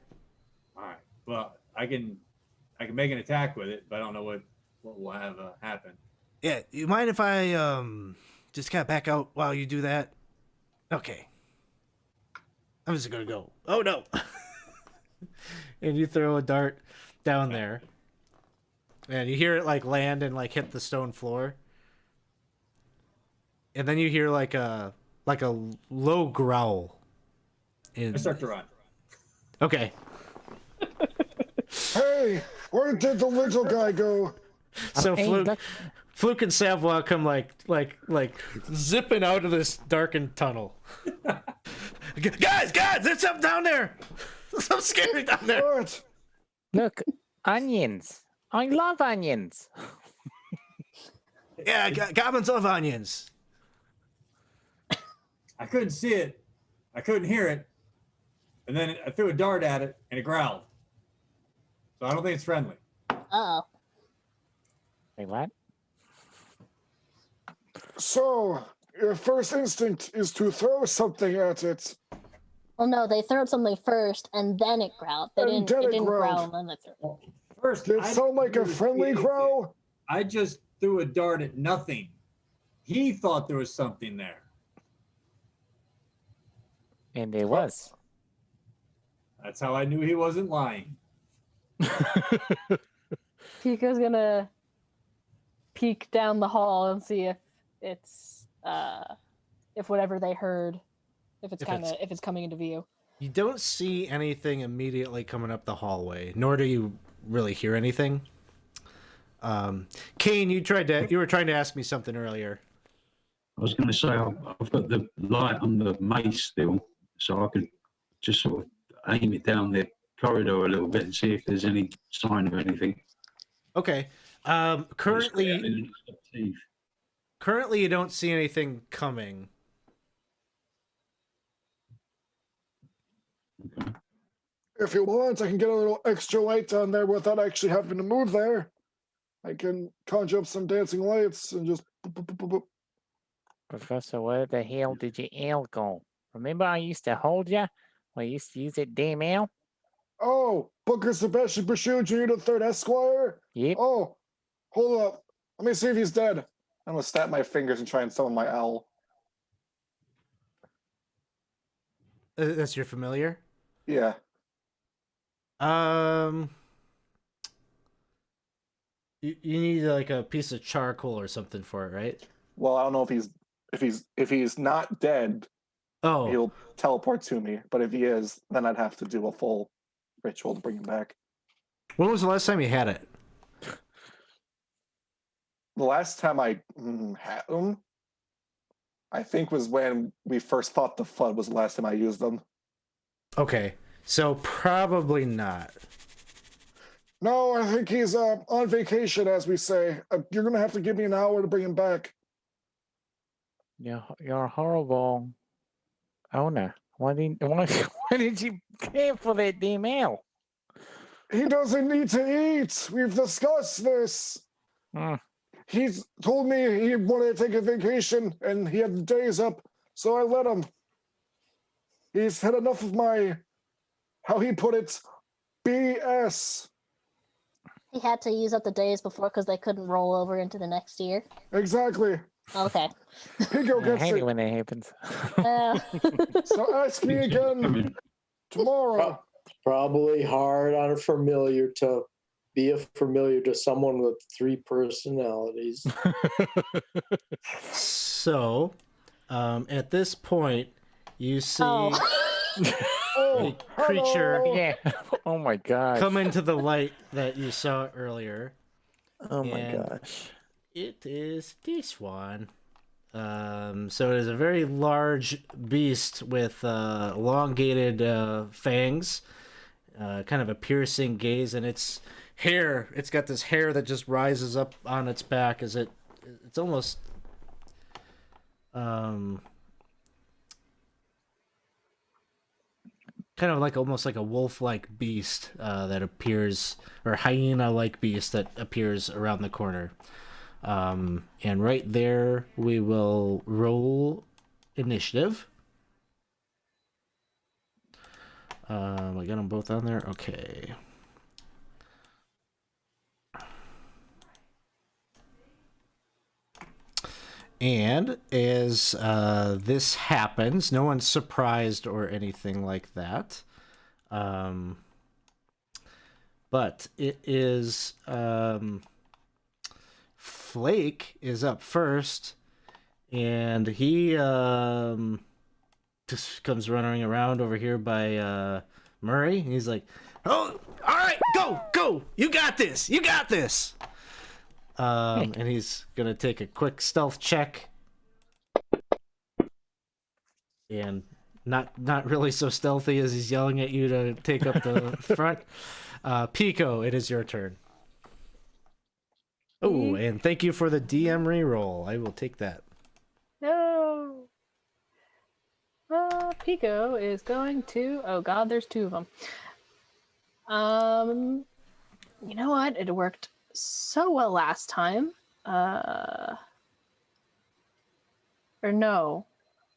All right. Well, I can make an attack with it, but I don't know what will have happen. Yeah, you mind if I just kind of back out while you do that? Okay. I'm just gonna go. Oh no! And you throw a dart down there, and you hear it like land and like hit the stone floor, and then you hear like a low growl. I start to run. Okay. Hey, where did the little guy go? So Hey, Fluke and Savoy come like zipping out of this darkened tunnel. Guys, there's something down there. Something scary down there. What? look, onions. I love onions. Yeah, goblins love onions. I couldn't see it. I couldn't hear it. And then I threw a dart at it and it growled. So I don't think it's friendly. Oh. Wait, what? So, your first instinct is to throw something at it. Well, no, they threw something first and then it growled. It And didn't, then it it didn't growled. growl and then they threw it. First, Did it I sound like a didn't friendly see anything. growl? I just threw a dart at nothing. He thought there was something there. And there was. That's how I knew he wasn't lying. Pika's gonna peek down the hall and see if it's if whatever they heard, if it's coming into view. You don't see anything immediately coming up the hallway, nor do you really hear anything. Kane, you were trying to ask me something earlier. I was going to say I've got the light on the mace still, so I could just sort of aim it down the corridor a little bit and see if there's any sign of anything. Okay. Currently, you don't see anything coming. Okay. If you want, I can get a little extra light down there without actually having to move there. I can conjure up some dancing lights and just boop, boop, boop, boop, boop. Professor, where the hell did your ale go? Remember I used to hold you? I used to use that damn ale? Oh, Booker Sebastian Pursuit Jr. the Third Esquire? Yep. Oh, hold up. Let me see if he's dead. I'm gonna snap my fingers and try and summon my owl. That's your familiar? Yeah. You need like a piece of charcoal or something for it, right? Well, I don't know if he's not dead, Oh, he'll teleport to me. But if he is, then I'd have to do a full ritual to bring him back. when was the last time you had it? The last time I had them, I think was when we first thought the FUD was the last time I used them. Okay, so probably not. No, I think he's on vacation, as we say. You're gonna have to give me an hour to bring him back. You're a horrible owner. Why did you care for that damn ale? He doesn't need to eat. We've discussed this. Hmm. He's told me he wanted to take a vacation and he had the days up, so I let him. He's had enough of my, how he put it, BS. He had to use up the days before because they couldn't roll over into the next year. Exactly. Okay. Pico I gets hate it it. when that happens. So ask me again tomorrow. Probably hard on a familiar to be a familiar to someone with 3 personalities. So, at this point, you see Oh, a creature hello. Yeah. Oh my gosh. come into the light that you saw earlier. Oh my and gosh. It is this one. So it is a very large beast with elongated fangs, kind of a piercing gaze, and its hair. It's got this hair that just rises up on its back. It's almost kind of like almost like a wolf-like beast that appears, or hyena-like beast that appears around the corner. And right there, we will roll initiative. I got them both on there. Okay. And as this happens, no one's surprised or anything like that. But it is Flake is up first, and he just comes running around over here by Murray. He's like, "Oh, all right, go! You got this! You got this!" And he's gonna take a quick stealth check, and not really so stealthy as he's yelling at you to take up the front. Pico, it is your turn. Oh, and thank you for the DM reroll. I will take that. No. Pico is going to. Oh God, there's 2 of them. You know what? It worked so well last time. Or no,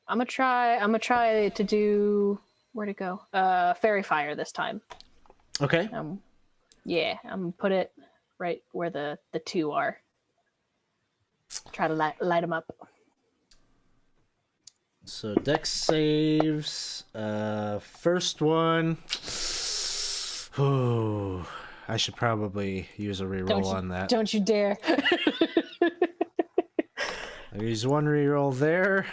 I'm gonna try to do. Where'd it go? Fairy fire this time. Okay. Yeah, I'm gonna put it right where the 2 are. Try to light them up. So Dex saves. First one. Oh, I should probably use a reroll on that. Don't you dare. I use 1 reroll there.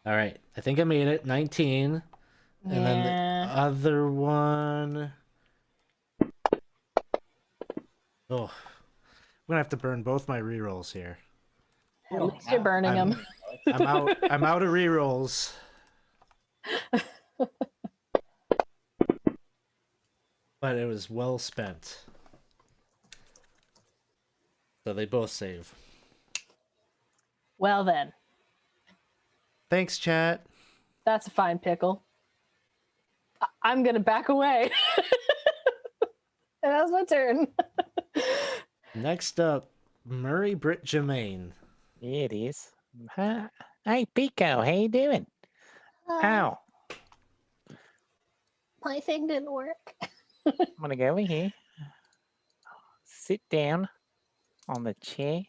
All right, I think I made it. 19. And then the other one. Oh, I'm gonna have to burn both my rerolls here. At least you're burning them. I'm out of rerolls. But it was well spent. So they both save. Well then, Thanks, chat. that's a fine pickle. I'm gonna back away. And that's my turn. Next up, Murray Britt Jermaine. Yeah, it is. Hi. Hey, Pico, how you doing? Ow. My thing didn't work. I'm gonna go over here. Sit down on the chair.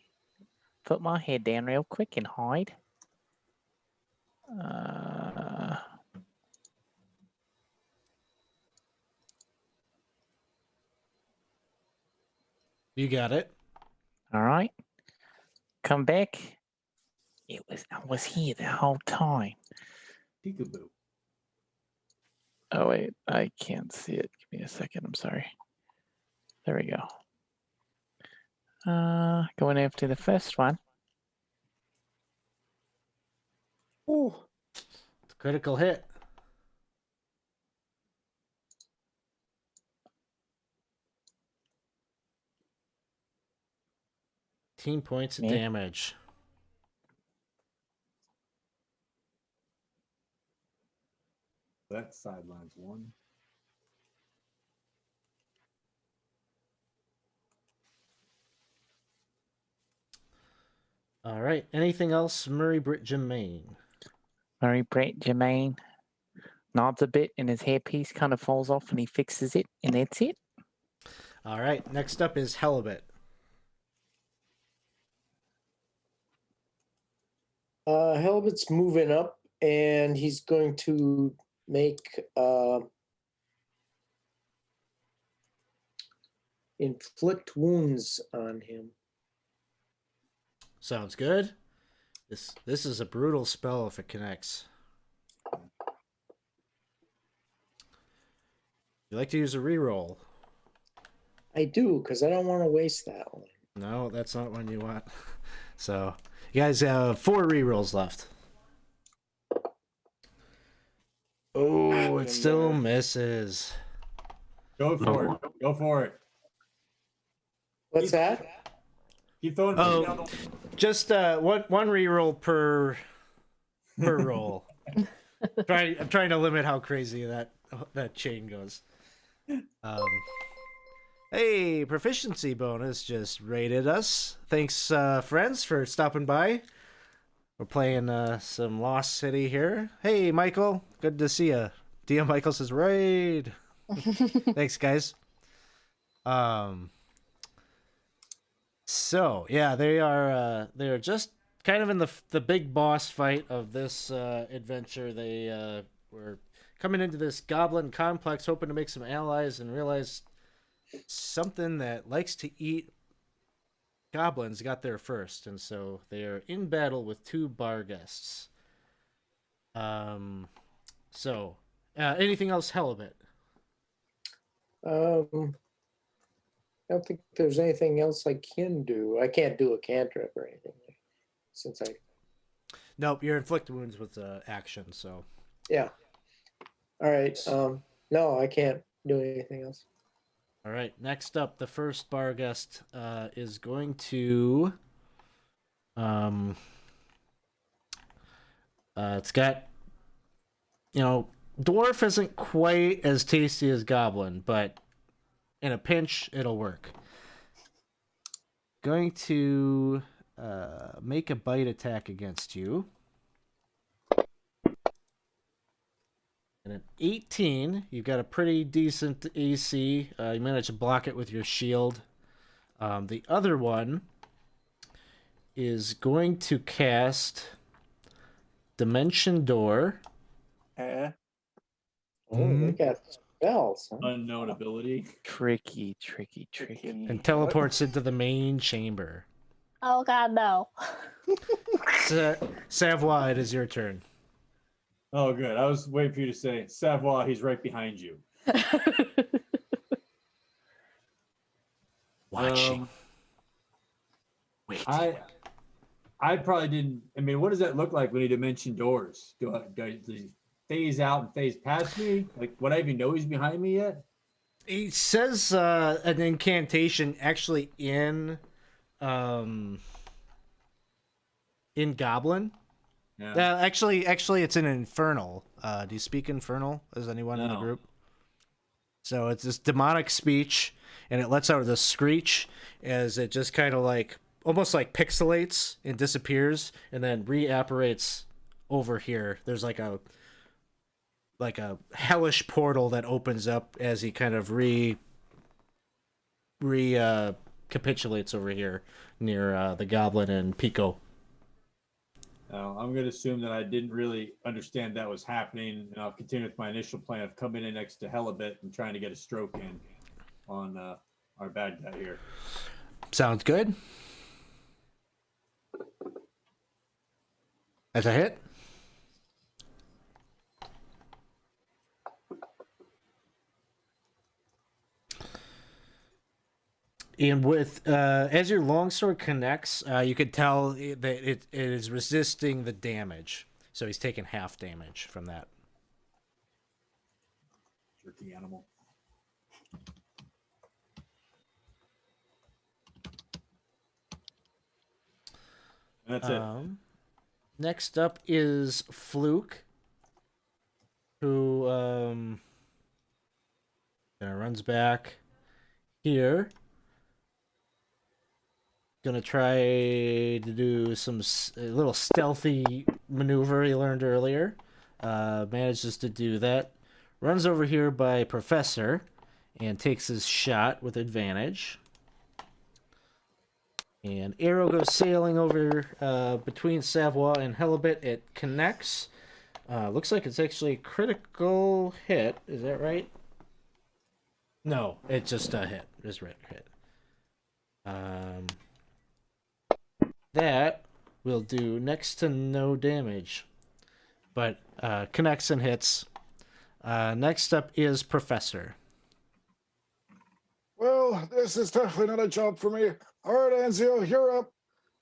Put my head down real quick and hide. You got it. All right. Come back. I was here the whole time. Peekaboo. Oh wait, I can't see it. Give me a second. I'm sorry. There we go. Going after the first one. Ooh. It's a critical hit. Team points of Yeah. damage. That sidelines 1. All right. Anything else, Murray Britt Jermaine? Murray Brett Jermaine nods a bit and his hairpiece kind of falls off and he fixes it and that's it. All right. Next up is Halibut. Halibut's moving up, and he's going to make inflict wounds on him. Sounds good. This is a brutal spell if it connects. You like to use a reroll? I do, because I don't want to waste that one. No, that's not one you want. So, you guys have 4 rerolls left. Oh, it still misses. Go for it. Go for it. What's that? Keep throwing it Oh, down. just one reroll per roll. I'm trying to limit how crazy that chain goes. Hey, proficiency bonus just rated us. Thanks, friends, for stopping by. We're playing some Lost City here. Hey, Michael, good to see you. DM Michael says raid. Thanks, guys. So yeah, they are just kind of in the big boss fight of this adventure. They were coming into this goblin complex, hoping to make some allies, and realized something that likes to eat goblins got there first, and so they are in battle with 2 bar guests. So anything else, Halibut? I don't think there's anything else I can do. I can't do a cantrip or anything, since I... Nope, you're inflict wounds with action, so... Yeah. All right. No, I can't do anything else. All right, next up, the first bar guest is going to... it's got... dwarf isn't quite as tasty as goblin, but in a pinch, it'll work. Going to make a bite attack against you. And an 18, you've got a pretty decent AC. You managed to block it with your shield. The other one is going to cast Dimension Door. Oh, they got spells, huh? Unknown ability. Tricky. And teleports into the main chamber. Oh God, no. Savoie, it is your turn. Oh, good. I was waiting for you to say, Savoie, he's right behind you. Watching. Wait. I probably didn't. I mean, what does that look like when he dimension doors? Does he phase out and phase past me? Like, would I even know he's behind me yet? He says an incantation actually in Goblin. Yeah. Actually, it's in Infernal. Do you speak Infernal? Is anyone in the No. group? So it's this demonic speech, and it lets out this screech as it just kind of like almost like pixelates and disappears, and then reapparates over here. There's like a hellish portal that opens up as he kind of capitulates over here near the Goblin and Pico. Now, I'm going to assume that I didn't really understand that was happening, and I'll continue with my initial plan of coming in next to Halibut and trying to get a stroke in on our bad guy here. Sounds good. That's a hit. And with as your longsword connects, you could tell that it is resisting the damage. So he's taking half damage from that. Jerky animal. And that's it. Next up is Fluke, who runs back here. gonna try to do a little stealthy maneuver he learned earlier. Manages to do that. Runs over here by Professor and takes his shot with advantage. And arrow goes sailing over between Savoie and Helibet. It connects. Looks like it's actually a critical hit. Is that right? No, it's just a hit. Just right hit. That will do next to no damage, but connects and hits. Next up is Professor. Well, this is definitely not a job for me. All right, Anzio, you're up.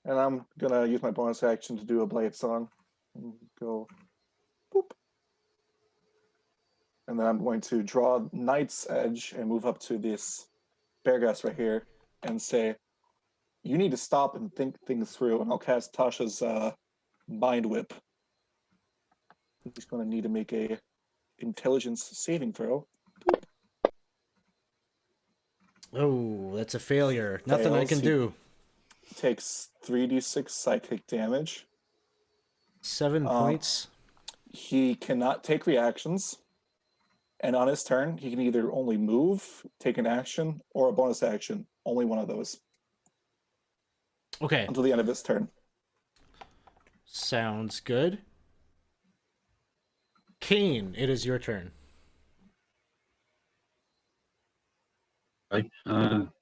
And I'm gonna use my bonus action to do a blade song. And go boop. And then I'm going to draw Knight's Edge and move up to this Beargas right here and say, you need to stop and think things through. And I'll cast Tasha's Mind Whip. He's going to need to make a intelligence saving throw. Oh, that's a failure. Nothing I can do. Takes 3d6 psychic damage. 7 points. He cannot take reactions. And on his turn, he can either only move, take an action, or a bonus action. Only one of those. Okay. Until the end of his turn. Sounds good. Kane, it is your turn. Right.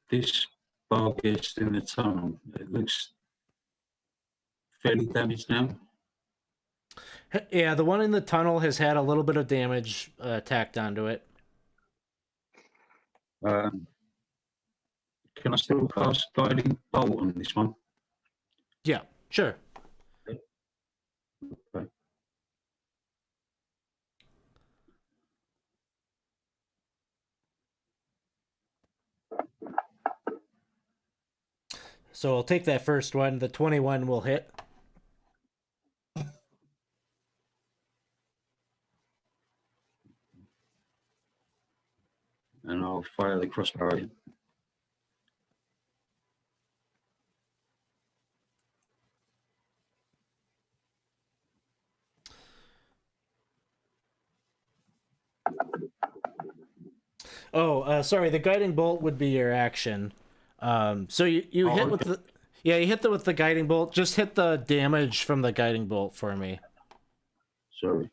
This bar gets in the tunnel. It looks fairly damaged now. Yeah, the one in the tunnel has had a little bit of damage tacked onto it. Can I still cast Guiding Bolt on this one? Yeah, sure. Okay. So I'll take that first one. The 21 will hit. And I'll fire the crossbow in. Oh, sorry. The guiding bolt would be your action. So you hit with the you hit with the guiding bolt. Just hit the damage from the guiding bolt for me. Sorry.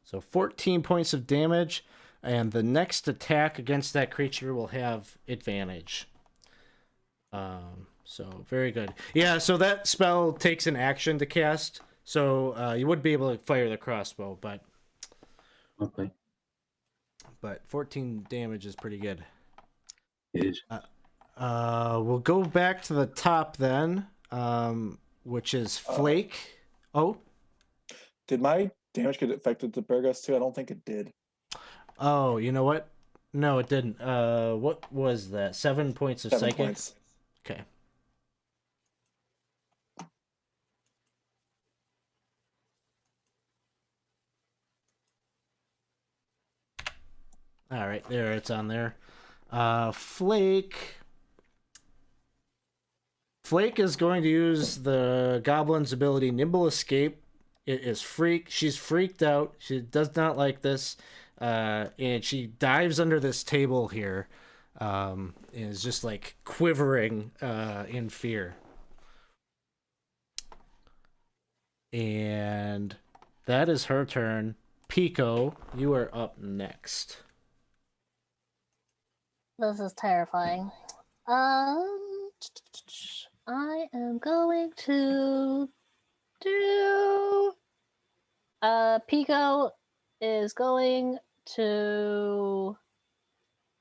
So 14 points of damage, and the next attack against that creature will have advantage. So very good. Yeah, so that spell takes an action to cast, so you would be able to fire the crossbow, but Okay. 14 damage is pretty good. It is. We'll go back to the top then, which is Flake. Did my damage get affected to Beargas too? I don't think it did. Oh, you know what? No, it didn't. What was that? 7 points of 7 psychic? points. Okay. All right, there, it's on there. Flake. Flake is going to use the goblin's ability Nimble Escape. It is she's freaked out. She does not like this. And she dives under this table here. And is just like quivering in fear. And that is her turn. Pico, you are up next. This is terrifying. I am going to do. Pico is going to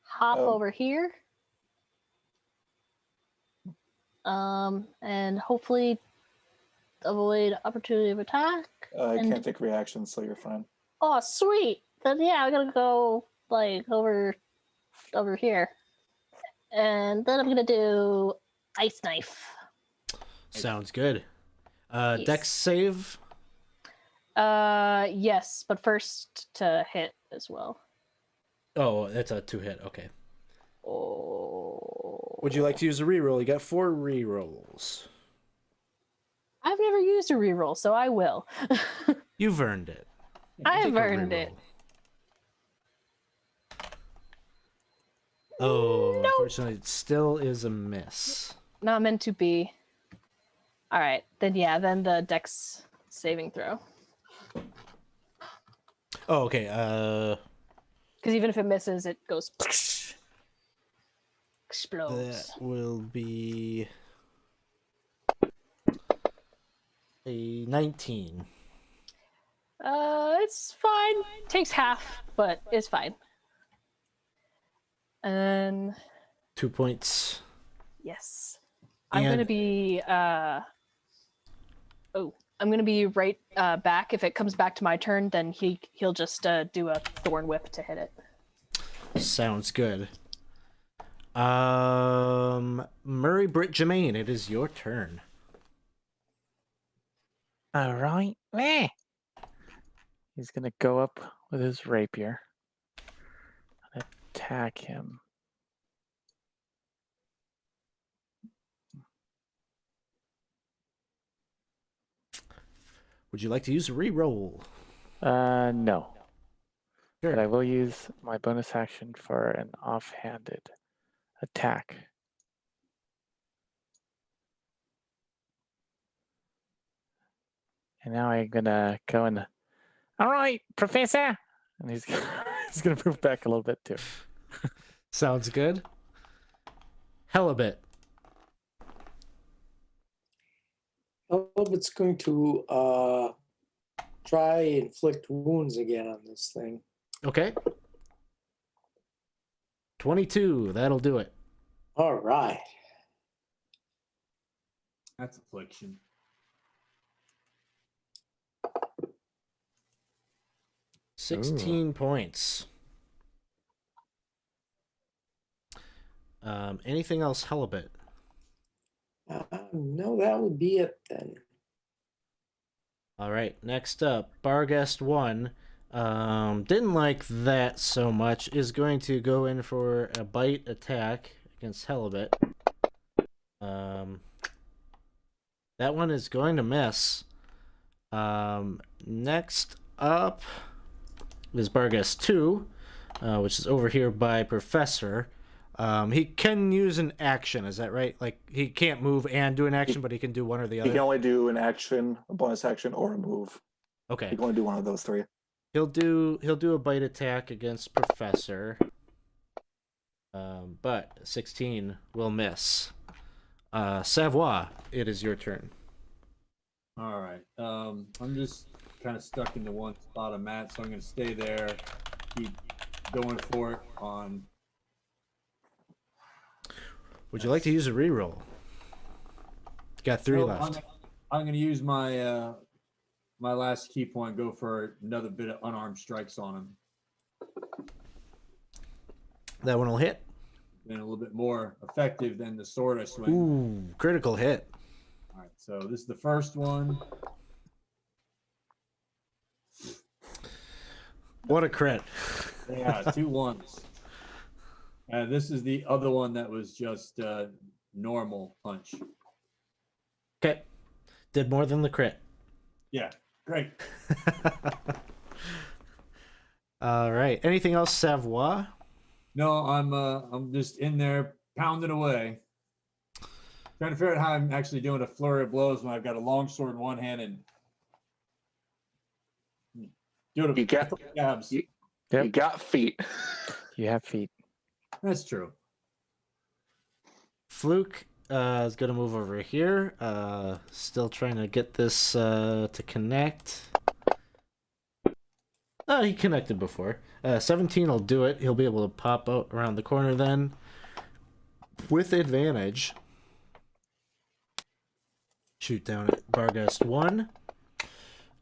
hop over here. And hopefully avoid opportunity of attack. I can't take reactions, so you're fine. Oh, sweet! Then yeah, I'm gonna go like over here, and then I'm gonna do ice knife. Sounds good. Yes. Dex save. Yes, but first to hit as well. Oh, that's a 2-hit. Okay. Oh. Would you like to use a reroll? You got 4 rerolls. I've never used a reroll, so I will. You've earned it. I've Take a earned it. reroll. Oh, No. unfortunately, it still is a miss. Not meant to be. All right, then then the Dex saving throw. Oh, okay. Because even if it misses, it goes explodes. That will be a 19. It's fine. Takes half, but it's fine. And 2 points. yes, I'm gonna And- be I'm gonna be right back. If it comes back to my turn, then he'll just do a thorn whip to hit it. Sounds good. Murray Britt Jermaine, it is your turn. All right. He's gonna go up with his rapier and attack him. Would you like to use a reroll? No. Sure. But I will use my bonus action for an offhanded attack. And now I'm gonna go and, all right, Professor, and he's he's gonna move back a little bit too. Sounds good. Halibut. It's going to try inflict wounds again on this thing. Okay. 22. That'll do it. All right. That's affliction. Ooh. 16 points. Anything else, Halibut? No, that would be it then. All right. Next up, Barghest 1. Didn't like that so much. Is going to go in for a bite attack against Halibut. That one is going to miss. Next up is Barghest 2, which is over here by Professor. He can use an action, is that right? Like, he can't move and do an action, but he can do one or the He other? can only do an action, a bonus action, or a move. Okay. He can only do one of those three. He'll do a bite attack against Professor. But 16 will miss. Savoie, it is your turn. All right. I'm just kind of stuck in the one spot I'm at, so I'm going to stay there. Keep going for it on. Would you like to use a reroll? Got 3 No, left. I'm going to use my my last key point. Go for another bit of unarmed strikes on him. That one will hit. Been a little bit more effective than the sword I swing. Ooh, critical hit. All right, so this is the first one. What a crit. Yeah, 2 ones. This is the other one that was just normal punch. Okay. Did more than the crit. Yeah, great. All right. Anything else, Savoie? No, I'm just in there pounding away. Trying to figure out how I'm actually doing a flurry of blows when I've got a long sword in one hand and doing a You got- couple stabs. you- Yep. You got feet. You have feet. That's true. Fluke is going to move over here. Still trying to get this to connect. Oh, he connected before. 17 will do it. He'll be able to pop out around the corner then. With advantage. Shoot down at Barghest 1.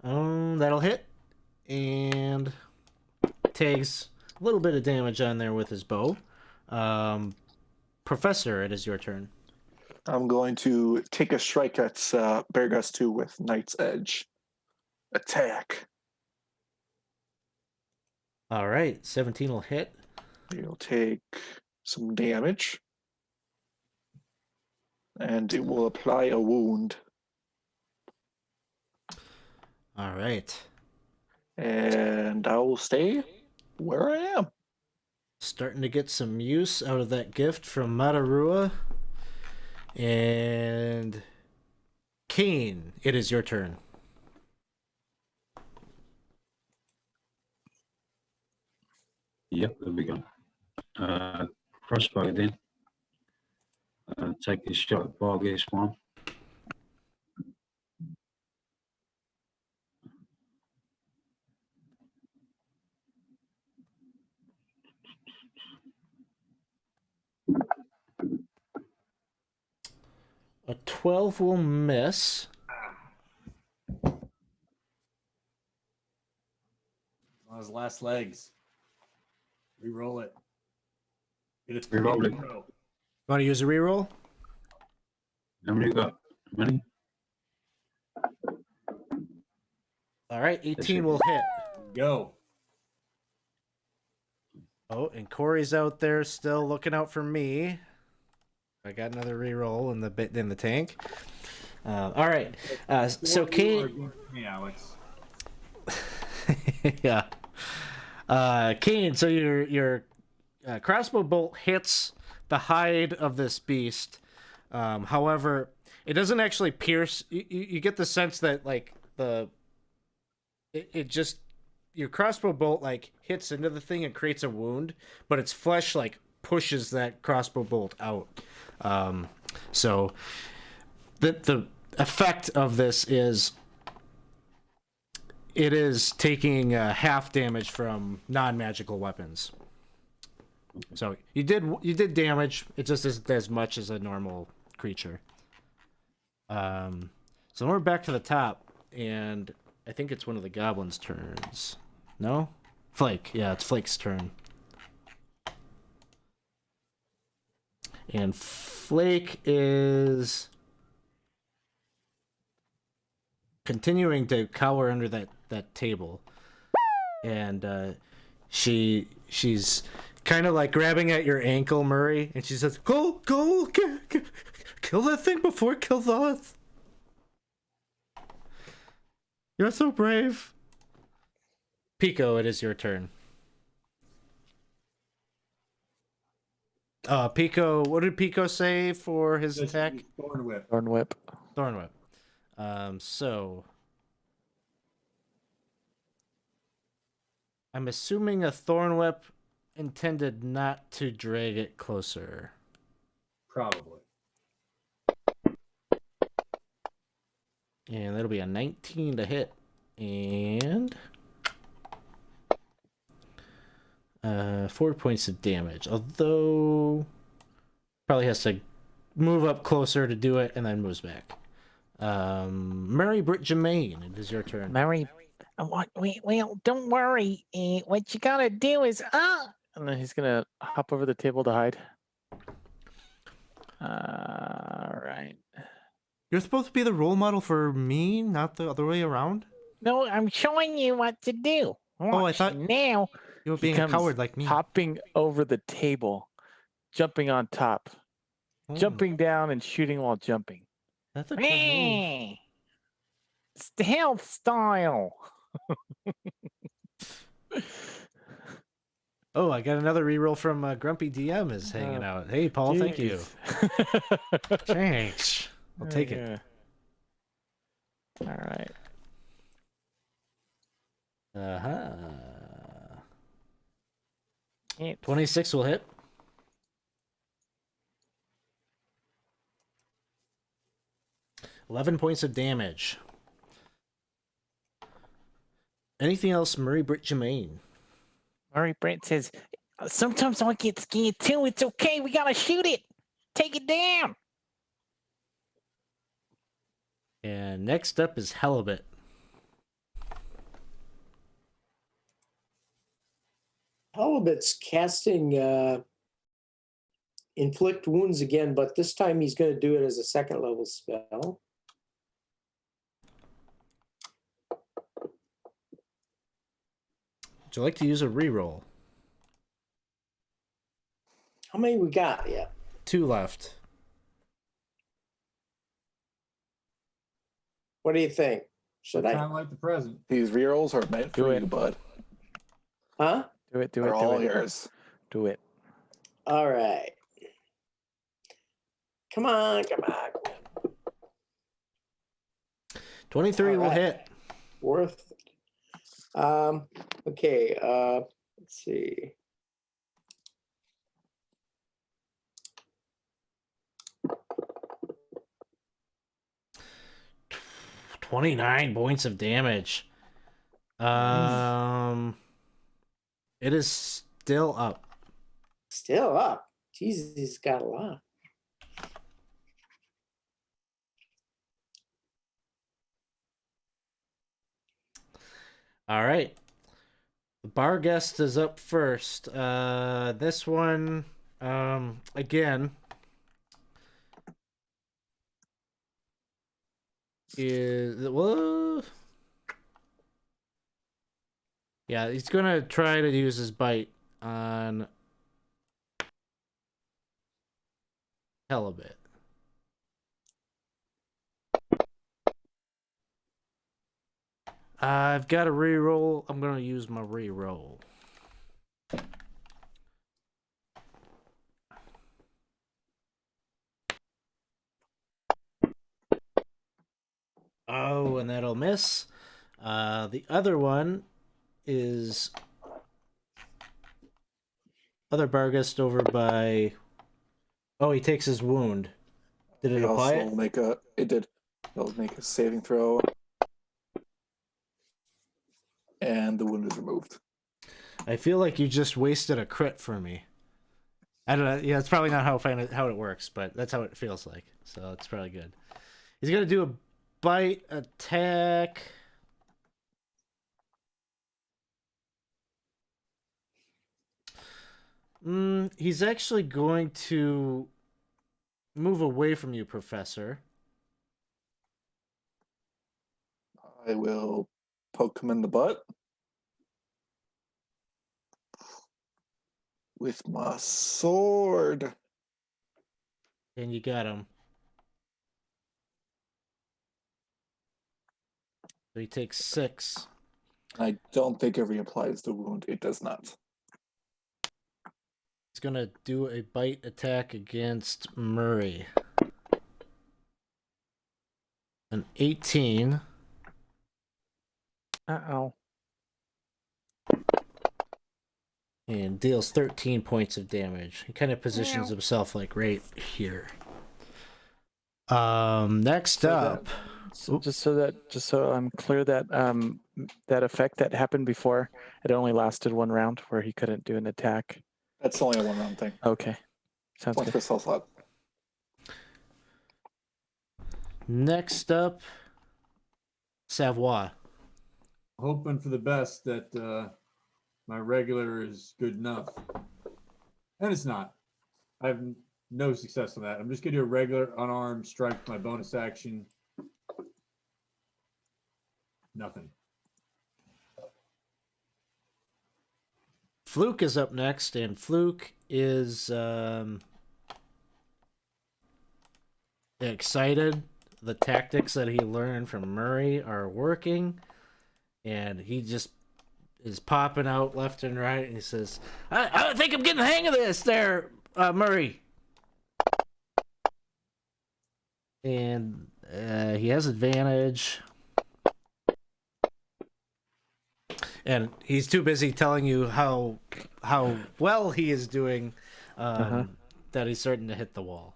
That'll hit. And takes a little bit of damage on there with his bow. Professor, it is your turn. I'm going to take a strike at Beargus 2 with Knight's Edge. Attack. All right, 17 will hit. You'll take some damage. And it will apply a wound. All right. And I will stay where I am. Starting to get some use out of that gift from Matarua. And Kane, it is your turn. Yep, there we go. Crossbow then. Take a shot at Bargus one. A 12 will miss. On his last legs. Reroll it. Get it. Reroll it. Want to use a reroll? How many you got? How many? All right, 18 will hit. Go. Oh, and Corey's out there still looking out for me. I got another reroll in the tank. All right, so Kane. Hey, Alex. Yeah. Kane, so your crossbow bolt hits the hide of this beast. However, it doesn't actually pierce. You get the sense that like it just your crossbow bolt like hits into the thing and creates a wound, but its flesh like pushes that crossbow bolt out. So the effect of this is it is taking half damage from non-magical weapons. So you did damage. It just isn't as much as a normal creature. So we're back to the top, and I think it's one of the goblins' turns. No? Flake. Yeah, it's Flake's turn. And Flake is continuing to cower under that table. And she's kind of like grabbing at your ankle, Murray, and she says, Go, kill that thing before it kills us. You're so brave. Pico, it is your turn. Pico, what did Pico say for his attack? Thorn whip. Thorn whip. Thorn whip. So I'm assuming a thorn whip intended not to drag it closer. Probably. And that'll be a 19 to hit. And 4 points of damage. Although probably has to move up closer to do it and then moves back. Mary Britt Germain, it is your turn. Mary, well, don't worry. What you gotta do is and then he's gonna hop over the table to hide. All right. You're supposed to be the role model for me, not the other way around? No, I'm showing you what to do. Oh, I thought now you were he being a comes coward like me. hopping over the table, jumping on top, Oh, jumping down and shooting while jumping. That's a cool move. It's the health style. Oh, I got another reroll from Grumpy DM is hanging out. Hey, Paul, thank you. Thanks. I'll take it. All right. Uh-huh. It's 26 will hit. $11 points of damage. Anything else, Murray Britt Germain? Murray Brent says, sometimes I get scared too. It's okay. We gotta shoot it. Take it down. And next up is Halibut. Halibut's casting inflict wounds again, but this time he's going to do it as a second level spell. Would you like to use a reroll? How many we got? Yeah. 2 left. What do you think? Should Kind I? of like the present. These rerolls are meant Do for it. you, bud. Huh? Do it. Do They're it. Do all it. yours. Do it. All right. Come on, come on. 23 will Alright. hit. Worth it. Okay, let's see. $29 points of damage. It is still up. Still up. Jesus, he's got a lot. All right. The bar guest is up first. This one, again, is well, yeah, he's gonna try to use his bite on Halibut. I've got a reroll. I'm gonna use my reroll. Oh, and that'll miss. The other one is other Bargast over by. Oh, he takes his wound. Did it They apply also it? make a. It did. They'll make a saving throw, and the wound is removed. I feel like you just wasted a crit for me. I don't know. Yeah, it's probably not how it works, but that's how it feels like. So it's probably good. He's gonna do a bite attack. He's actually going to move away from you, Professor. I will poke him in the butt with my sword. And you got him. So he takes 6. I don't think it reapplies the wound. It does not. He's gonna do a bite attack against Murray. An 18. Uh-oh. And deals 13 points of damage. He kind of positions himself like right here. Next up. Just so I'm clear that that effect that happened before, it only lasted 1 round where he couldn't do an attack. That's only a 1 round thing. Okay. Sounds Points good. per spell slot. Next up, Savoie. Hoping for the best that my regular is good enough. And it's not. I have no success on that. I'm just going to do a regular unarmed strike with my bonus action. Nothing. Fluke is up next, and Fluke is excited. The tactics that he learned from Murray are working, and he just is popping out left and right, and he says, I think I'm getting the hang of this there, Murray. And he has advantage. And he's too busy telling you how well he is doing that he's starting to hit the wall.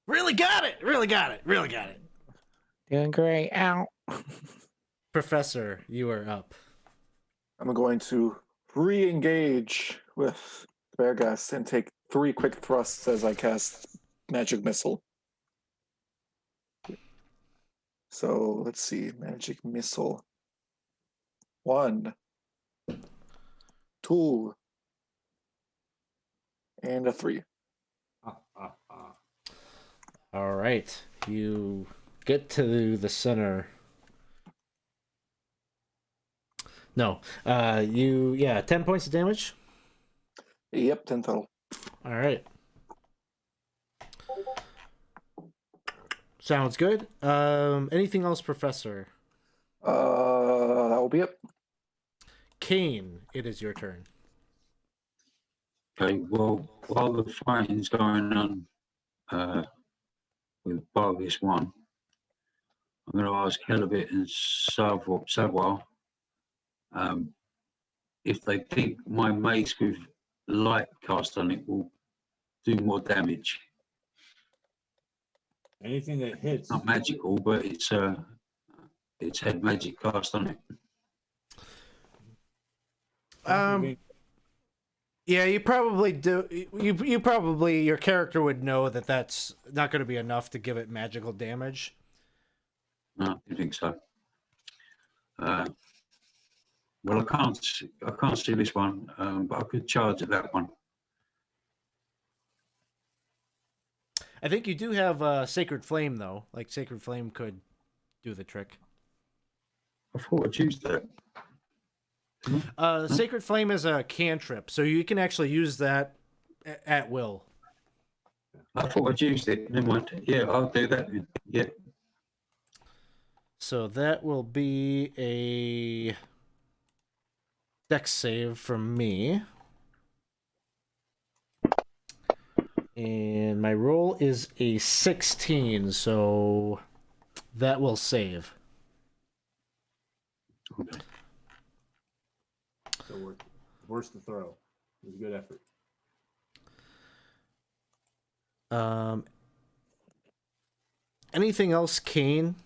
Really got it! Really got it! Really got it! Doing great. Ow. Professor, you are up. I'm going to re-engage with Beargas and take 3 quick thrusts as I cast Magic Missile. So let's see, Magic Missile. 1, 2, And a 3. All right. You get to the center. No. 10 points of damage. Yep, 10 total. All right. Sounds good. Anything else, Professor? That will be it. Kane, it is your turn. Okay, well, while the fighting's going on with Bargus 1, I'm going to ask Helibit and Savoir if they think my mace with light cast on it will do more damage. Anything that hits. Not magical, but it's had magic cast on it. Yeah, you probably do. You probably, your character would know that that's not going to be enough to give it magical damage. No, I think so. Well, I can't see this one, but I could charge at that one. I think you do have Sacred Flame, though. Like, Sacred Flame could do the trick. I thought I'd used that. Sacred Flame is a cantrip, so you can actually use that at will. I thought I'd used it. Never mind. Yeah, I'll do that. Yeah. So that will be a dex save from me. And my roll is a 16, so that will save. Okay. So worth the throw. It was a good effort. Anything else, Kane?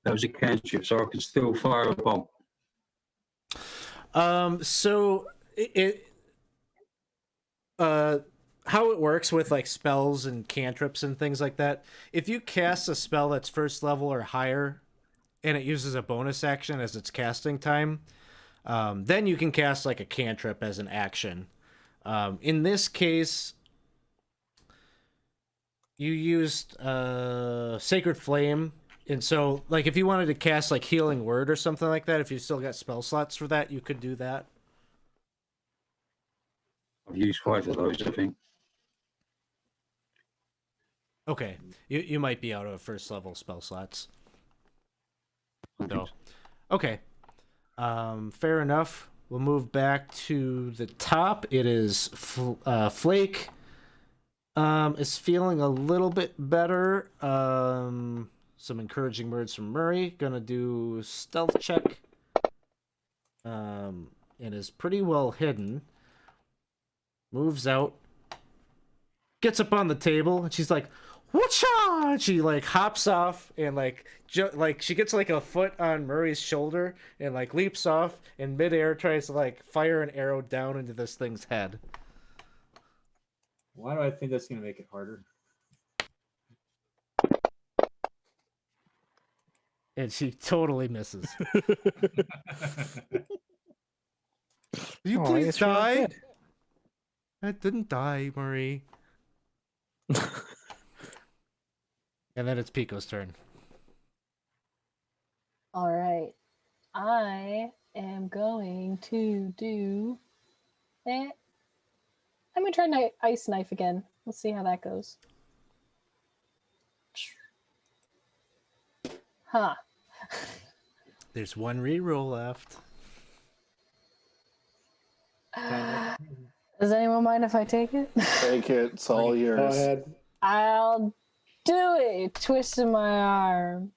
That was a cantrip, so I can still fire a bomb. So how it works with like spells and cantrips and things like that, if you cast a spell that's first level or higher and it uses a bonus action as its casting time, then you can cast like a cantrip as an action. In this case, you used Sacred Flame, and so like if you wanted to cast like Healing Word or something like that, if you still got spell slots for that, you could do that. I've used 5 of those, I think. Okay, you might be out of first level spell slots. So, okay, fair enough. We'll move back to the top. It is Flake. Is feeling a little bit better. Some encouraging words from Murray. Gonna do stealth check. And is pretty well hidden. Moves out. Gets up on the table and she's like, "Whatcha!" She like hops off and like she gets like a foot on Murray's shoulder and like leaps off and midair tries to like fire an arrow down into this thing's head. Why do I think that's going to make it harder? And she totally misses. You Oh, please it's really die? good. I didn't die, Murray. And then it's Pico's turn. All right. I am going to do it. I'm going to try Ice Knife again. Let's see how that goes. Huh. There's one reroll left. Does anyone mind if I take it? Take it. It's all Go yours. ahead. I'll do it. Twisting my arm.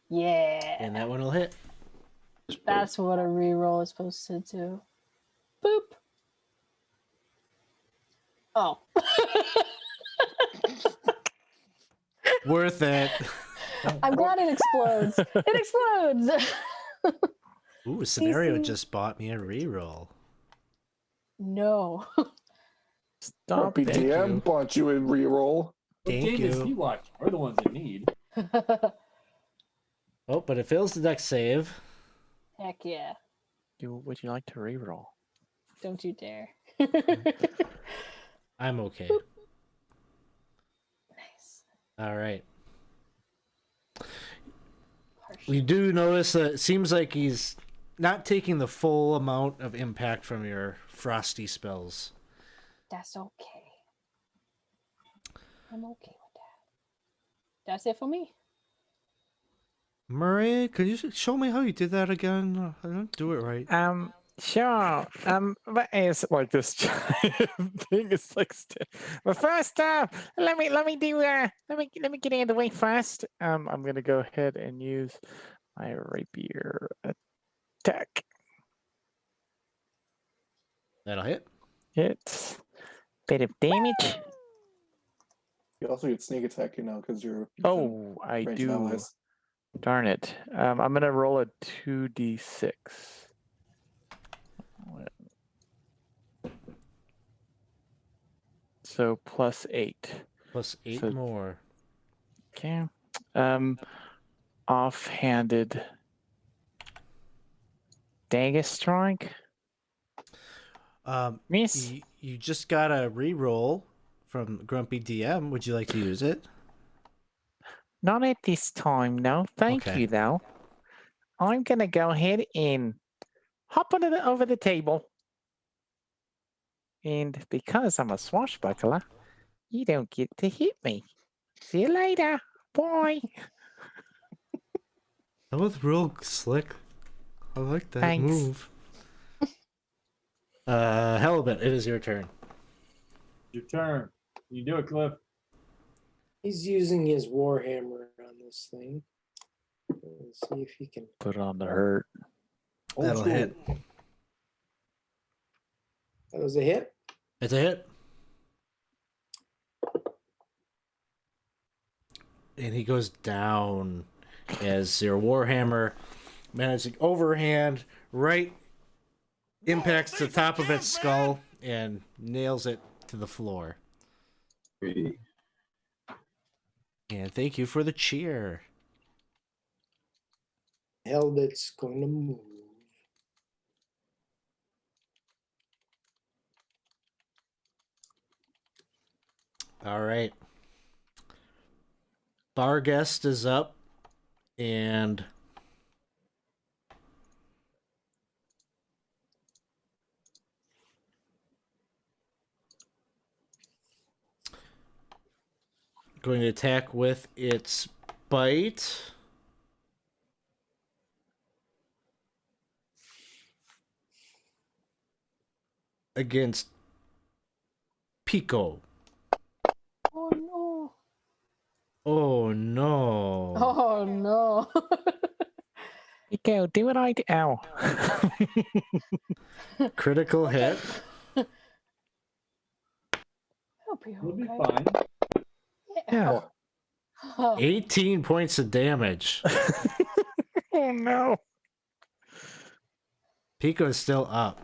Yeah. And that one will hit. That's what a reroll is supposed to do. Boop. Oh. Worth it. I'm glad it explodes. It explodes. Ooh, Scenario DC. just bought me a reroll. No. Our Stop. Thank BGM you. bought you a reroll. Thank What game does you. he watch? We're the ones that need. Oh, but it fails the dex save. Heck yeah. Would you like to reroll? Don't you dare. I'm okay. Nice. All right. Harsh. You do notice that it seems like he's not taking the full amount of impact from your frosty spells. That's okay. I'm okay with that. That's it for me. Murray, could you show me how you did that again? I didn't do it right. Sure. What is like this giant thing is like but first let me do let me get out of the way first. I'm gonna go ahead and use my rapier attack. That'll hit. It's bit of damage. You also get sneak attack, because you're Oh, I ranged do. allies. Darn it. I'm gonna roll a 2d6. So +8. Plus 8 So- more. Okay. Offhanded dagger strike. Miss. You just got a reroll from Grumpy DM. Would you like to use it? Not at this time, no. Thank Okay. you, though. I'm gonna go ahead and hop over the table. And because I'm a swashbuckler, you don't get to hit me. See you later. Bye. That was real slick. I like that Thanks. move. Halibut, it is your turn. Your turn. You do it, Cliff. He's using his warhammer on this thing. Let's see if he can. Put on the hurt. Old That'll school. hit. That was a hit. It's a hit. And he goes down as your warhammer managing overhand right impacts the top of its skull and nails it to the floor. Really. And thank you for the cheer. Helmet's going to move. All right. Barguest is up and going to attack with its bite. Against Pico. Oh no. Oh no. Oh no. Go, do what I do. Ow. Critical hit. Hope you're You'll be okay. fine. Yeah. Oh, 18 points of damage. Oh no. Pico is still up.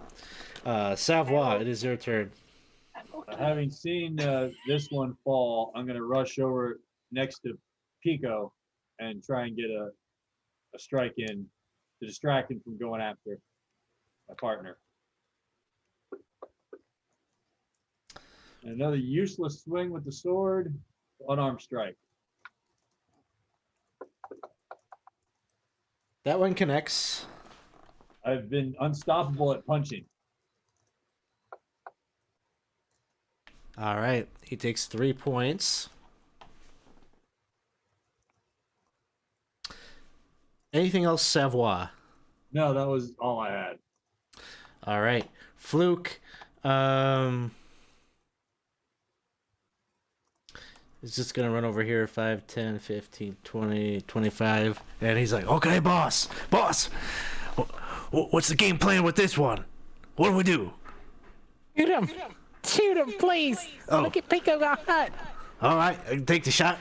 Savoie, it is your turn. I'm okay. Having seen this one fall, I'm going to rush over next to Pico and try and get a strike in to distract him from going after my partner. And another useless swing with the sword, unarmed strike. That one connects. I've been unstoppable at punching. All right. He takes 3 points. Anything else, Savoie? No, that was all I had. All right. Fluke. Is just going to run over here 5, 10, 15, 20, 25. And he's like, okay, boss. Boss. What's the game plan with this one? What do we do? Shoot him. Shoot him, please. Oh. Look at Pico got hurt. All right. I can take the shot.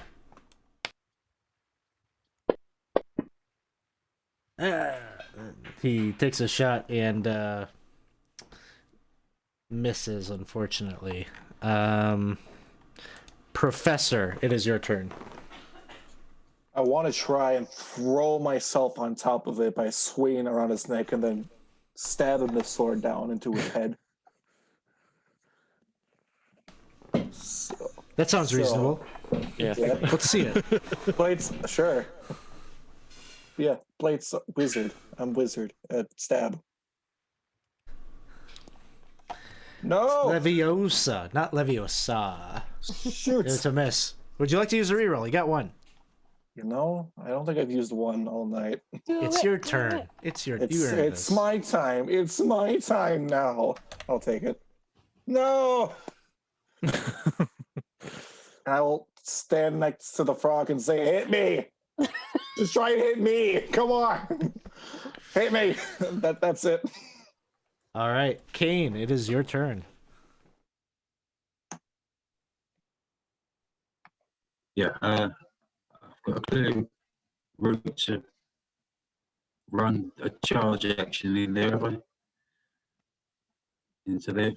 He takes a shot and misses, unfortunately. Professor, it is your turn. I want to try and throw myself on top of it by swinging around his neck and then stabbing the sword down into his head. So, That sounds reasonable. Yeah. yeah. Let's see it. Blades, sure. Yeah, Blades, wizard. I'm wizard at stab. No! Leviosa, not Leviosa. Shoot! It's a miss. Would you like to use a reroll? You got one. You know, I don't think I've used one all night. It's your turn. It's your. You earned It's this. my time. It's my time now. I'll take it. No! I will stand next to the frog and say, hit me! Just try and hit me! Come on! Hit me! That's it. All right, Kane. It is your turn. Yeah, I've got a clear route to run a charge action in there, have I? Into there.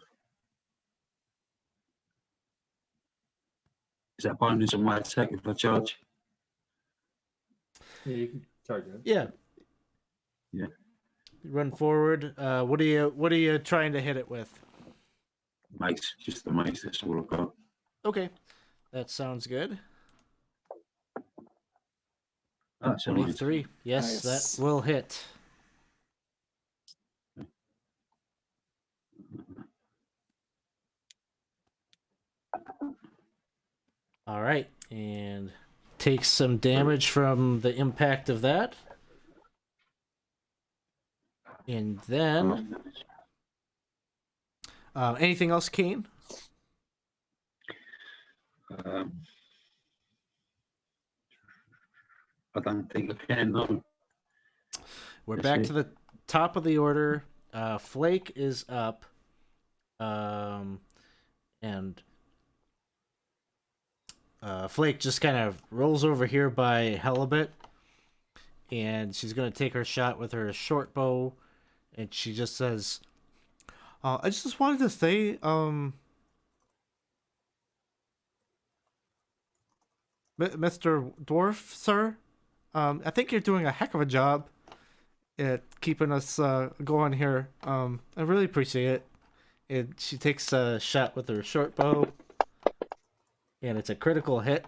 Is that bonus on my attack if I charge? Yeah, you can charge it. Yeah. Yeah. Run forward. What are you trying to hit it with? Mace, just the mace, that's all I've got. Okay, that sounds good. That's all right. 23. Yes, Nice. that will hit. All right, and takes some damage from the impact of that. And then, anything else, Kane? I don't think I can, no. We're That's back it. to the top of the order. Flake is up. And Flake just kind of rolls over here by Halibut. And she's going to take her shot with her short bow. And she just says, I just wanted to say, Mr. Dwarf, sir, I think you're doing a heck of a job at keeping us going here. I really appreciate it. And she takes a shot with her short bow, and it's a critical hit.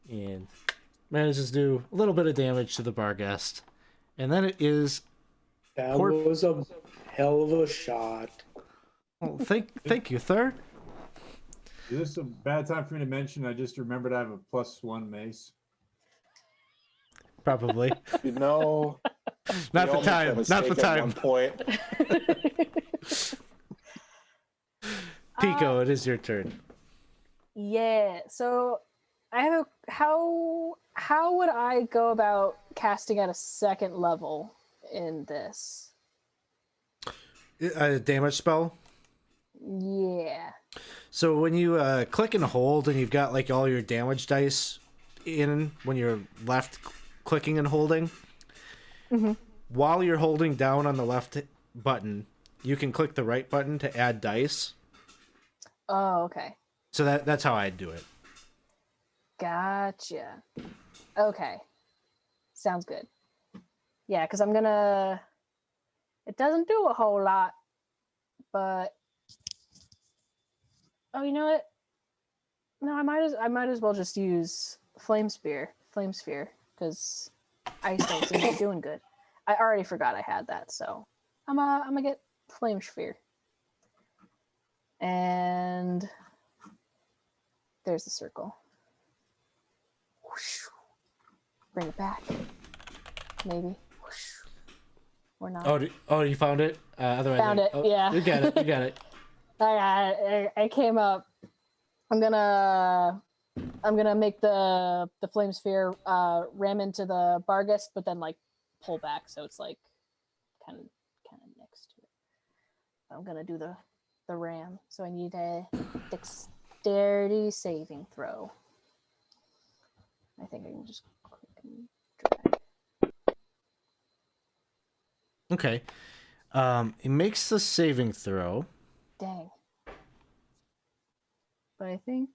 And manages to do a little bit of damage to the bar guest. And then it is... That was a hell of a shot. Well, thank you, sir. Is this a bad time for me to mention? I just remembered I have a +1 mace. Probably. You know, Not we the all make that time. Not the mistake at one time. point. Pico, it is your turn. Yeah. So I have a how would I go about casting at a second level in this? A damage spell? Yeah. So when you click and hold and you've got like all your damage dice in when you're left clicking and holding, while you're holding down on the left button, you can click the right button to add dice. Oh, okay. So that's how I'd do it. Gotcha. Okay. Sounds good. Yeah, because I'm gonna. It doesn't do a whole lot, but oh, you know what? No, I might as well just use flame sphere, because ice don't seem to be doing good. I already forgot I had that, so I'm gonna get flame sphere, and there's the circle. Whoosh. Bring it back, maybe. Whoosh. Or not. Oh, you found it? Otherwise, Found it, yeah. You got it. You got it. I came up. I'm gonna make the flame sphere ram into the Bargus, but then like pull back, so it's like kind of next to it. I'm gonna do the ram, so I need a dexterity saving throw. I think I can just click and drag. Okay. It makes the saving throw. Dang. but I think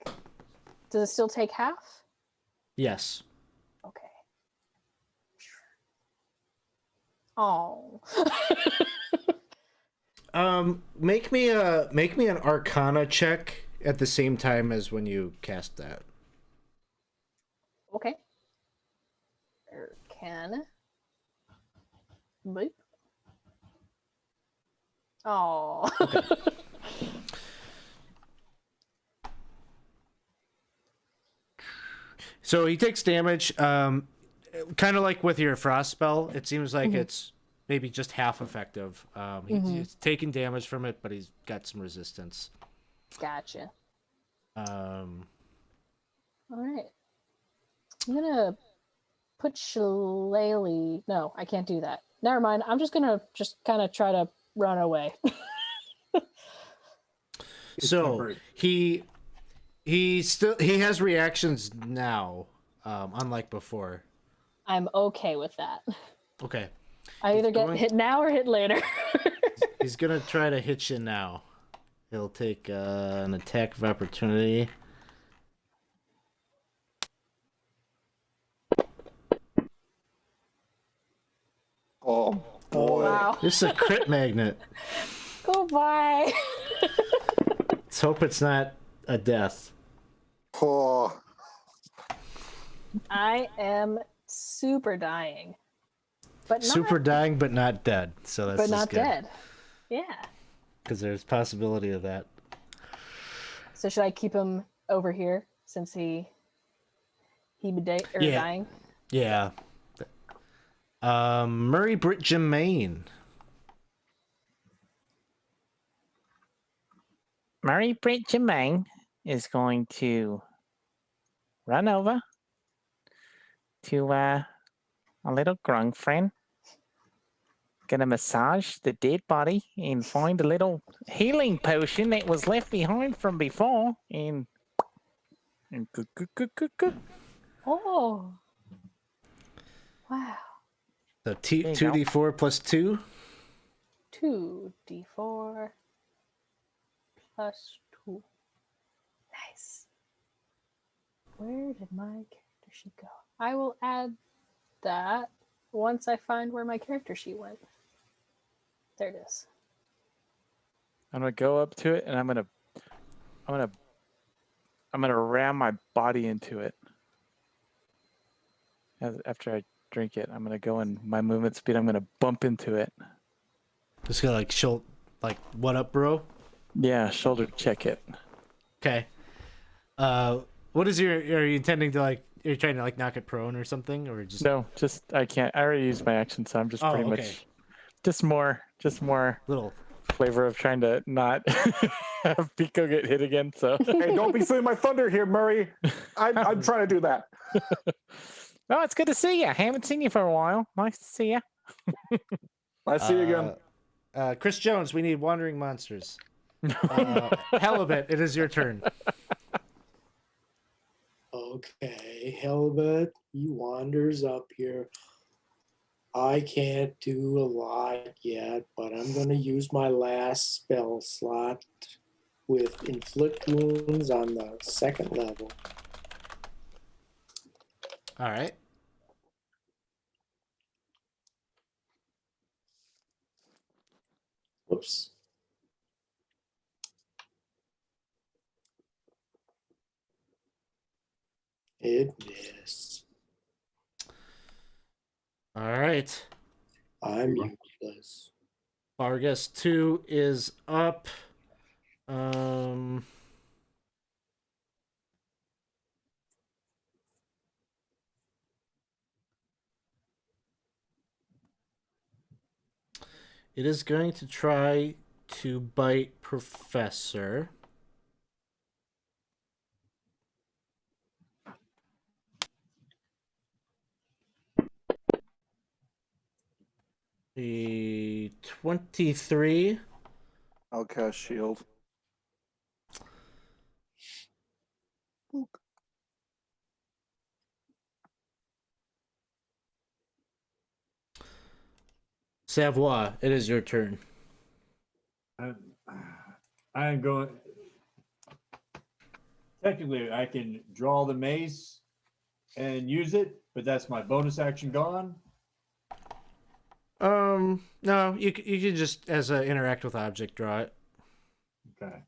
does it still take half? Yes. Okay. Oh. Make me an Arcana check at the same time as when you cast that. Okay. Arcana. Boop. Oh. Okay. So he takes damage. Kind of like with your frost spell, it seems like it's maybe just half effective. He's taking damage from it, but he's got some resistance. Gotcha. Um, All right. I'm gonna put Shillelagh. No, I can't do that. Never mind. I'm just gonna kind of try to run away. so temporary. he has reactions now, unlike before. I'm okay with that. Okay. I either get going- hit now or hit later. He's gonna try to hit you now. He'll take an attack of opportunity. Oh boy. Wow. This is a crit magnet. Goodbye. Let's hope it's not a death. Oh. I am super dying. But not, Super dying, but not dead. So that's but not good. dead. Yeah. Because there's possibility of that. So should I keep him over here since he be Yeah. dying? Yeah. Murray Britt Germain. Murray Britt Jermaine is going to run over to a little grung friend. Gonna massage the dead body and find a little healing potion that was left behind from before and Oh. Wow. So you go. 2d4 plus 2. 2d4 plus 2. Nice. Where did my character sheet go? I will add that once I find where my character sheet went. There it is. I'm gonna go up to it and I'm gonna ram my body into it. After I drink it, I'm gonna go in my movement speed. I'm gonna bump into it. Just gonna what up, bro? Yeah, shoulder check it. Okay. What is are you intending to are you trying to knock it prone or something, or just No, just I can't. I already used my action, so I'm just pretty okay. much just more little? flavor of trying to not have Pico get hit again. So Hey, don't be stealing my thunder here, Murray. I'm trying to do that. oh, it's good to see you. Haven't seen you for a while. Nice to see you. I see you again. Chris Jones, we need wandering monsters. Halibut, it is your turn. Okay, Helbut, he wanders up here. I can't do a lot yet, but I'm going to use my last spell slot with inflict wounds on the 2nd level. All right. Whoops. It missed. All right. I'm useless. Vargas 2 is up. It is going to try to bite Professor. The 23. I'll cast shield. Savoie, it is your turn. I am going. technically I can draw the mace and use it, but that's my bonus action gone. No, you can just as a interact with object draw it. Okay.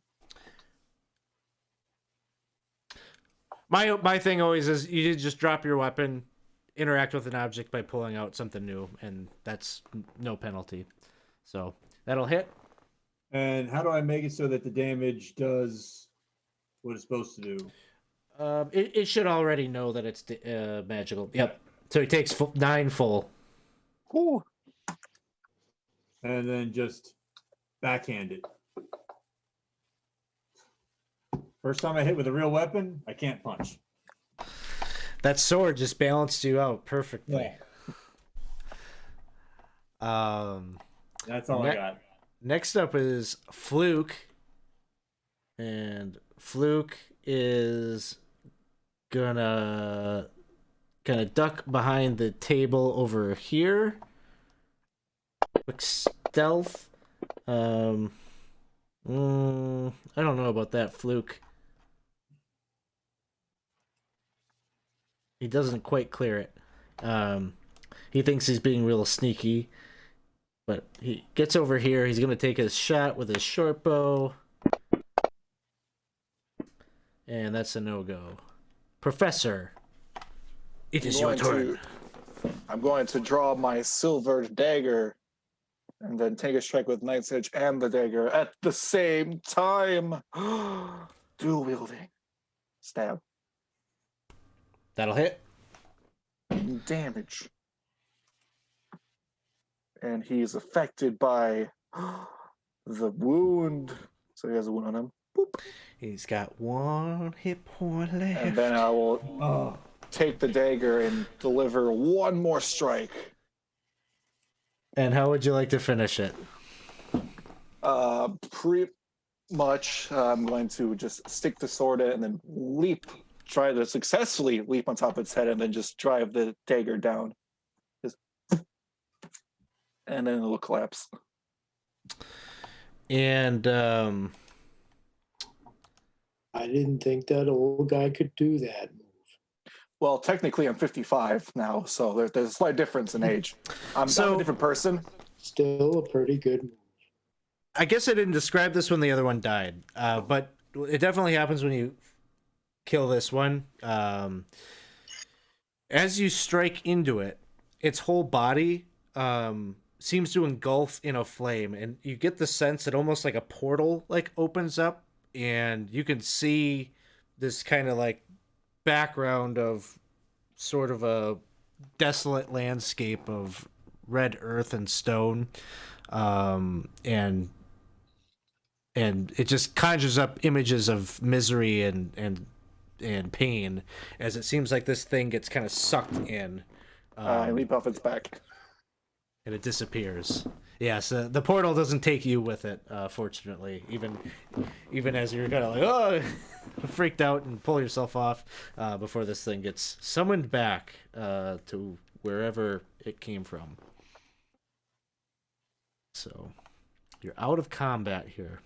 My thing always is you just drop your weapon, interact with an object by pulling out something new, and that's no penalty. So that'll hit. And how do I make it so that the damage does what it's supposed to do? It should already know that it's magical. Yep. So he takes 9 full. Ooh. And then just backhand it. First time I hit with a real weapon, I can't punch. That sword just balanced you out perfectly. That's all I got. Next up is Fluke. And Fluke is gonna duck behind the table over here. Quick stealth. I don't know about that, Fluke. He doesn't quite clear it. He thinks he's being real sneaky, but he gets over here. He's gonna take a shot with his short bow, and that's a no-go. Professor, it is your turn. I'm going to draw my silvered dagger and then take a strike with Knight's Edge and the dagger at the same time. Dual wielding. Stab. That'll hit. Damage. And he's affected by the wound. So he has a wound on him. Boop. He's got 1 hit point left. And then I will take the dagger and deliver one more strike. And how would you like to finish it? Pretty much, I'm going to just stick the sword in and then leap, try to successfully leap on top of its head and then just drive the dagger down. Just, and then it'll collapse. And I didn't think that old guy could do that move. Well, technically, I'm 55 now, so there's a slight difference in age. I'm a different person. Still a pretty good move. I guess I didn't describe this when the other one died, but it definitely happens when you kill this one. As you strike into it, its whole body seems to engulf in a flame, and you get the sense that almost like a portal opens up, and you can see this kind of background of sort of a desolate landscape of red earth and stone, and it just conjures up images of misery and pain as it seems like this thing gets kind of sucked in. I leap off its back. And it disappears. Yes, the portal doesn't take you with it, fortunately. Even as you're kind of freaked out and pull yourself off before this thing gets summoned back to wherever it came from. So you're out of combat here.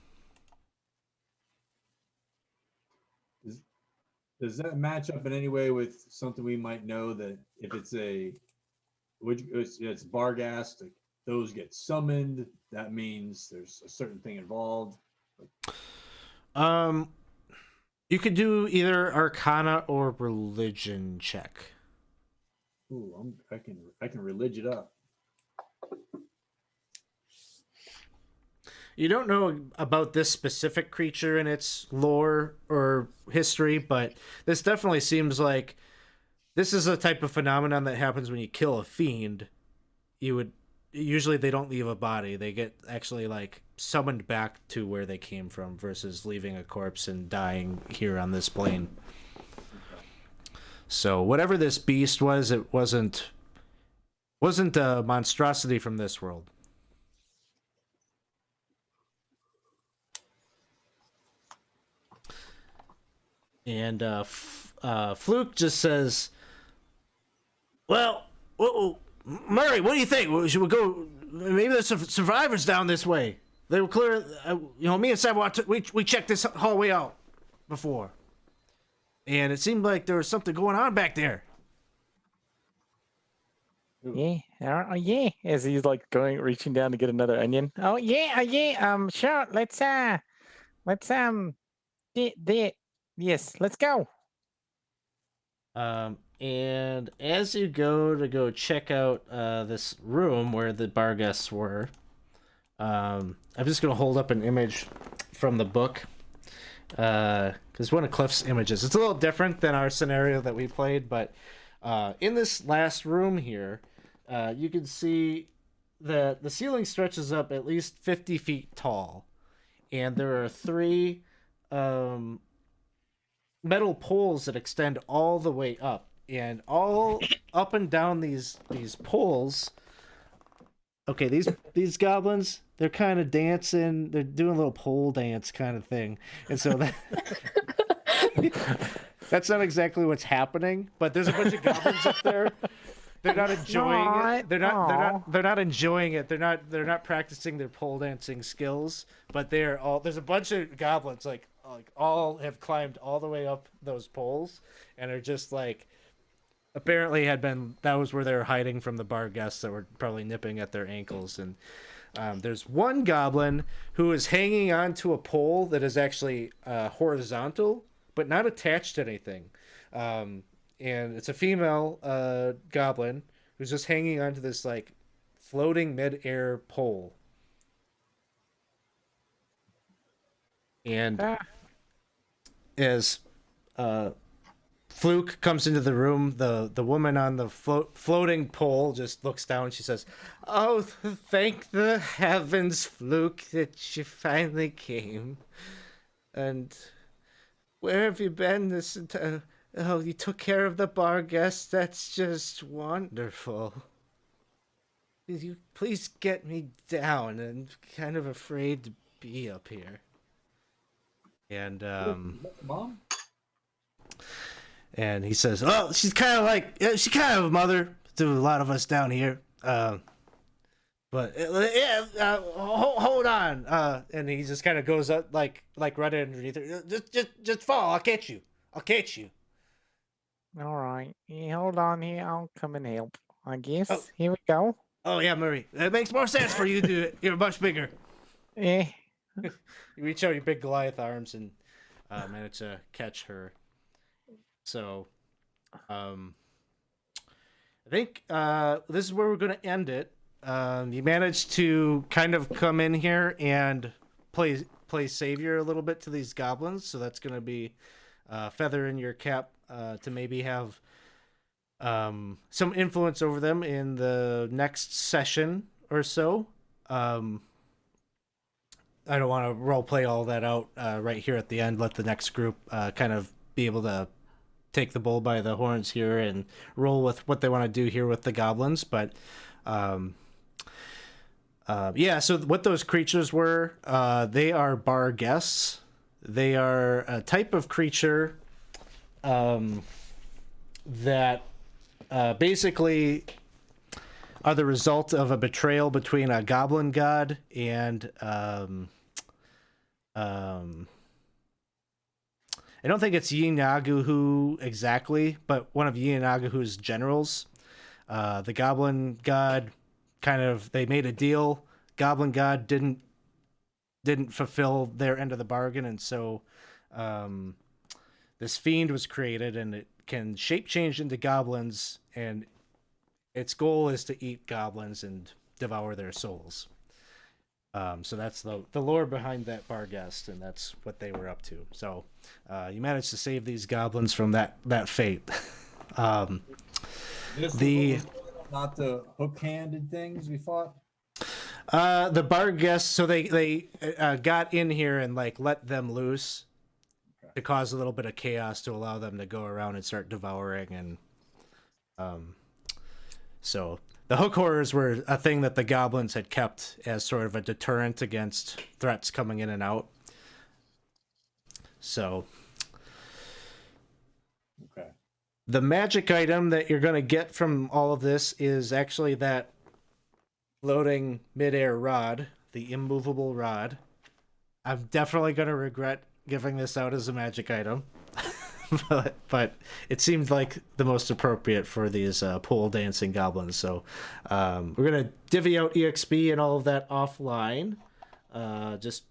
Does that match up in any way with something we might know that if it's it's Barghast, those get summoned, that means there's a certain thing involved? You could do either Arcana or Religion check. Ooh, I can religion up. You don't know about this specific creature and its lore or history, but this definitely seems like this is a type of phenomenon that happens when you kill a fiend. Usually they don't leave a body. They get actually summoned back to where they came from versus leaving a corpse and dying here on this plane. So whatever this beast was, it wasn't a monstrosity from this world. And Fluke just says, well, Murray, what do you think? Should we go? Maybe there's some survivors down this way. They were clear. Me and Savard, we checked this hallway out before. and it seemed like there was something going on back there. Yeah, yeah. As he's like reaching down to get another onion. Oh yeah, yeah. Sure. Let's yes, let's go. And as you go check out this room where the bar guests were, I'm just gonna hold up an image from the book, because one of Cliff's images. It's a little different than our scenario that we played, but in this last room here, you can see that the ceiling stretches up at least 50 feet tall, and there are three metal poles that extend all the way up, and all up and down these poles. Okay, these goblins, they're kind of dancing. They're doing a little pole dance kind of thing, and so that that's not exactly what's happening. But there's a bunch of goblins up there. They're not enjoying it. They're not enjoying it. They're not practicing their pole dancing skills. But they're all, there's a bunch of goblins like all have climbed all the way up those poles and are just like, apparently that was where they were hiding from the bar guests that were probably nipping at their ankles. And there's one goblin who is hanging onto a pole that is actually horizontal but not attached to anything. And it's a female goblin who's just hanging onto this like floating mid-air pole. And as Fluke comes into the room, the woman on the floating pole just looks down and she says, "Oh, thank the heavens, Fluke, that you finally came. And where have you been this entire... Oh, you took care of the bar guests? That's just wonderful. Could you please get me down? I'm kind of afraid to be up here." And Mom? And he says, "Oh, she's kind of a mother to a lot of us down here. But yeah, hold on." And he just kind of goes up like right underneath her. Just fall. I'll catch you. All right. Yeah, hold on here. I'll come and help, I guess. Oh. Here we go. Oh yeah, Murray. It makes more sense for you to do it. You're much bigger. Yeah. You reach out your big Goliath arms and manage to catch her. So, I think this is where we're going to end it. You managed to kind of come in here and play savior a little bit to these goblins, so that's going to be feather in your cap to maybe have some influence over them in the next session or so. I don't want to role play all that out right here at the end. Let the next group kind of be able to take the bull by the horns here and roll with what they want to do here with the goblins. But yeah, so what those creatures were, they are bar guests. They are a type of creature that basically are the result of a betrayal between a goblin god and I don't think it's Yin-Naguhu exactly, but one of Yin-Naguhu's generals. The goblin god they made a deal. Goblin god didn't fulfill their end of the bargain, and so this fiend was created, and it can shape change into goblins, and its goal is to eat goblins and devour their souls. So that's the lore behind that bar guest, and that's what they were up to. So you managed to save these goblins from that fate. Not the hook-handed things we fought? The bar guests, so they got in here and like let them loose to cause a little bit of chaos to allow them to go around and start devouring, and so the hook horrors were a thing that the goblins had kept as sort of a deterrent against threats coming in and out. So Okay. the magic item that you're going to get from all of this is actually that floating midair rod, the immovable rod. I'm definitely going to regret giving this out as a magic item. but it seemed like the most appropriate for these pole dancing goblins. So we're gonna divvy out EXP and all of that offline. Just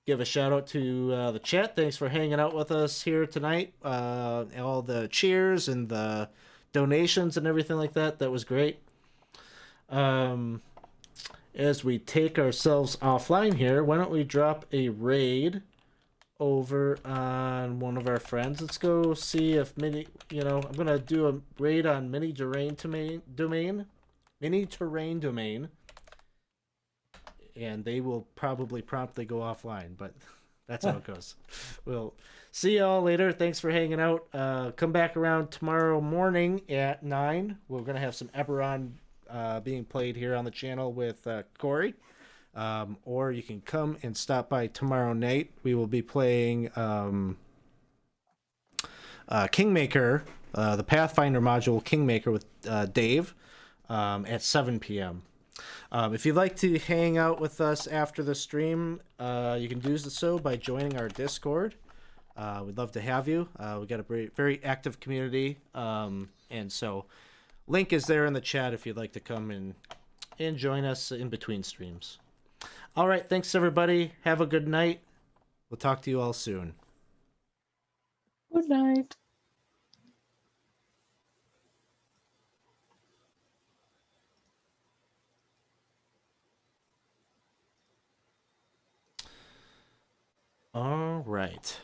give a shout out to the chat. Thanks for hanging out with us here tonight. All the cheers and the donations and everything like that. That was great. As we take ourselves offline here, why don't we drop a raid over on one of our friends? Let's go see if I'm gonna do a raid on Mini Terrain Domain, and they will probably promptly go offline, but that's how it goes. We'll see y'all later. Thanks for hanging out. Come back around tomorrow morning at 9. We're gonna have some Eberron being played here on the channel with Corey. Or you can come and stop by tomorrow night. We will be playing Kingmaker, the Pathfinder module Kingmaker with Dave at 7 p.m. If you'd like to hang out with us after the stream, you can do so by joining our Discord. We'd love to have you. We got a very, very active community, and so link is there in the chat if you'd like to come and join us in between streams. All right, thanks everybody. Have a good night. We'll talk to you all soon. Good night. All right.